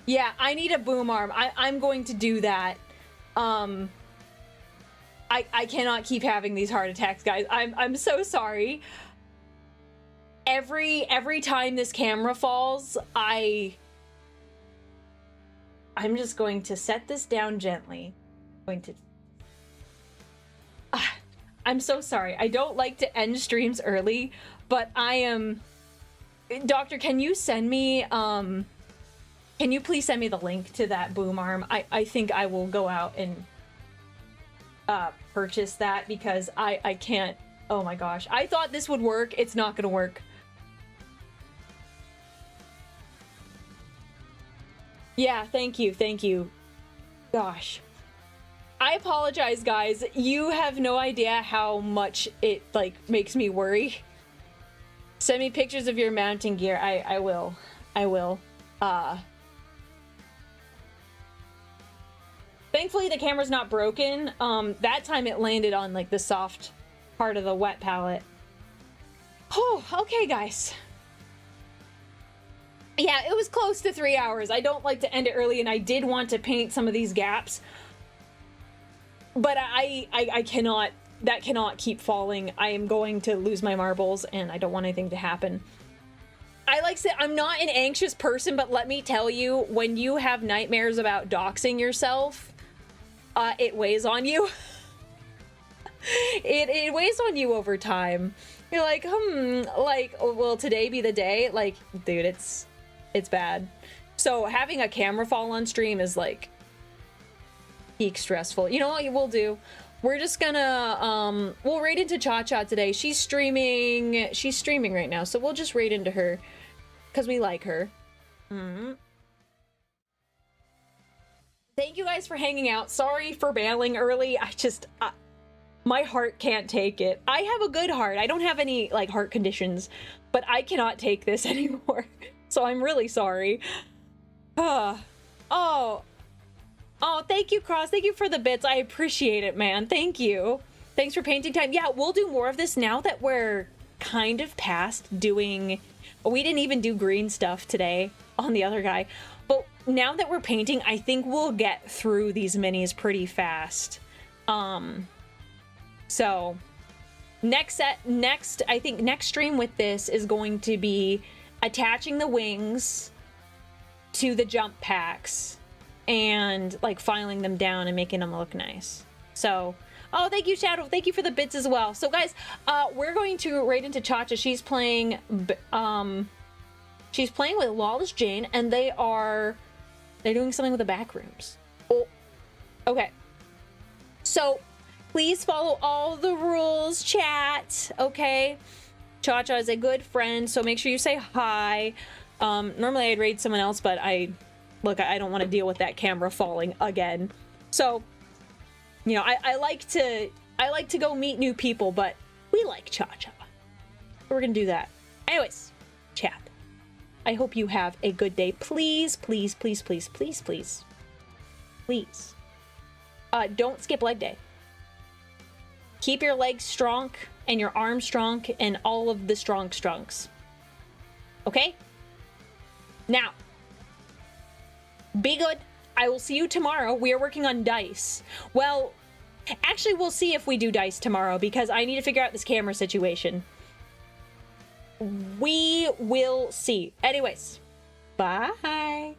Yeah, I need a boom arm. I'm going to do that. I cannot keep having these heart attacks, guys. I'm so sorry. Every time this camera falls, I'm just going to set this down gently. I'm so sorry. I don't like to end streams early, but I am... Doctor, can you send me, can you please send me the link to that boom arm? I think I will go out and purchase that because I can't... Oh my gosh. I thought this would work. It's not gonna work. Yeah, thank you. Thank you. Gosh. I apologize, guys. You have no idea how much it, like, makes me worry. Send me pictures of your mounting gear. I will. I will. Thankfully, the camera's not broken. That time it landed on, like, the soft part of the wet palette. Oh, okay, guys. Yeah, it was close to 3 hours. I don't like to end it early, and I did want to paint some of these gaps. But I cannot, that cannot keep falling. I am going to lose my marbles, and I don't want anything to happen. I like to say, I'm not an anxious person, but let me tell you, when you have nightmares about doxing yourself, it weighs on you. It weighs on you over time. You're like, like, will today be the day? Like, dude, it's bad. So having a camera fall on stream is like peak stressful. You know what we'll do? We're just gonna we'll raid into Cha-Cha today. She's streaming right now, so we'll just raid into her because we like her. Thank you guys for hanging out. Sorry for bailing early. I just my heart can't take it. I have a good heart. I don't have any like heart conditions, but I cannot take this anymore. So I'm really sorry. Oh, thank you, Cross. Thank you for the bits. I appreciate it, man. Thank you. Thanks for painting time. Yeah, we'll do more of this now that we're kind of past doing... We didn't even do green stuff today on the other guy. But now that we're painting, I think we'll get through these minis pretty fast. So I think next stream with this is going to be attaching the wings to the jump packs and like filing them down and making them look nice. So, oh, thank you, Shadow. Thank you for the bits as well. So guys, we're going to raid into Cha-Cha. She's playing with Lawless Jane, and they're doing something with the back rooms. Oh, okay. So please follow all the rules, chat, okay? Cha-Cha is a good friend, so make sure you say hi. Normally I'd raid someone else, but I don't want to deal with that camera falling again. So, you know, I like to go meet new people, but we like Cha-Cha. We're gonna do that. Anyways, chat. I hope you have a good day. Please, please, please, please, please, please, please. Don't skip leg day. Keep your legs strong and your arms strong and all of the strongs. Okay? Now, be good. I will see you tomorrow. We are working on dice. Well, actually, we'll see if we do dice tomorrow because I need to figure out this camera situation. We will see. Anyways, bye.